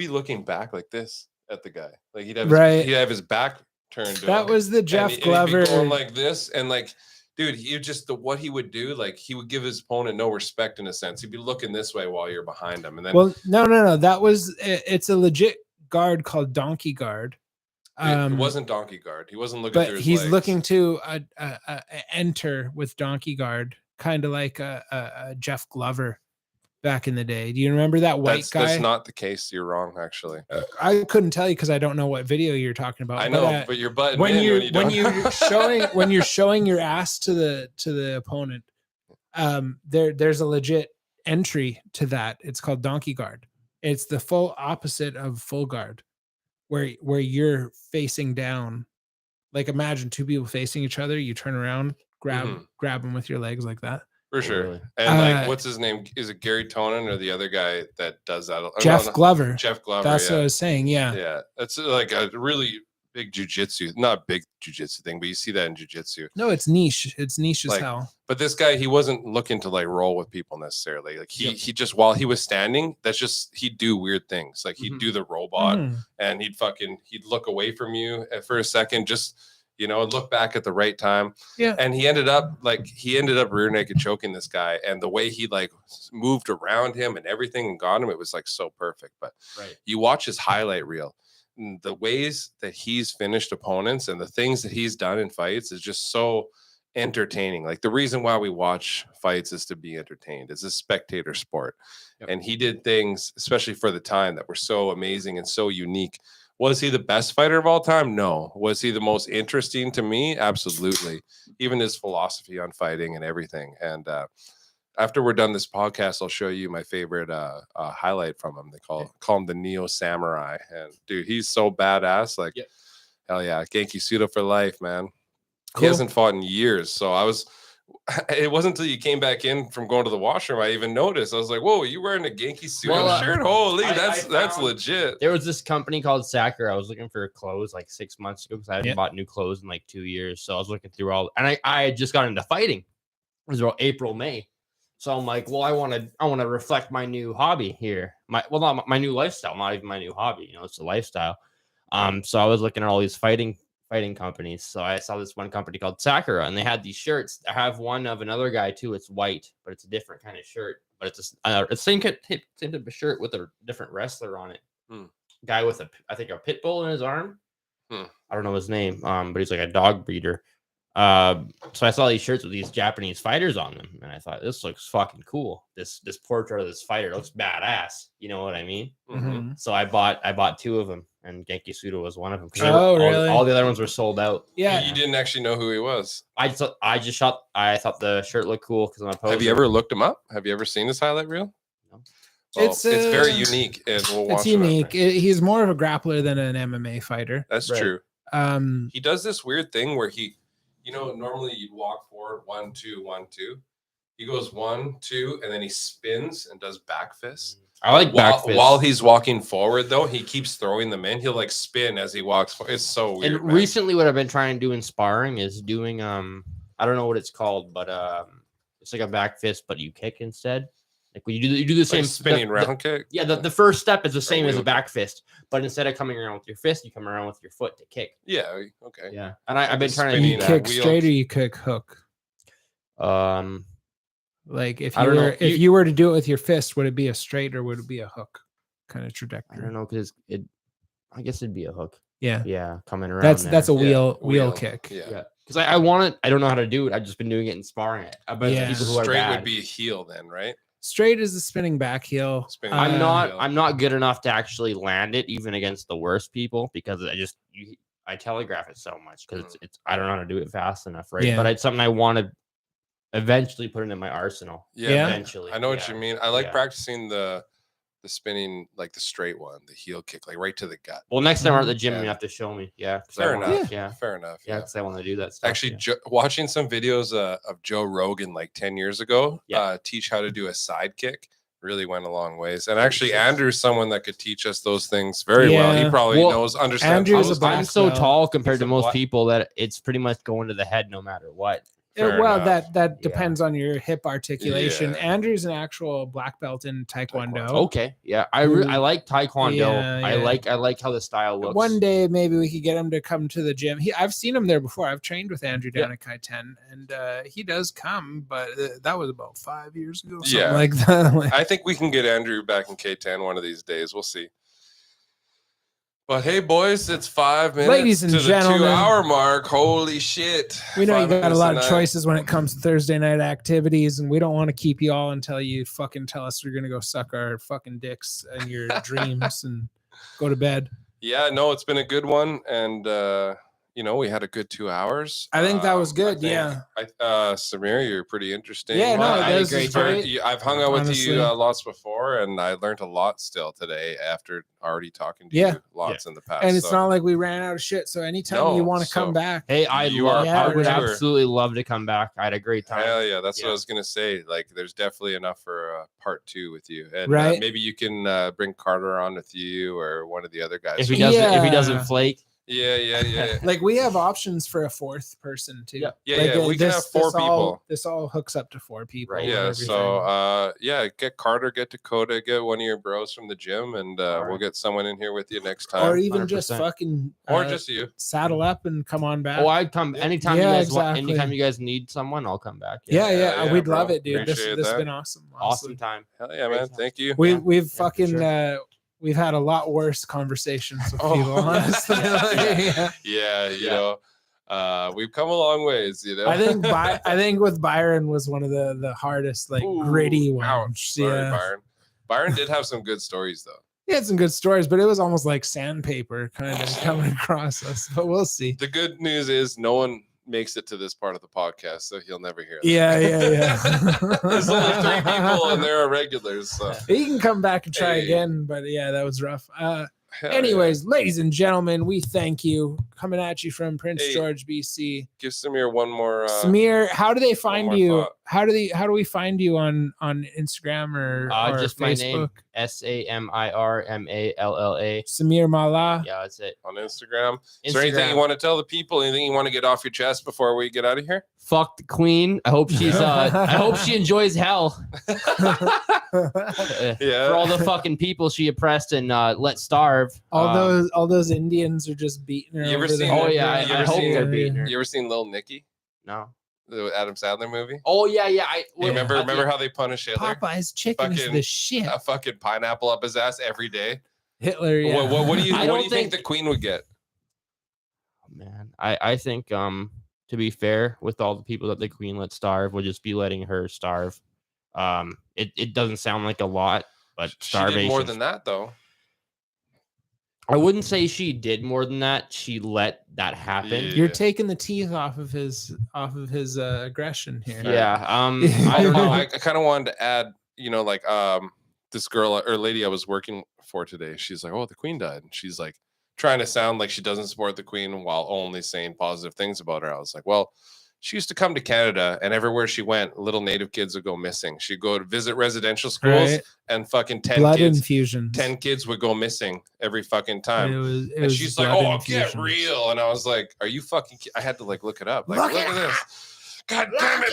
looking back like this at the guy, like he'd have his back turned. That was the Jeff Glover going like this, and like, dude, he just what he would do, like he would give his opponent no respect in a sense. He'd be looking this way while you're behind him, and then no, that was it's a legit guard called Donkey Guard. It wasn't Donkey Guard. He wasn't looking. But he's looking to enter with Donkey Guard, kind of like a Jeff Glover back in the day. Do you remember that white guy? That's not the case. You're wrong, actually. I couldn't tell you because I don't know what video you're talking about. I know, but you're butting when you're showing your ass to the opponent. There's a legit entry to that. It's called Donkey Guard. It's the full opposite of full guard. Where you're facing down, like imagine two people facing each other, you turn around, grab them with your legs like that. For sure. Really? And like, what's his name? Is it Gary Tonin or the other guy that does that? Jeff Glover. Jeff Glover. That's what I was saying. Yeah. Yeah. That's like a really big jujitsu, not big jujitsu thing, but you see that in jujitsu. No, it's niche. It's niche as hell. But this guy, he wasn't looking to like roll with people necessarily. Like he just, while he was standing, he'd do weird things. Like he'd do the robot and he'd look away from you for a second, just, you know, look back at the right time. Yeah. And he ended up rear naked choking this guy. And the way he like moved around him and everything and got him, it was like so perfect. But you watch his highlight reel, the ways that he's finished opponents and the things that he's done in fights is just so entertaining. Like the reason why we watch fights is to be entertained. It's a spectator sport. Yep. And he did things, especially for the time, that were so amazing and so unique. Was he the best fighter of all time? No. Was he the most interesting to me? Absolutely. Even his philosophy on fighting and everything. And after we're done this podcast, I'll show you my favorite highlight from him. They call him the Neo Samurai. And dude, he's so badass. Like, hell yeah, Genki Sudo for life, man. Cool. He hasn't fought in years. So it wasn't until you came back in from going to the washroom I even noticed. I was like, whoa, you wearing a Genki Sudo shirt? Holy, that's legit. There was this company called Sakura. I was looking for clothes like 6 months ago because I hadn't bought new clothes in like 2 years. So I was looking through and I had just got into fighting. It was about April, May. So I'm like, well, I want to reflect my new hobby here. Not my new lifestyle, not even my new hobby. You know, it's a lifestyle. So I was looking at all these fighting companies. So I saw this one company called Sakura, and they had these shirts. I have one of another guy too. It's white, but it's a different kind of shirt. But it's the same type of shirt with a different wrestler on it. Guy with I think a pit bull in his arm. I don't know his name. But he's like a dog breeder. So I saw these shirts with these Japanese fighters on them, and I thought this looks fucking cool. This portrait of this fighter looks badass. You know what I mean? Mm-hmm. So I bought 2 of them, and Genki Sudo was one of them. Oh, really? All the other ones were sold out. Yeah, you didn't actually know who he was. I thought the shirt looked cool because I'm a poser. Have you ever looked him up? Have you ever seen his highlight reel? No. Well, it's very unique, and we'll watch. It's unique. He's more of a grappler than an MMA fighter. That's Right. true. Um, He does this weird thing where he, normally you'd walk forward 1, 2, 1, 2. He goes 1, 2, and then he spins and does back fists. I like back fists. While he's walking forward, though, he keeps throwing them in. He'll like spin as he walks forward. It's so weird. And man. recently, what I've been trying to do in sparring is doing I don't know what it's called, but it's like a back fist, but you kick instead. Like when you do the same spinning round kick. Yeah, the first step is the same as a wheel back fist, but instead of coming around with your fist, you come around with your foot to kick. Yeah. Okay. Yeah, and I've been trying to spinning you do that. kick wheel. straight or you kick hook. Like if I don't know. if you were to do it with your fist, would it be a straight or would it be a hook kind of trajectory? I don't know because I guess it'd be a hook. Yeah, Yeah, coming around. that's a Yeah, wheel kick. Yeah. Because I want it. I don't know how to do it. I've just been doing it in sparring. But Yeah. people who are Straight bad. would be a heel then, right? Straight is a spinning back heel. Spinning I'm back. not. I'm not good enough to actually land it, even against the worst people, because I telegraph it so much because it's I don't know how to do it fast enough, right? Yeah. But it's something I want to eventually put it in my arsenal. Yeah. Eventually, I know what you mean. I like Yeah. practicing the spinning, like the straight one, the heel kick, like right to the gut. Well, next time we're at the gym, Yeah. you have to show me. Yeah, 'cause Fair I wanna- enough. Yeah, Fair enough. yeah, because I want to do that stuff. Actually, yeah. watching some videos of Joe Rogan like 10 years ago, Yeah. teach how to do a side kick really went a long ways. And actually, Andrew's someone that could teach us those things very well. He Yeah. probably Well, understands. Andrew's those a black things. I'm so belt. tall compared He's to a most black- people that it's pretty much going to the head no matter what. Fair Well, enough. that Yeah. depends on your hip articulation. Yeah. Andrew's an actual black belt in Taekwondo. Okay, yeah, I like Taekwondo. Yeah, I yeah. like how the style looks. One day, maybe we could get him to come to the gym. I've seen him there before. I've trained with Andrew down at Kai-10, and he does come, but that was about 5 years ago. Something Yeah. like that. I think we can get Andrew back in K10 one of these days. We'll see. But hey, boys, it's 5 minutes Ladies and to the gentlemen. 2-hour mark. Holy shit. We know 5 you got a minutes lot of tonight. choices when it comes to Thursday night activities, and we don't want to keep you all until you fucking tell us you're gonna go suck our fucking dicks in your dreams and go to bed. Yeah, no, it's been a good one. And, we had a good 2 hours. I think that was good, yeah. Samir, you're pretty interesting. Yeah, no, I that had a was great great. time. I've hung out with Honestly. you lots before, and I learned a lot still today after already talking to Yeah. you lots in the past. And it's so- not like we ran out of shit. So anytime No, you want to come so- back, Hey, are I would a tour. absolutely love to come back. I had a great time. Hell yeah, that's what Yeah. I was gonna say. Like, there's definitely enough for part 2 with you, and Right. maybe you can bring Carter on with you or one of the other guys. If he doesn't, Yeah. flake, yeah. like we have options for a 4th person too. Yeah. Yeah, Like, yeah, we can have 4 people. This all hooks up to 4 people. Right. and Yeah, everything. so get Carter, get Dakota, get one of your bros from the gym, and All we'll right. get someone in here with you next time, or even just 100%. fucking or just you. saddle up and come on back. oh, I'd come anytime Yeah, you guys want. exactly. Anytime you guys need someone, I'll come back. yeah, yeah, we'd bro. love it, dude. This Appreciate has that. been awesome. Awesome Honestly. time. Hell yeah, Great man! time. Thank you. We've for fucking sure. we've had a lot worse conversations with Oh, people. Honestly, yeah. Yeah. Yeah, we've come a long ways. I think with Byron was one of the hardest, like Ooh, gritty ones. ouch. Sorry, Yeah. Byron. Byron did have some good stories though. He had some good stories, but it was almost like sandpaper kind of coming across us. But we'll see. The good news is no one makes it to this part of the podcast, so he'll never hear that. Yeah. There's only 3 people and they're regulars. So. He can come back and try Hey. again, but yeah, that was rough. Hell yeah. Anyways, ladies and gentlemen, we thank you. Coming at you from Prince Hey. George, BC. Give Samir one more. Samir, how do they find more you? thought. How do we find you on Instagram or Just Facebook? my name, SAMIRMALLA. Samir Mala. Yeah, that's it. on Instagram. Is there anything Instagram. you want to tell the people? Anything you want to get off your chest before we get out of here? Fuck the queen. I hope she's. I hope she enjoys hell. Yeah. For all the fucking people she oppressed and let starve. all those Indians are just beating her. You ever over the seen- head. Oh yeah, You I ever hope seen- they're beating her. You ever seen Lil Nicky, No. the Adam Sandler movie? Oh yeah. You Yeah. remember how they punish Hitler? Popeye's chicken is Fucking- the shit. A fucking pineapple up his ass every day. Hitler. Yeah. What do you I what don't do you think think- the Queen would get? Man, I think to be fair, with all the people that the queen let starve, would just be letting her starve. It doesn't sound like a lot, but starvation. She did more than that, though. I wouldn't say she did more than that. She let that happen. Yeah. You're taking the teeth off of his aggression here. Yeah. I don't know. I kind of wanted to add, like this girl or lady I was working for today. She's like, "Oh, the queen died," and she's like trying to sound like she doesn't support the queen while only saying positive things about her. I was like, well, she used to come to Canada, and everywhere she went, little Native kids would go missing. She'd go to visit residential schools, and fucking 10 blood kids, infusions. 10 kids would go missing every fucking time. It and was she's like, "Oh, get real!" And I was like, "Are you fucking?" I had to like look it up. Like, look at this. God damn it!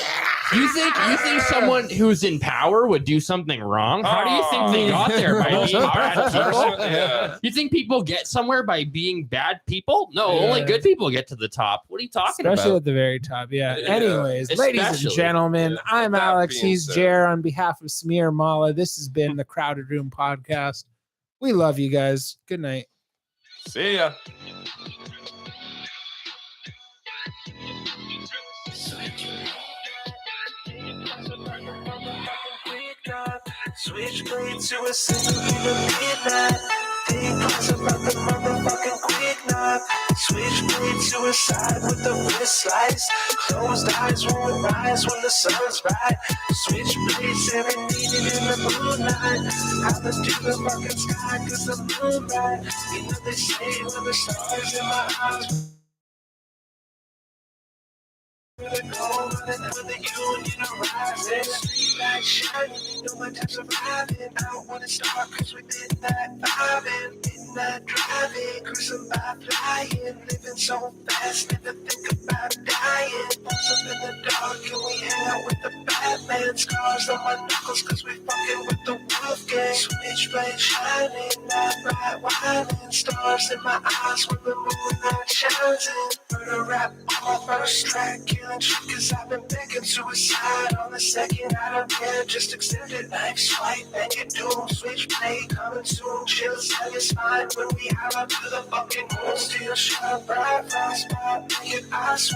You think someone who's in power would do something wrong? How do you think they got there? By being bad people? Yeah. You think people get somewhere by being bad people? No, only good people get to the top. What are you talking Especially about? at the very top. Yeah. Anyways, Especially. ladies and gentlemen, I'm That Alex. being He's said. Jer. On behalf of Samir Mala, this has been the Crowded Room Podcast. We love you guys. Good night. See ya. Switchblade to a single in the midnight. Think twice about the motherfucking quick knock. Switchblade suicide with the wrist slice. Closed eyes won't rise when the sun's bright. Switchblade serenading in the moonlight. I've been to the fucking sky cause the moon bright. You know they say when the stars in my eyes. When the union arises, street lights shining, no one time surviving. Out when it's dark, cause we midnight vibing, midnight driving, cruising by flying, living so fast, never think about dying. Pulls up in the dark, and we hang out with the Batman. Scars on my knuckles, cause we fucking with the wolf gang. Switchblade shining, night bright whining, stars in my eyes when the moonlight shines in. Murder rap, all first track, killing cause I've been thinking suicide on the second. I don't care, just accept it. Next swipe and you doom. Switchblade coming soon. Chill, satisfied when we out up to the fucking moon. Still shine bright, fast spot. Naked eyes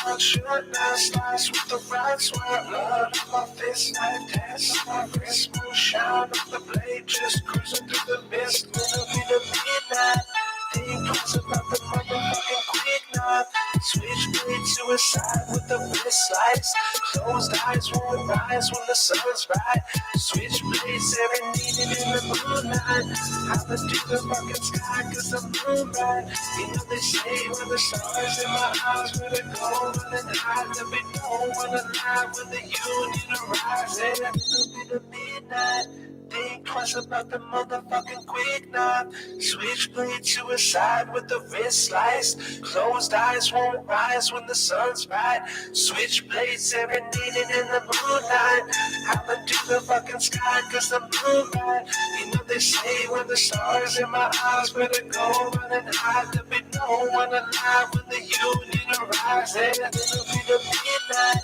want short now. Slice with the right swat. Blood on my fist, knife test. My wrist, moonshine off the blade. Just cruising through the mist. It'll be the midnight. Think twice about the motherfucking quick knock. Switchblade suicide with the wrist slice. Closed eyes won't rise when the sun's bright. Switchblade serenading in the moonlight. I've been to the fucking sky cause the moon bright. You know they say when the stars in my eyes where to go running high. Let me know when alive when the union arises. It'll be the midnight. Think twice about the motherfucking quick knock. Switchblade suicide with the wrist slice. Closed eyes won't rise when the sun's bright. Switchblade serenading in the moonlight. Hop into the fucking sky cause the moon bright. You know they say when the stars in my eyes better go running high. Let me know when alive when the union arises. It'll be the midnight.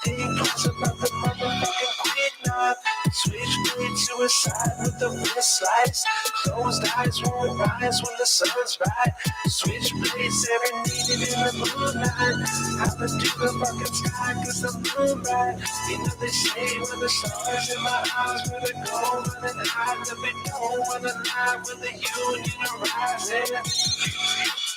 Think twice about the motherfucking quick knock. Switchblade suicide with the wrist slice. Closed eyes won't rise when the sun's bright. Switchblade serenading in the moonlight. Hop into the fucking sky cause the moon bright. You know they say when the stars in my eyes better go running high. Let me know when alive when the union arises.